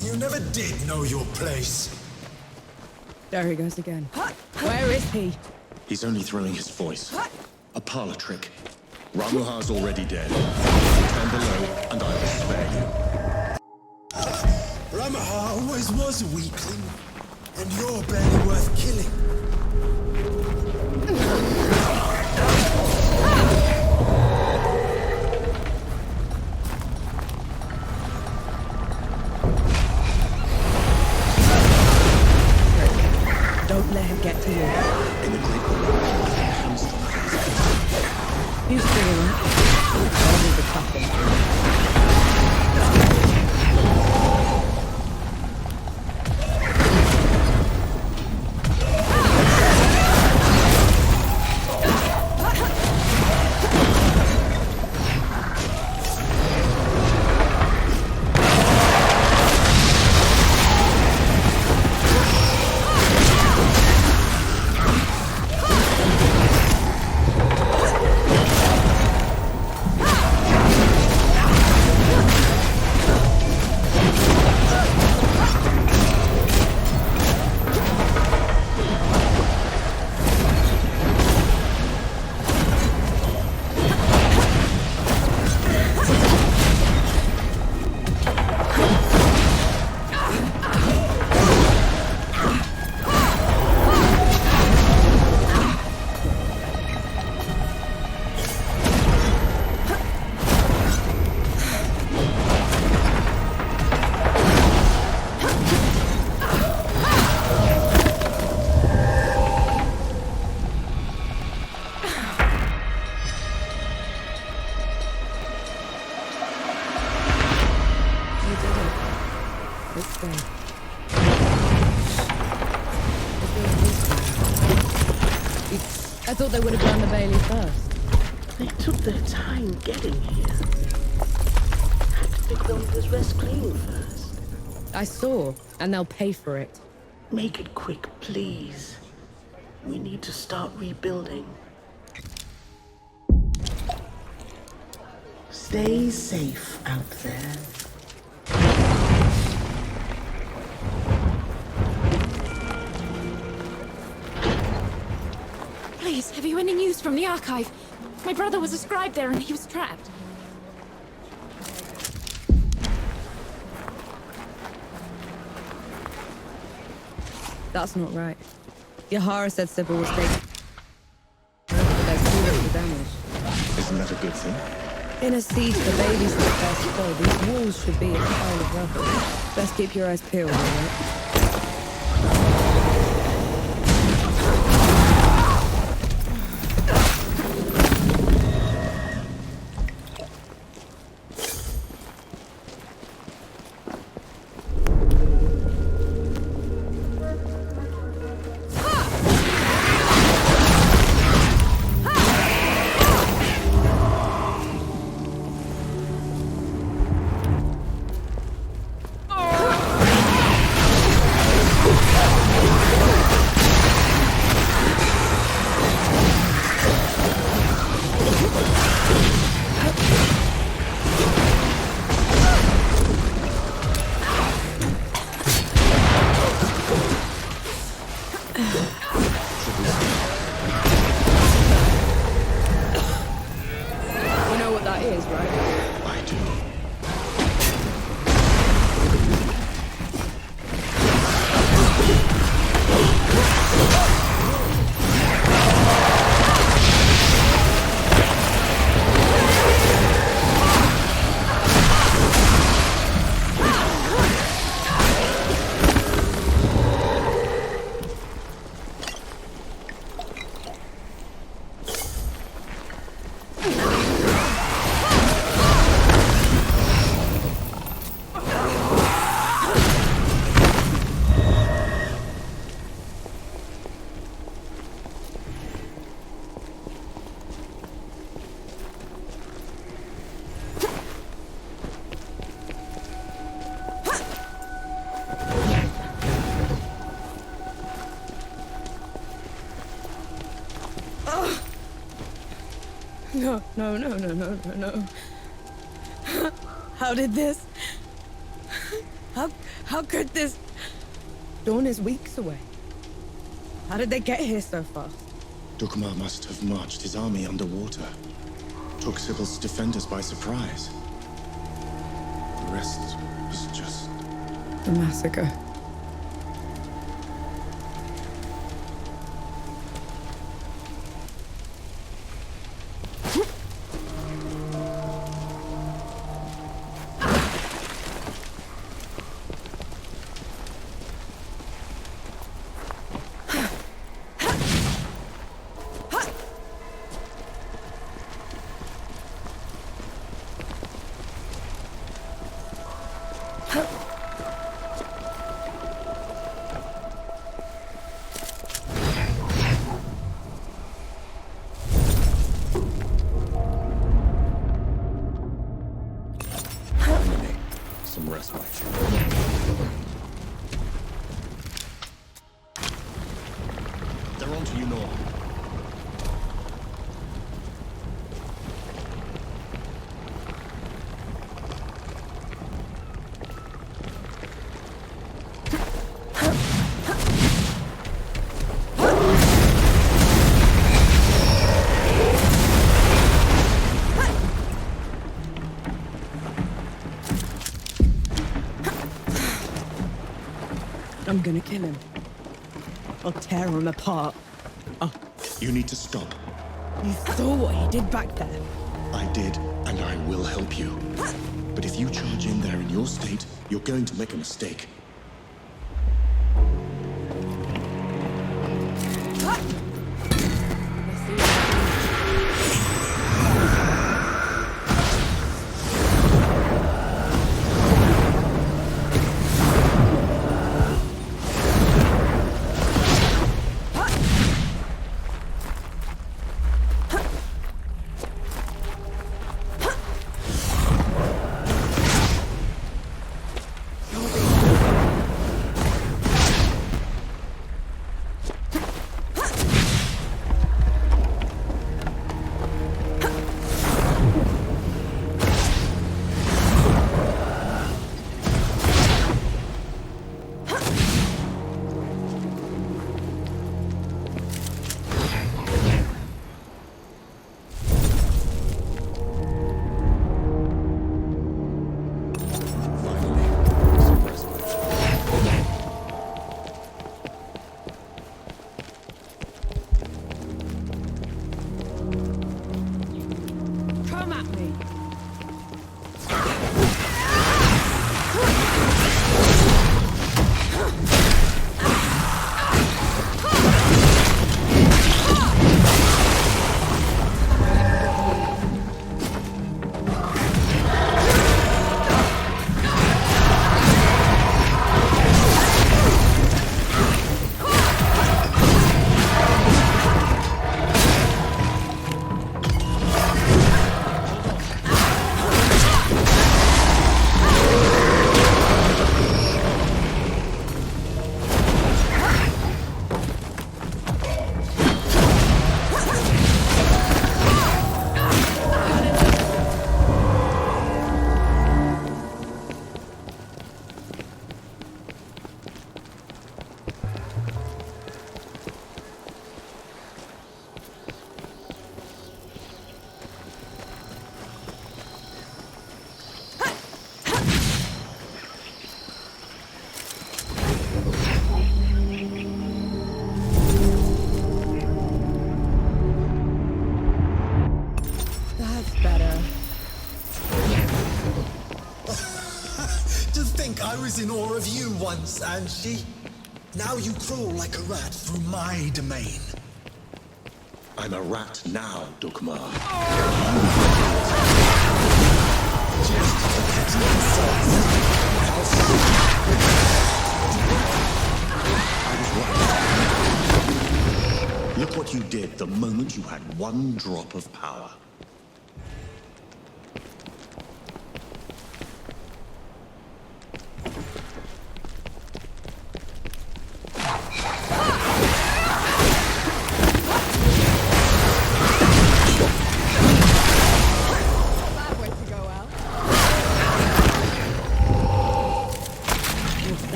You never did know your place. There he goes again. Where is he? He's only throwing his voice. A parlor trick. Ramuha's already dead. Turn below, and I will spare you. Ramuha always was a weakling, and you're barely worth killing. Don't let him get to you. In the great hamster. You still that? I'll do the cuffing. I thought they would have done the Bailey first. They took their time getting here. Had to pick Romper's rest clean first. I saw, and they'll pay for it. Make it quick, please. We need to start rebuilding. Stay safe out there. Please, have you any news from the archive? My brother was a scribe there and he was trapped. That's not right. Yahara said Sybil was taken. There's too little damage. Isn't that a good thing? In a siege, the baby's the first foe. These walls should be a pile of rubble. Best keep your eyes peeled, alright? No. How did this? How could this? Dawn is weeks away. How did they get here so fast? Dukmar must have marched his army underwater. Took Sibyl's defenders by surprise. The rest was just... The massacre. Some respite. They're on to you, Nor. I'm gonna kill him. I'll tear him apart. You need to stop. You saw what he did back there. I did, and I will help you. But if you charge in there in your state, you're going to make a mistake. I was in awe of you once, Anshi. Now you crawl like a rat through my domain. I'm a rat now, Dukmar. Look what you did the moment you had one drop of power.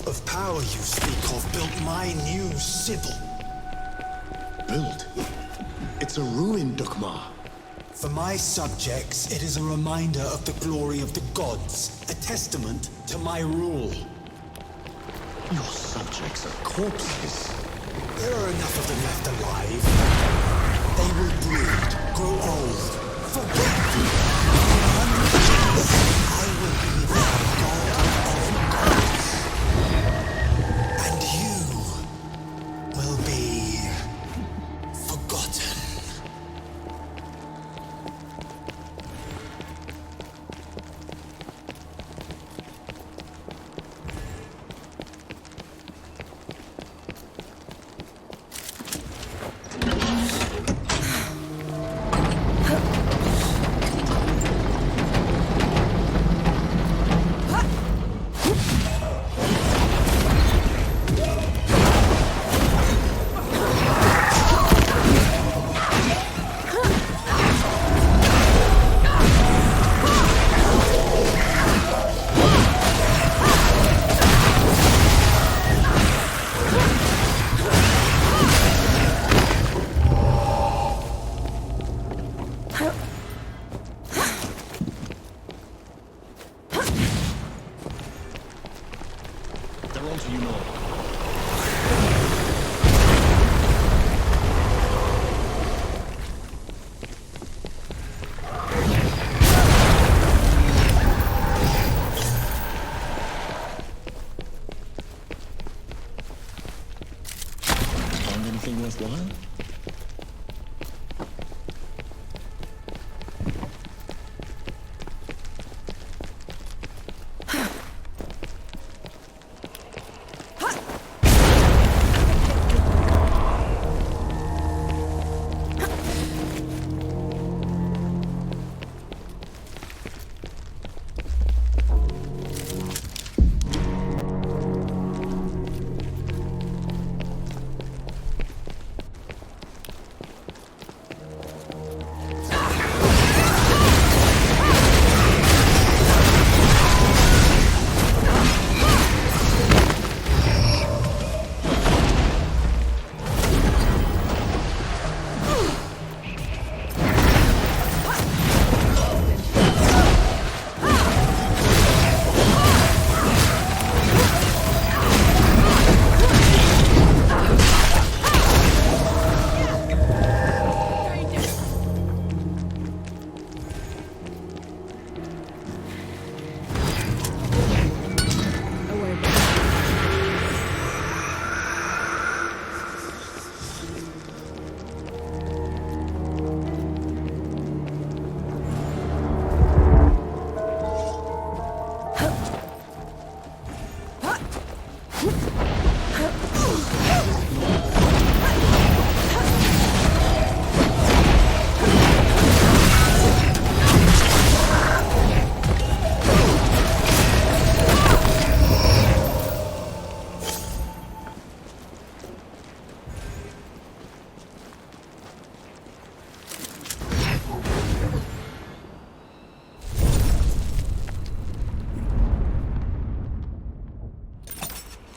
vault of power you speak of built my new Sibyl. Built? It's a ruin, Dukmar. For my subjects, it is a reminder of the glory of the gods, a testament to my rule. Your subjects are corpses. There are enough of them left alive. They will breed, grow old, forget. I will be their god of gods. And you will be forgotten. Anything worthwhile?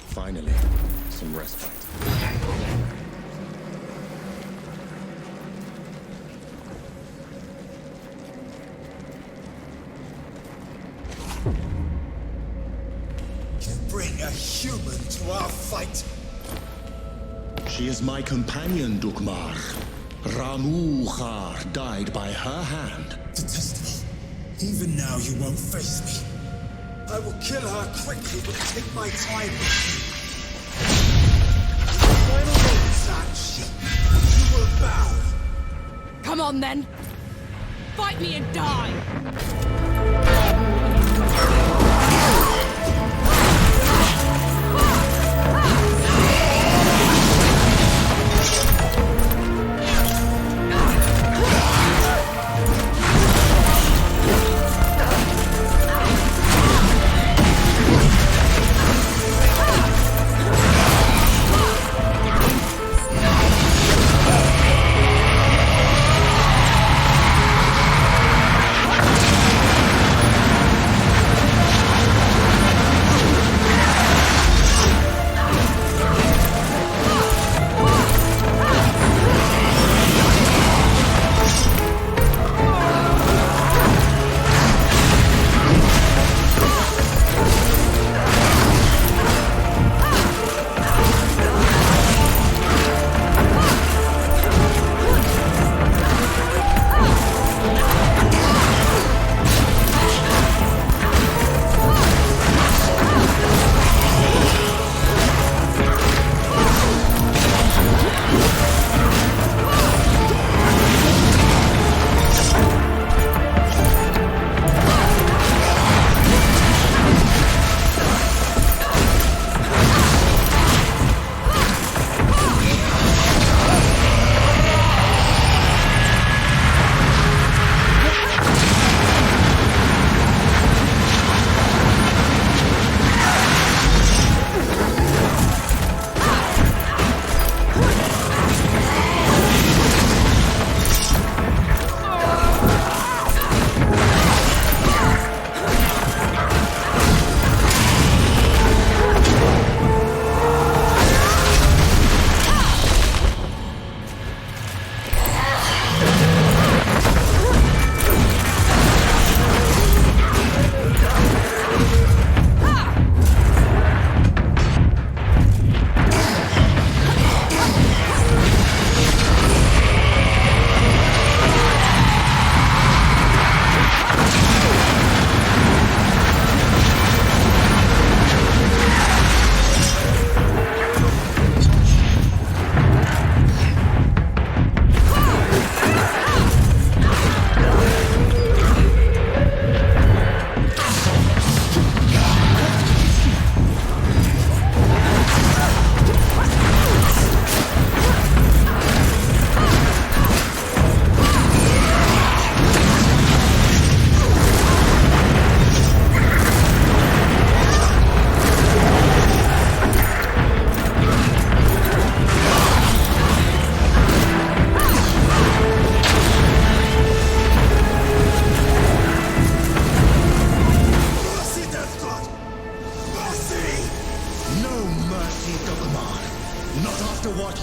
Finally, some respite. You bring a human to our fight. She is my companion, Dukmar. Ramuhar died by her hand. Detestable. Even now you won't face me. I will kill her quickly, but take my time. Final words, you will bow. Come on then! Fight me and die!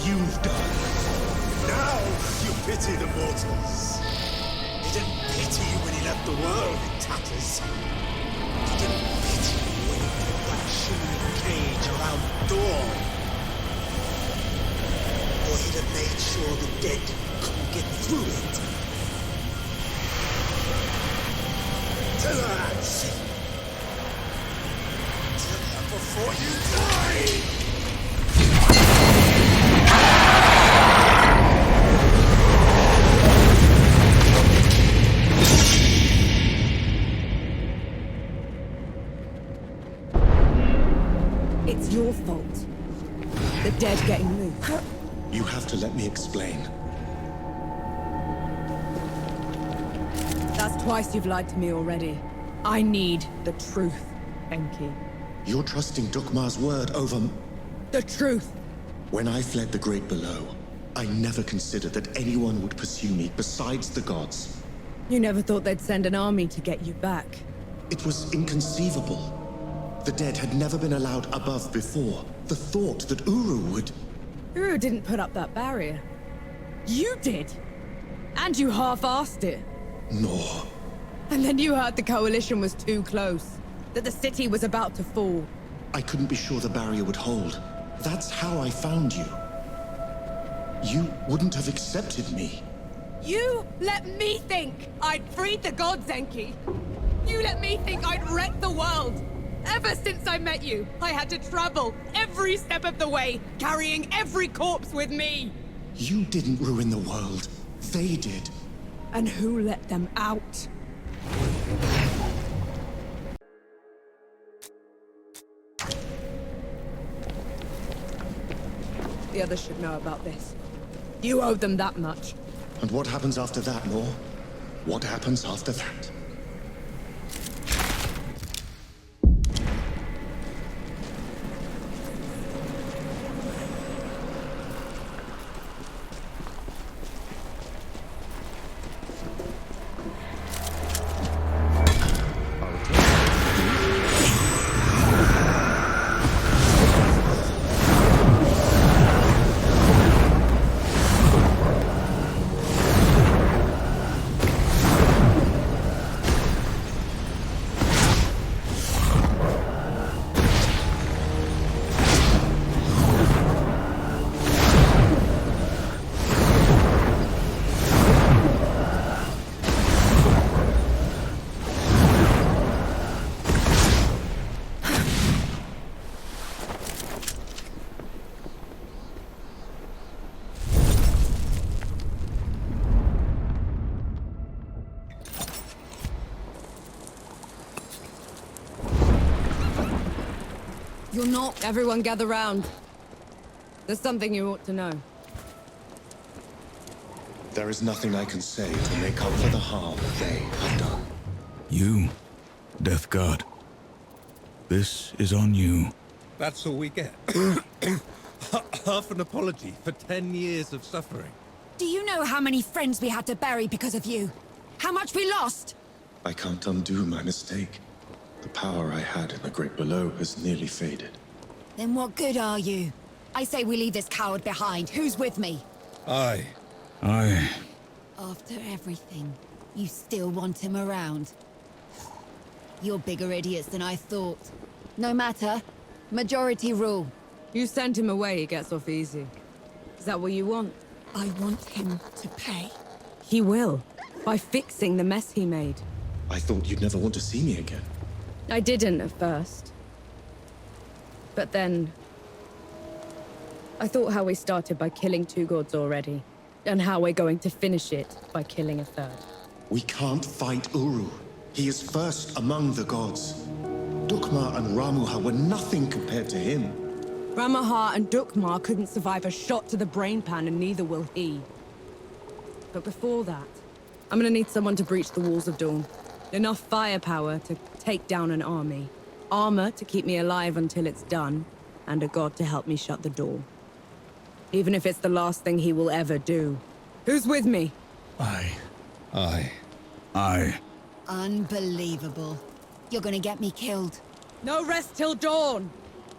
you've done. Now you pity the mortals. He didn't pity you when he left the world in tatters. He didn't pity you when he put that shimmering cage around Dawn. Or he'd have made sure the dead couldn't get through it. Tell her, Ansi. Tell her before you die! It's your fault. The dead getting moved. You have to let me explain. That's twice you've lied to me already. I need the truth, Enki. You're trusting Dukmar's word over... The truth! When I fled the Great Below, I never considered that anyone would pursue me besides the gods. You never thought they'd send an army to get you back. It was inconceivable. The dead had never been allowed above before. The thought that Uru would... Uru didn't put up that barrier. You did! And you half-assed it. No. And then you heard the Coalition was too close. That the city was about to fall. I couldn't be sure the barrier would hold. That's how I found you. You wouldn't have accepted me. You let me think I'd freed the gods, Enki. You let me think I'd wrecked the world. Ever since I met you, I had to travel every step of the way, carrying every corpse with me. You didn't ruin the world. They did. And who let them out? The others should know about this. You owe them that much. And what happens after that, Nor? What happens after that? You're not. Everyone gather round. There's something you ought to know. There is nothing I can say to make up for the harm they have done. You, Death God. This is on you. That's all we get. Half an apology for 10 years of suffering. Do you know how many friends we had to bury because of you? How much we lost? I can't undo my mistake. The power I had in the Great Below has nearly faded. Then what good are you? I say we leave this coward behind. Who's with me? Aye. Aye. After everything, you still want him around. You're bigger idiots than I thought. No matter. Majority rule. You send him away, he gets off easy. Is that what you want? I want him to pay. He will. By fixing the mess he made. I thought you'd never want to see me again. I didn't at first. But then... I thought how we started by killing 2 gods already. And how we're going to finish it by killing a 3rd. We can't fight Uru. He is first among the gods. Dukmar and Ramuha were nothing compared to him. Ramuha and Dukmar couldn't survive a shot to the brain pan, and neither will he. But before that, I'm gonna need someone to breach the walls of Dawn. Enough firepower to take down an army. Armor to keep me alive until it's done. And a god to help me shut the door. Even if it's the last thing he will ever do. Who's with me? Aye. Aye. Aye. Unbelievable. You're gonna get me killed. No rest till dawn!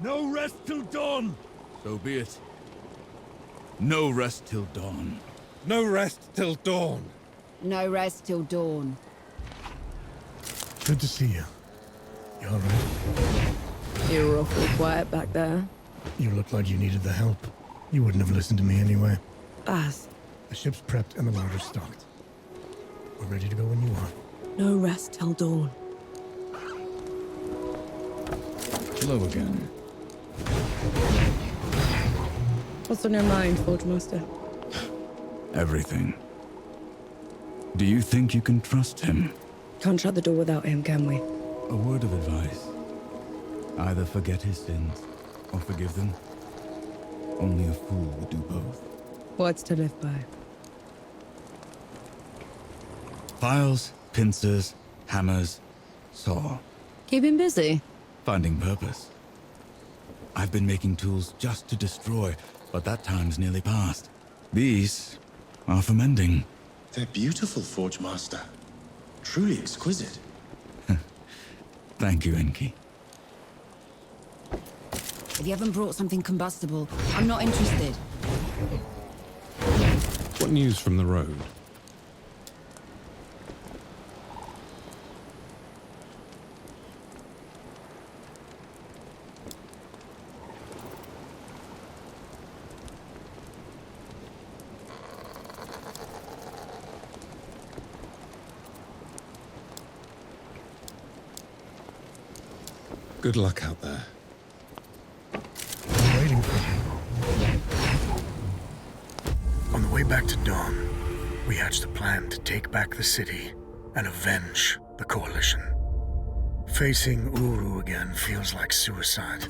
No rest till dawn! So be it. No rest till dawn. No rest till dawn. No rest till dawn. Good to see you. You all right? You were awfully quiet back there. You looked like you needed the help. You wouldn't have listened to me anyway. Baz. The ship's prepped and the larder's stocked. We're ready to go when you are. No rest till dawn. Hello again. What's on your mind, Forge Master? Everything. Do you think you can trust him? Can't shut the door without him, can we? A word of advice. Either forget his sins, or forgive them. Only a fool would do both. Words to live by. Files, pincers, hammers, saw. Keep him busy. Finding purpose. I've been making tools just to destroy, but that time's nearly past. These are for mending. They're beautiful, Forge Master. Truly exquisite. Thank you, Enki. If you haven't brought something combustible, I'm not interested. What news from the road? Good luck out there. I'm waiting for you. On the way back to Dawn, we hatched a plan to take back the city and avenge the Coalition. Facing Uru again feels like suicide,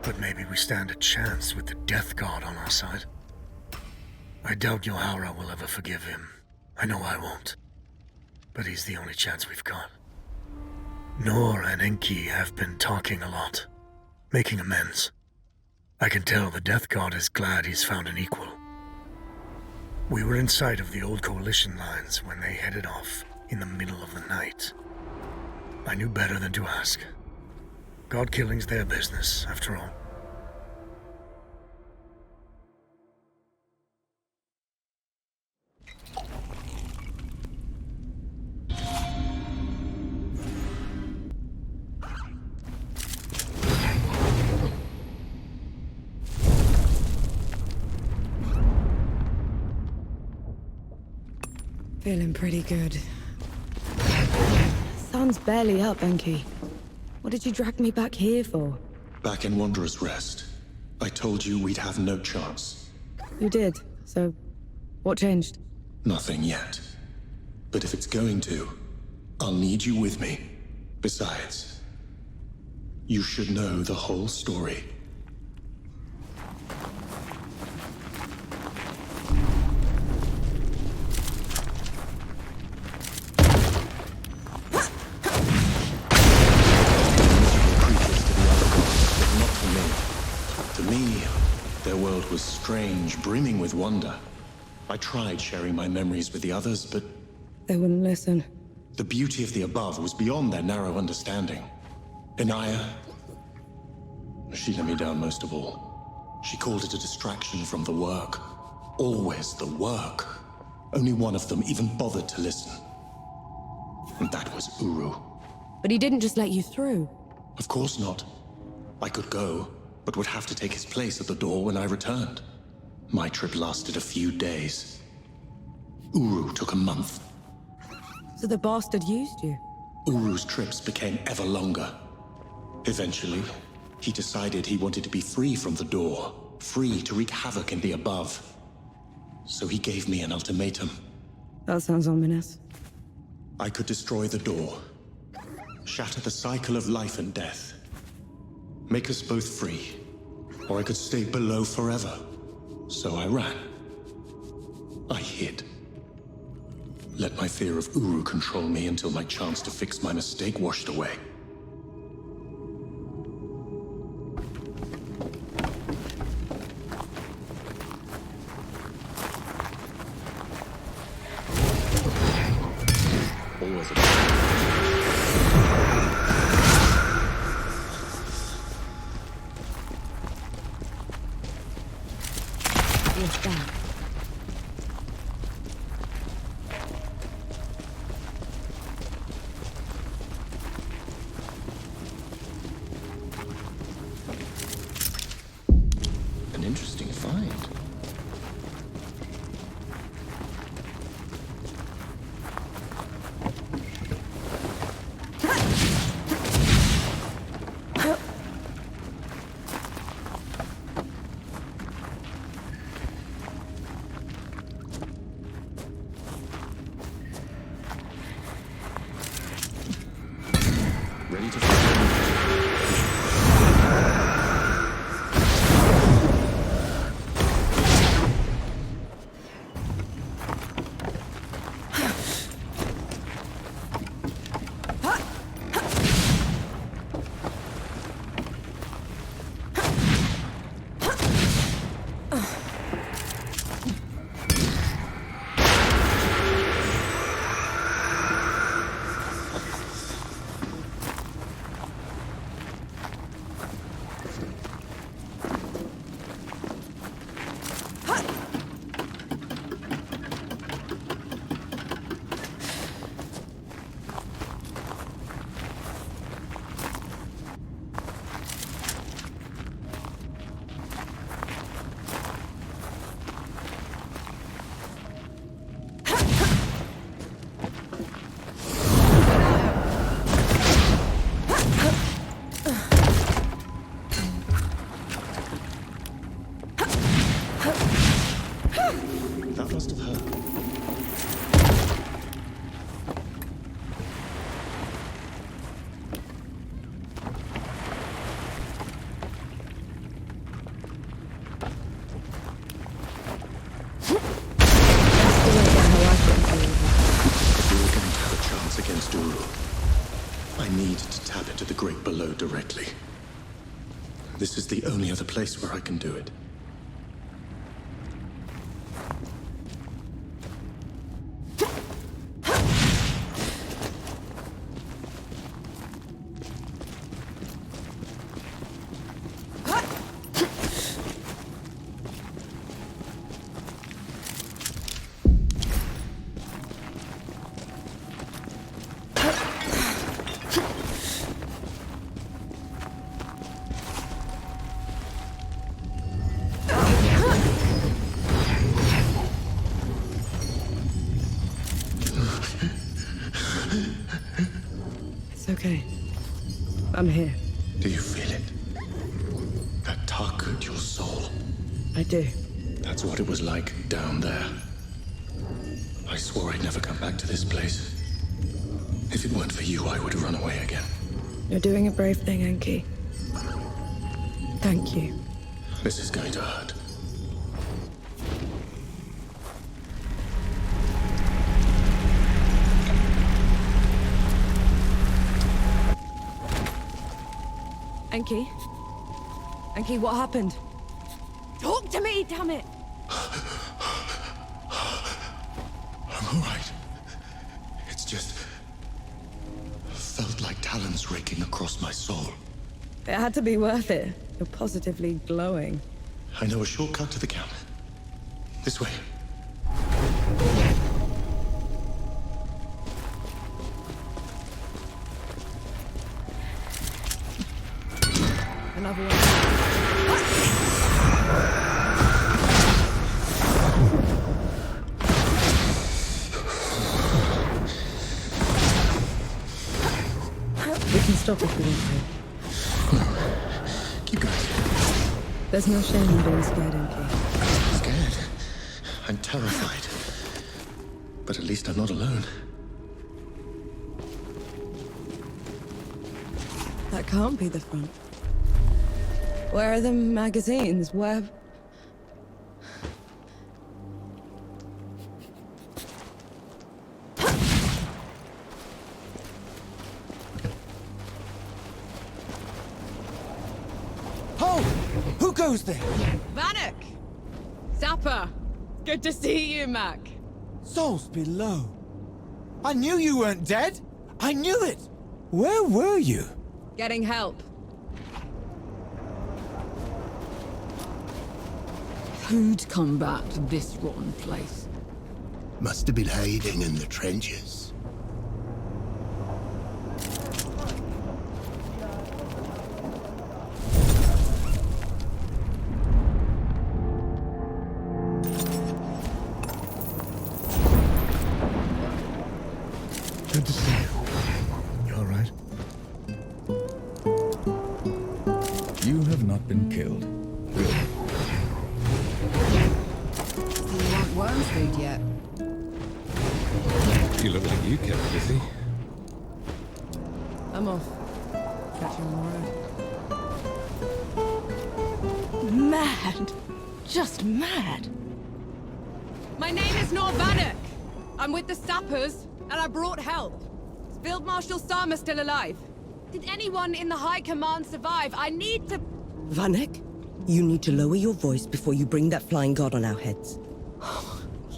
but maybe we stand a chance with the Death God on our side. I doubt Yohara will ever forgive him. I know I won't. But he's the only chance we've got. Nor and Enki have been talking a lot, making amends. I can tell the Death God is glad he's found an equal. We were in sight of the old Coalition lines when they headed off in the middle of the night. I knew better than to ask. God killing's their business, after all. Feeling pretty good. Sun's barely up, Enki. What did you drag me back here for? Back in Wanderer's Rest, I told you we'd have no chance. You did, so what changed? Nothing yet. But if it's going to, I'll need you with me. Besides, you should know the whole story. Was strange, brimming with wonder. I tried sharing my memories with the others, but they wouldn't listen. The beauty of the above was beyond their narrow understanding. Inaya, she let me down most of all. She called it a distraction from the work. Always the work. Only one of them even bothered to listen. And that was Uru. But he didn't just let you through. Of course not. I could go, but would have to take his place at the door when I returned. My trip lasted a few days. Uru took a month. So the bastard used you? Uru's trips became ever longer. Eventually, he decided he wanted to be free from the door, free to wreak havoc in the above. So he gave me an ultimatum. That sounds ominous. I could destroy the door, shatter the cycle of life and death, make us both free, or I could stay below forever. So I ran. I hid. Let my fear of Uru control me until my chance to fix my mistake washed away. Always a below directly. This is the only other place where I can do it. Okay. I'm here. Do you feel it? That tug at your soul. I do. That's what it was like down there. I swore I'd never come back to this place. If it weren't for you, I would have run away again. You're doing a brave thing, Enki. Thank you. This is going to hurt. Enki? Enki, what happened? Talk to me, damn it! I'm all right. It's just... felt like talons raking across my soul. It had to be worth it. You're positively glowing. I know a shortcut to the camp. This way. Another one. We can stop if we want to. No. Keep going. There's no shame in being scared, Enki. Scared? I'm terrified. But at least I'm not alone. That can't be the front. Where are the magazines? Where... Oh! Who goes there? Vanek! Sapper! Good to see you, Mac. Souls below. I knew you weren't dead! I knew it! Where were you? Getting help. Who'd come back to this rotten place? Must have been hiding in the trenches. Good to see you. You all right? You have not been killed. You want worm food yet? You look like you kept busy. I'm off. Catch you on the road. Mad. Just mad. My name is Nor Vanek. I'm with the sappers, and I brought help. Is Field Marshal Sama still alive? Did anyone in the High Command survive? I need to... Vanek, you need to lower your voice before you bring that flying god on our heads.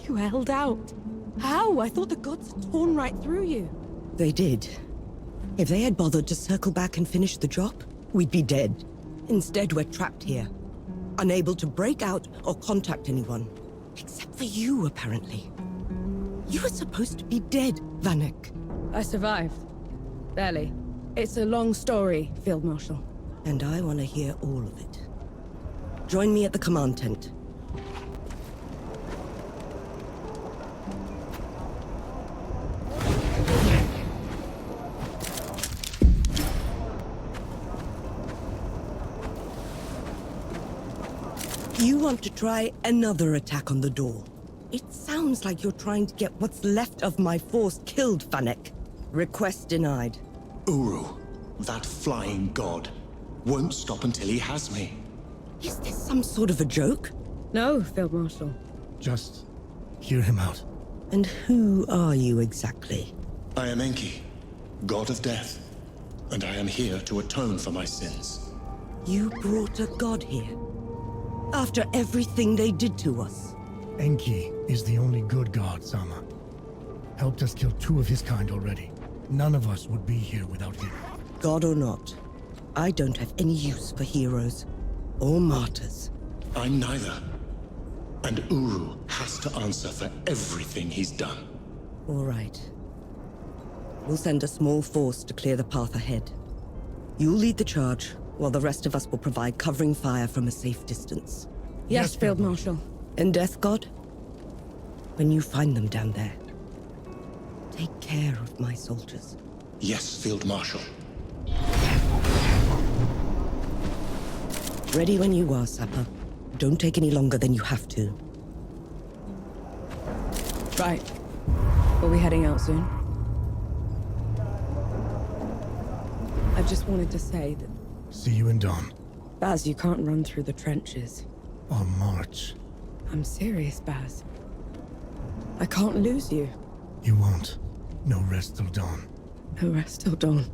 You held out. How? I thought the gods had torn right through you. They did. If they had bothered to circle back and finish the job, we'd be dead. Instead, we're trapped here. Unable to break out or contact anyone. Except for you, apparently. You were supposed to be dead, Vanek. I survived. Barely. It's a long story, Field Marshal. And I want to hear all of it. Join me at the command tent. You want to try another attack on the door. It sounds like you're trying to get what's left of my force killed, Vanek. Request denied. Uru, that flying god, won't stop until he has me. Is this some sort of a joke? No, Field Marshal. Just hear him out. And who are you exactly? I am Enki, god of death. and I am here to atone for my sins. You brought a god here? After everything they did to us? Enki is the only good god, Sama. Helped us kill 2 of his kind already. None of us would be here without him. God or not, I don't have any use for heroes or martyrs. I'm neither. And Uru has to answer for everything he's done. All right. We'll send a small force to clear the path ahead. You'll lead the charge, while the rest of us will provide covering fire from a safe distance. Yes, Field Marshal. And Death God? When you find them down there, take care of my soldiers. Yes, Field Marshal. Ready when you are, Sapper. Don't take any longer than you have to. Right. Are we heading out soon? I just wanted to say that... See you in dawn. Baz, you can't run through the trenches. Or march. I'm serious, Baz. I can't lose you. You won't. No rest till dawn. No rest till dawn.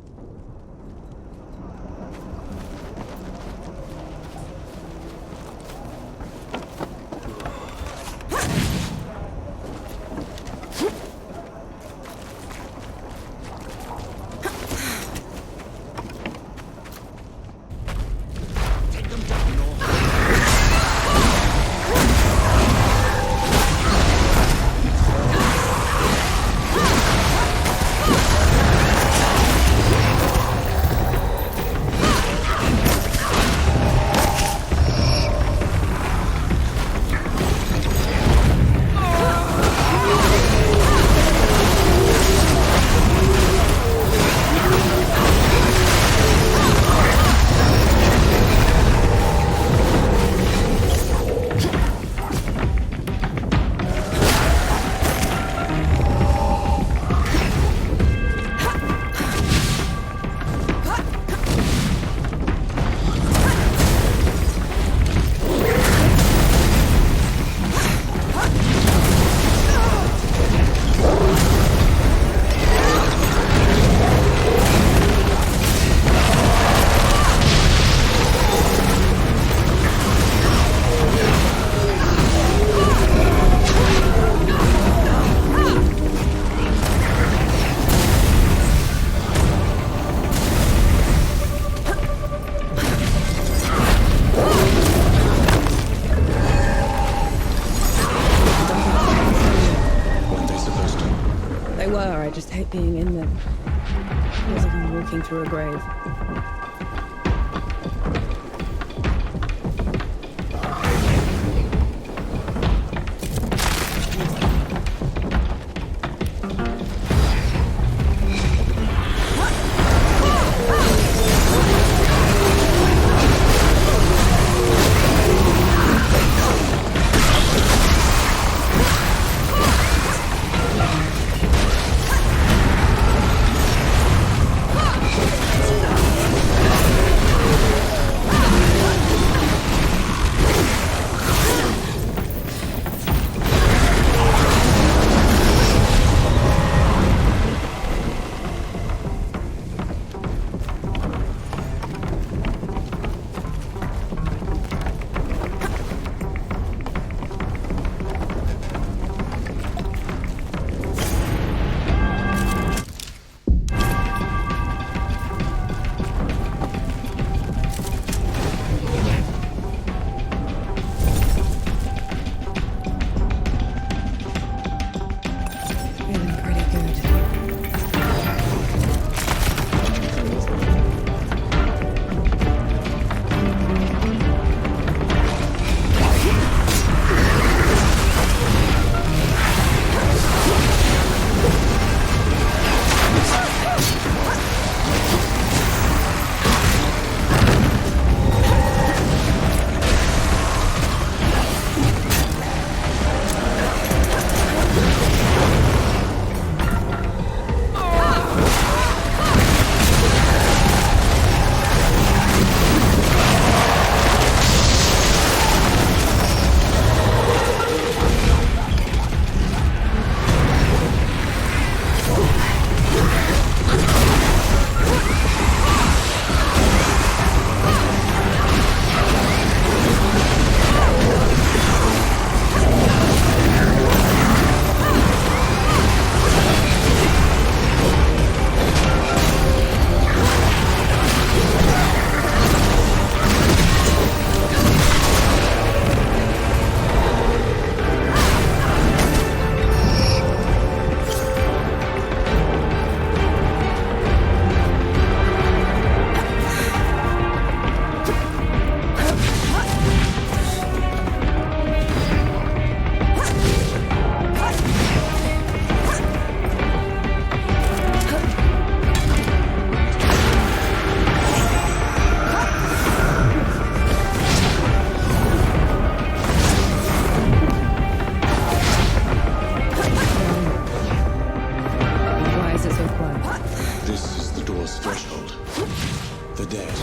I just hate being in them. Feels like I'm walking through a grave.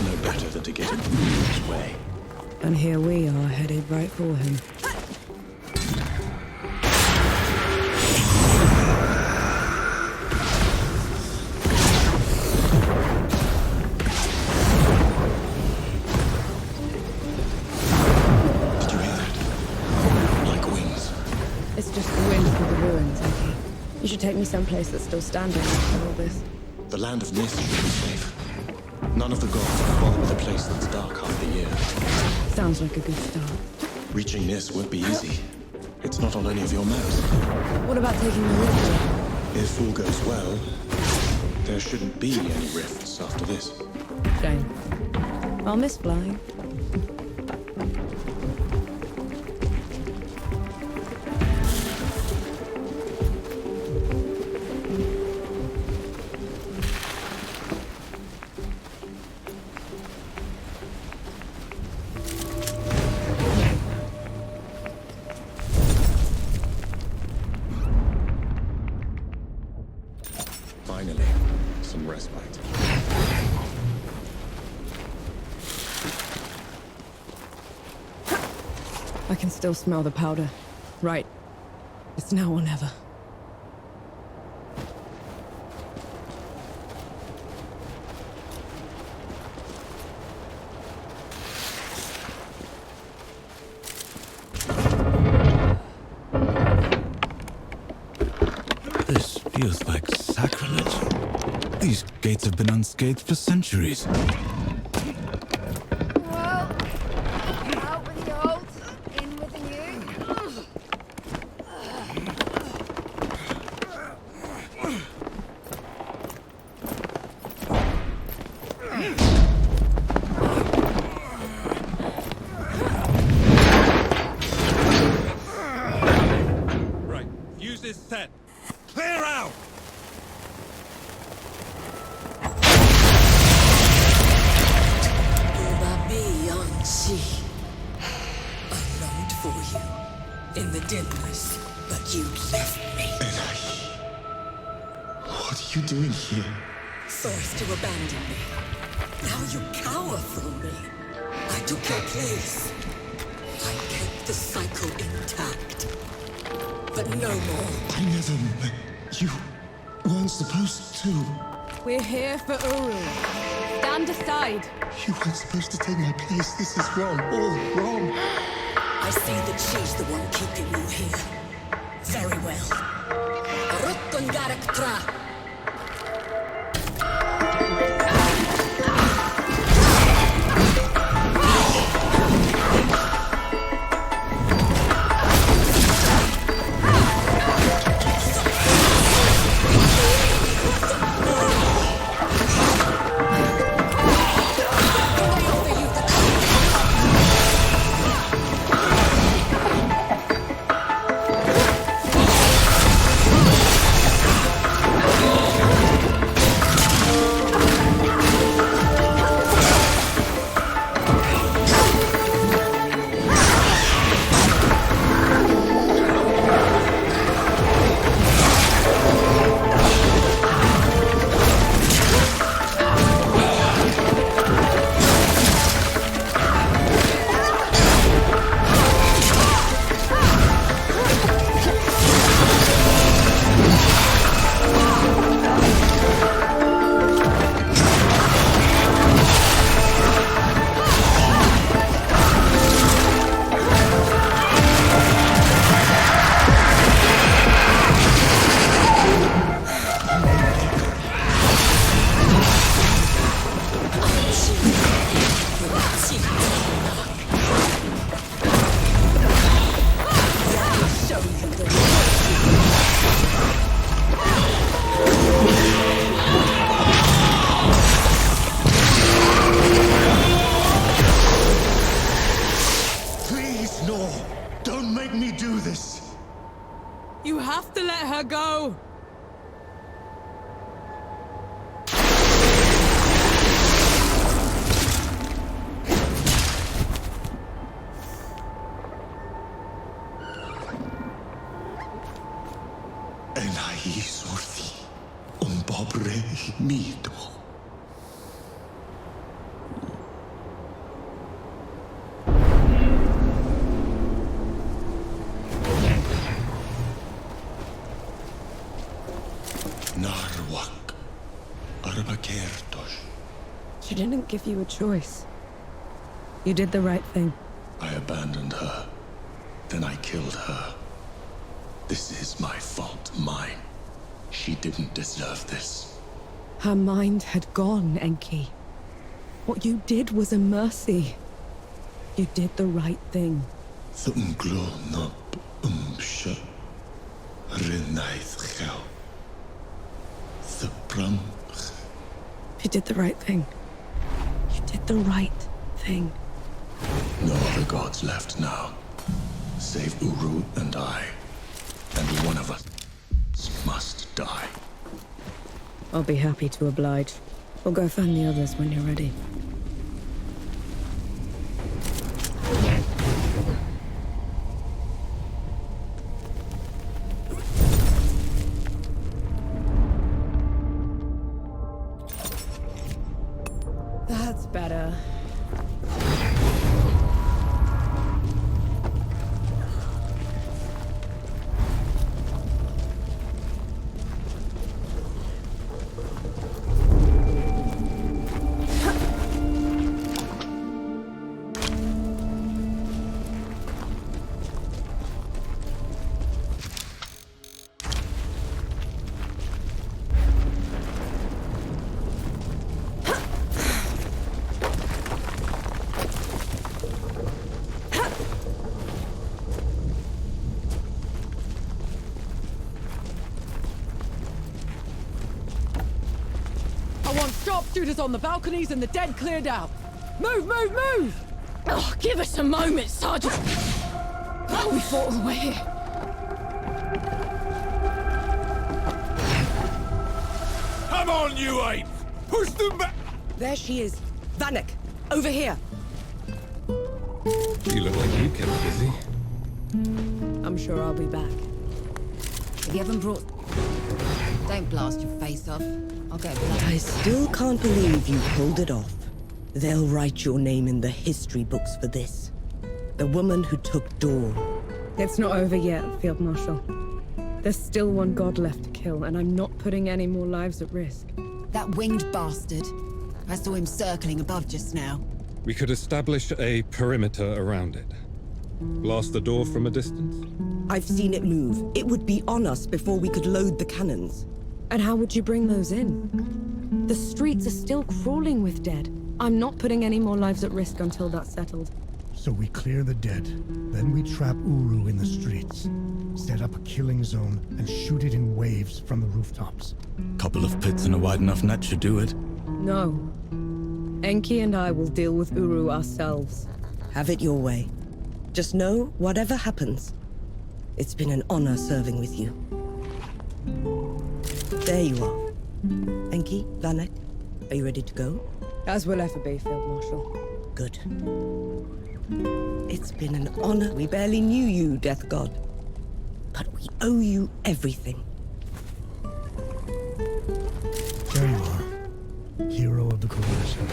know better than to get in his way. And here we are, headed right for him. Did you hear that? Like wings. It's just the wind through the ruins, Enki. You should take me someplace that's still standing after all this. The land of Nis should be safe. None of the gods will bother with a place that's dark half the year. Sounds like a good start. Reaching Nis won't be easy. It's not on any of your maps. What about taking the rift? If all goes well, there shouldn't be any rifts after this. Shame. I'll miss flying. Finally, some respite. I can still smell the powder. Right. It's now or never. This feels like sacrilege. These gates have been unscathed for centuries. Well, out with the old, in with the new. Right, fuse is set. Clear out! I longed for you in the dimness, but you left me. What are you doing here? First you abandoned me. Now you cower from me. I took your place. I kept the cycle intact. But no more. I never met you. Weren't supposed to. We're here for Uru. Stand aside. You weren't supposed to take my place. This is wrong. All wrong. I see that she's the one keeping you here. Very well. Ruttungaraktra. You have to let her go! Enai sorti, un pobre mito. didn't give you a choice. You did the right thing. I abandoned her. Then I killed her. This is my fault, mine. She didn't deserve this. Her mind had gone, Enki. What you did was a mercy. You did the right thing. You did the right thing. You did the right thing. No other gods left now. Save Uru and I. And one of us must die. I'll be happy to oblige. We'll go find the others when you're ready. That's better. Sharpshooters on the balconies and the dead cleared out. Move, move, move! Oh, give us a moment, Sergeant. Oh, we fought all the way here. Come on, you ape! Push them back! There she is. Vanek, over here. You look like you kept busy. I'm sure I'll be back. If you haven't brought... Don't blast your face off. I'll go black. I still can't believe you pulled it off. They'll write your name in the history books for this. The woman who took Dawn. It's not over yet, Field Marshal. There's still one god left to kill, and I'm not putting any more lives at risk. That winged bastard. I saw him circling above just now. We could establish a perimeter around it. Blast the door from a distance? I've seen it move. It would be on us before we could load the cannons. And how would you bring those in? The streets are still crawling with dead. I'm not putting any more lives at risk until that's settled. So we clear the dead. Then we trap Uru in the streets. Set up a killing zone and shoot it in waves from the rooftops. Couple of pits and a wide enough net should do it. No. Enki and I will deal with Uru ourselves. Have it your way. Just know, whatever happens, it's been an honor serving with you. There you are. Enki, Vanek, are you ready to go? As will ever be, Field Marshal. Good. It's been an honor. We barely knew you, Death God. But we owe you everything. There you are. Hero of the Coalition.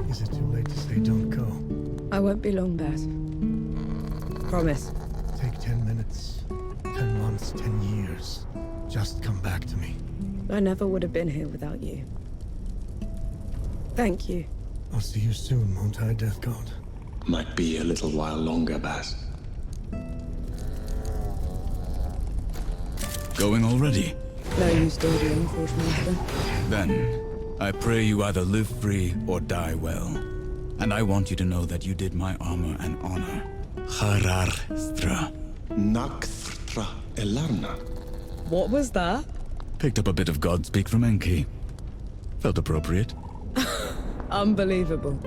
Is it too late to say don't go? I won't be long, Baz. Promise. Take 10 minutes, 10 months, 10 years. Just come back to me. I never would have been here without you. Thank you. I'll see you soon, won't I, Death God? Might be a little while longer, Baz. Going already? No use dawdling, Forge-master. Then, I pray you either live free or die well. And I want you to know that you did my armor an honor. Harar Stra. Nakthra Elarna. What was that? Picked up a bit of Godspeak from Enki. Felt appropriate. Unbelievable.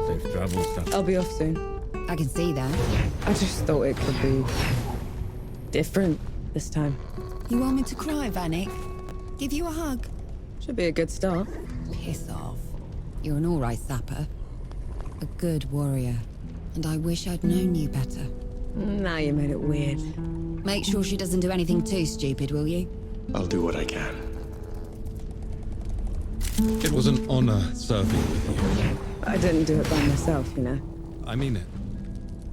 Safe travels, stuff. I'll be off soon. I can see that. I just thought it could be different this time. You want me to cry, Vanek? Give you a hug? Should be a good start. Piss off. You're an alright sapper. A good warrior. And I wish I'd known you better. Now you made it weird. Make sure she doesn't do anything too stupid, will you? I'll do what I can. It was an honor serving with you. I didn't do it by myself, you know. I mean it.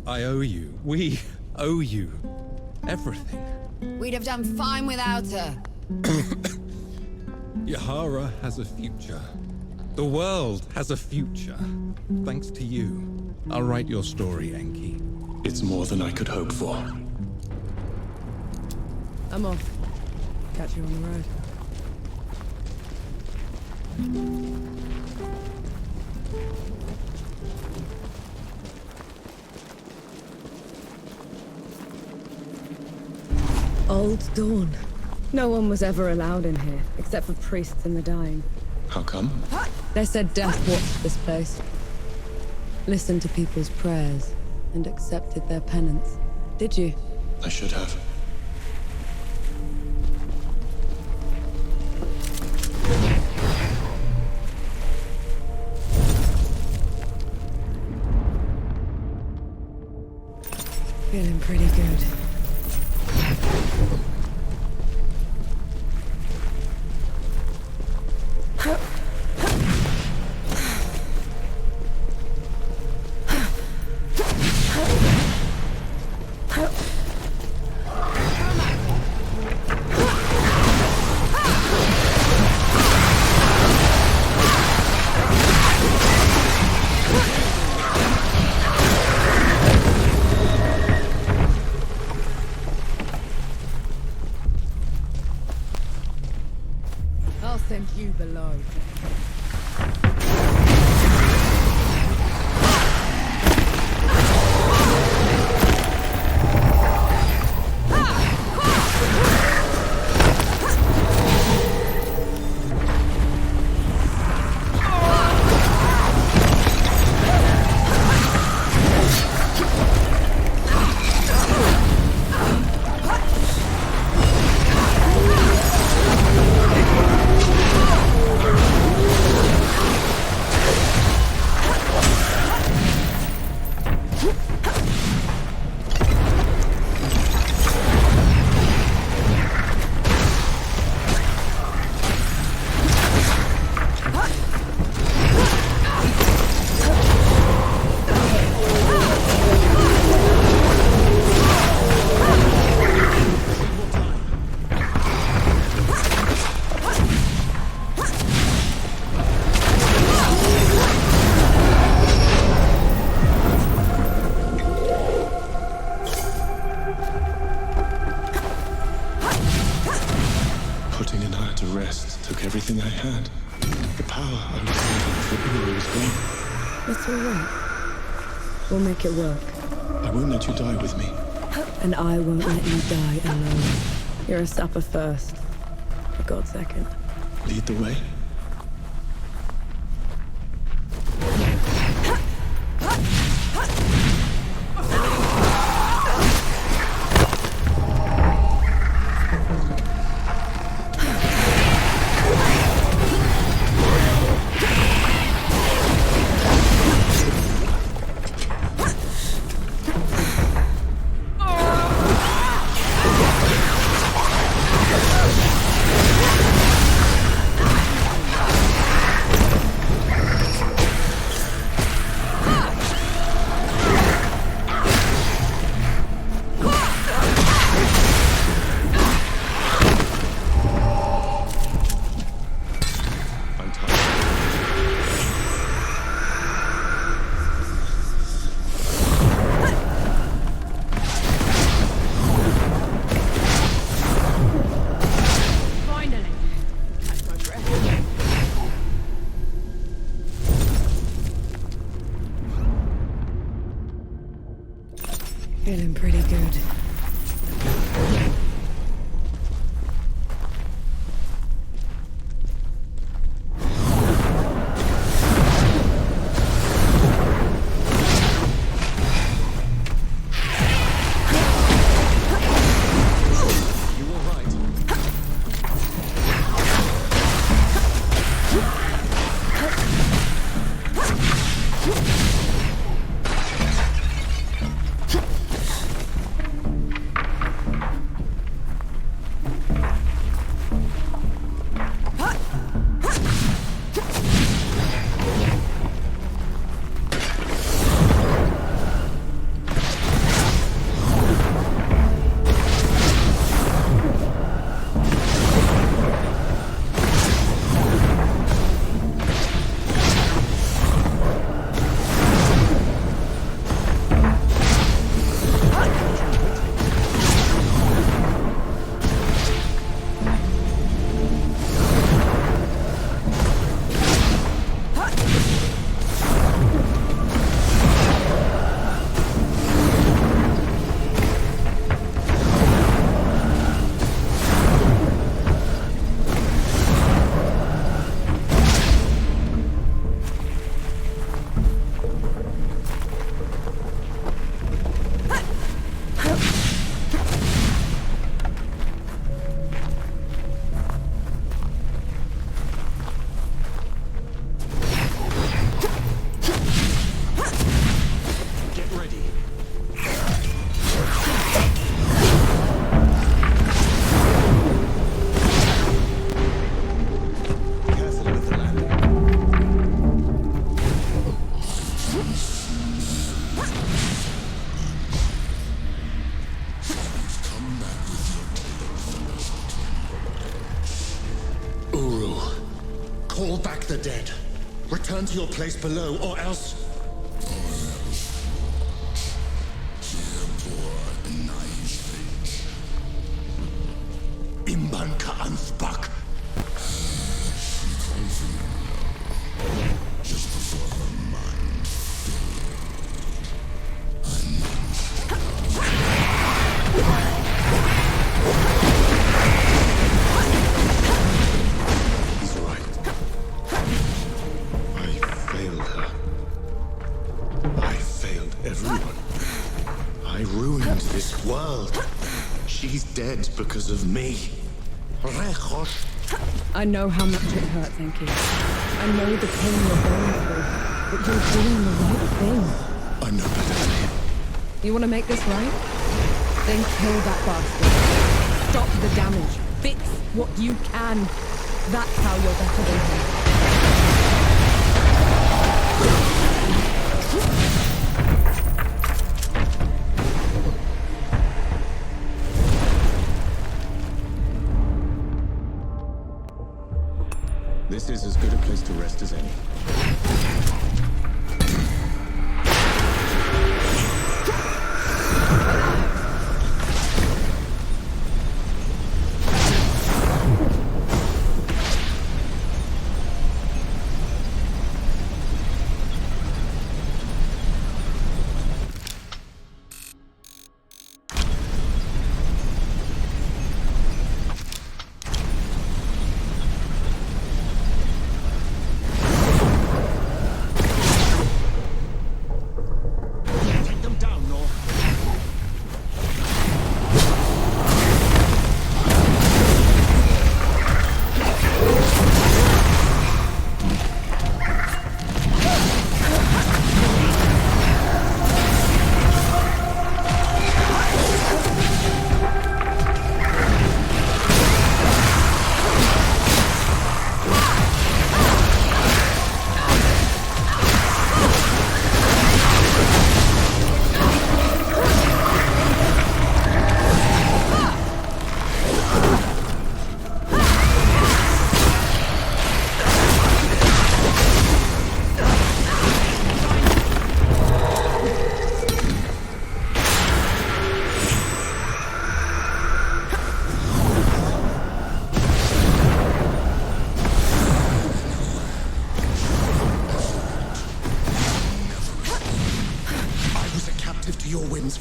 I owe you. We owe you everything. We'd have done fine without her. Yahara has a future. The world has a future. Thanks to you. I'll write your story, Enki. It's more than I could hope for. I'm off. Catch you on the road. Old Dawn. No one was ever allowed in here, except for priests and the dying. How come? They said death watched this place. Listened to people's prayers and accepted their penance. Did you? I should have. Feeling pretty good. I'll send you below. Putting Anaya to rest took everything I had. The power I was seeking for Uru was gone. It's all right. We'll make it work. I won't let you die with me. And I won't let you die alone. You're a supper first. A god second. Lead the way. Feeling pretty good. to your place below, or else... Imbanka Ansbak. He's right. I failed her. I failed everyone. I ruined this world. She's dead because of me. I know how much it hurts, Enki. I know the pain you're going through, but you're doing the right thing. I know better than him. You want to make this right? Then kill that bastard. Stop the damage. Fix what you can. That's how you're better than him. This is as good a place to rest as any.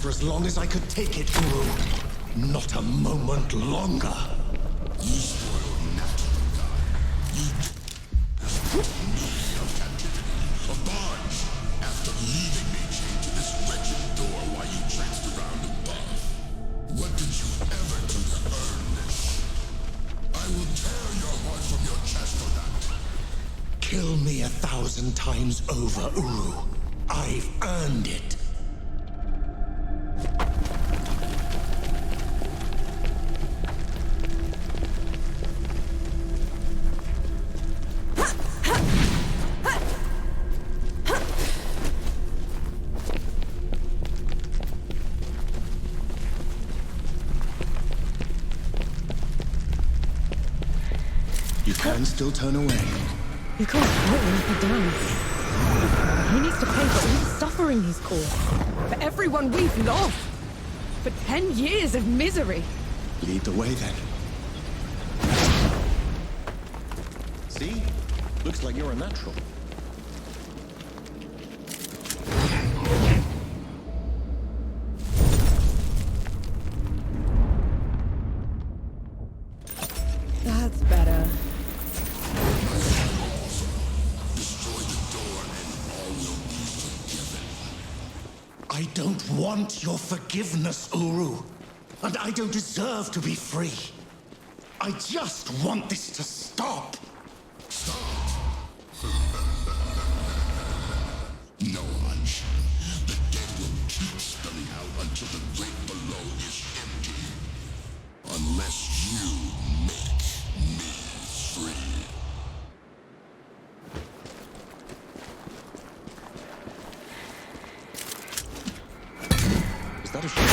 For as long as I could take it, Uru. Not a moment longer. You spoiled natural God. You put me of captivity, a bond, after leaving me chained to this wretched door while you traipsed around above. What did you ever do to earn this? I will tear your heart from your chest for that. Kill me 1,000 times over, Uru. I've earned it. Still turn away. You can't fight him if you're down. He needs to pay for all the suffering he's caused. For everyone we've lost. For 10 years of misery. Lead the way, then. See? Looks like you're a natural. That's better. I don't want your forgiveness, Uru. And I don't deserve to be free. I just want this to stop. Stop? No, Hunch. The dead will keep spilling out until the grave below is empty. Unless you make me free. Is that a ship?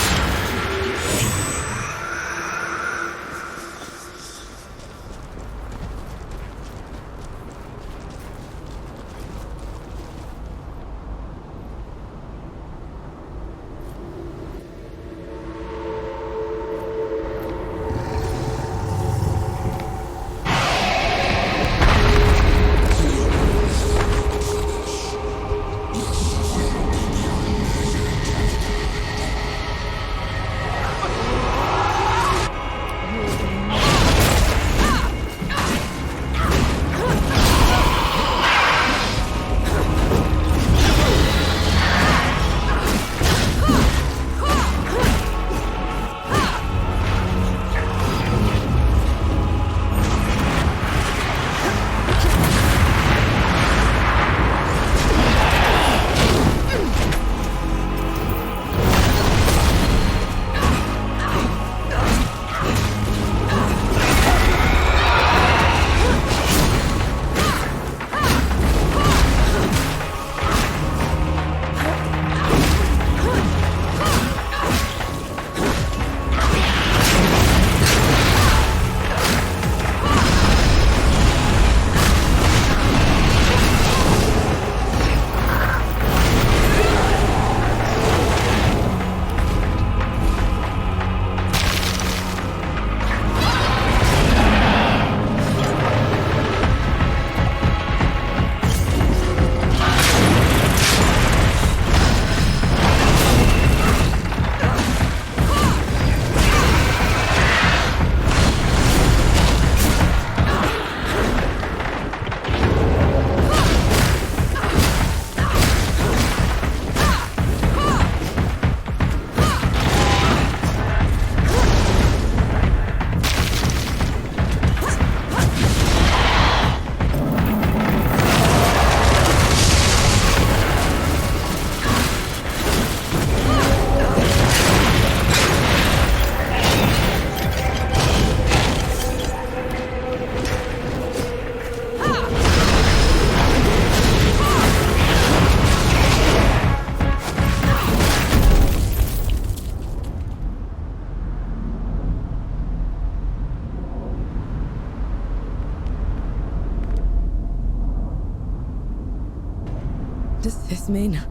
does this mean?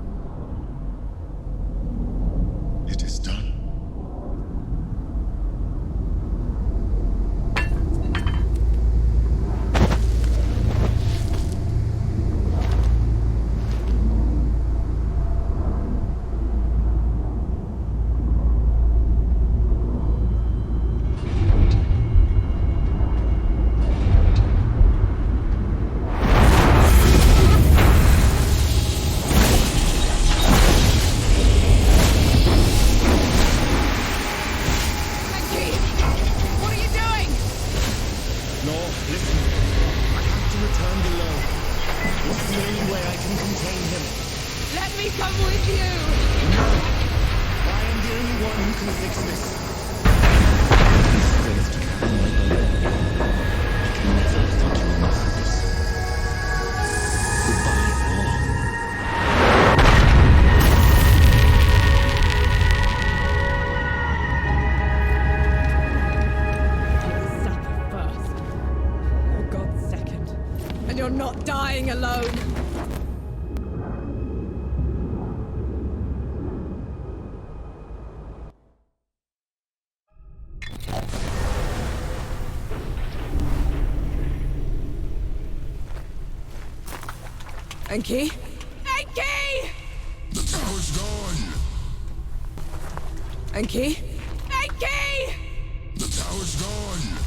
It is done. Alone. Enki? Enki! The tower's gone! Enki? Enki! The tower's gone!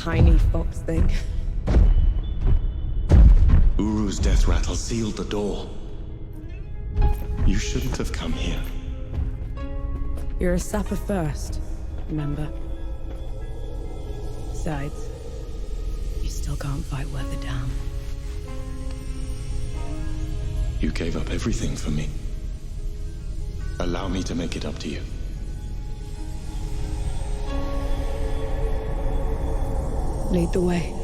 tiny fox thing. Uru's death rattle sealed the door. You shouldn't have come here. You're a sapper first, remember? Besides, you still still can't fight worth a damn. You gave up everything for me. Allow me to make it up to you. Lead the way.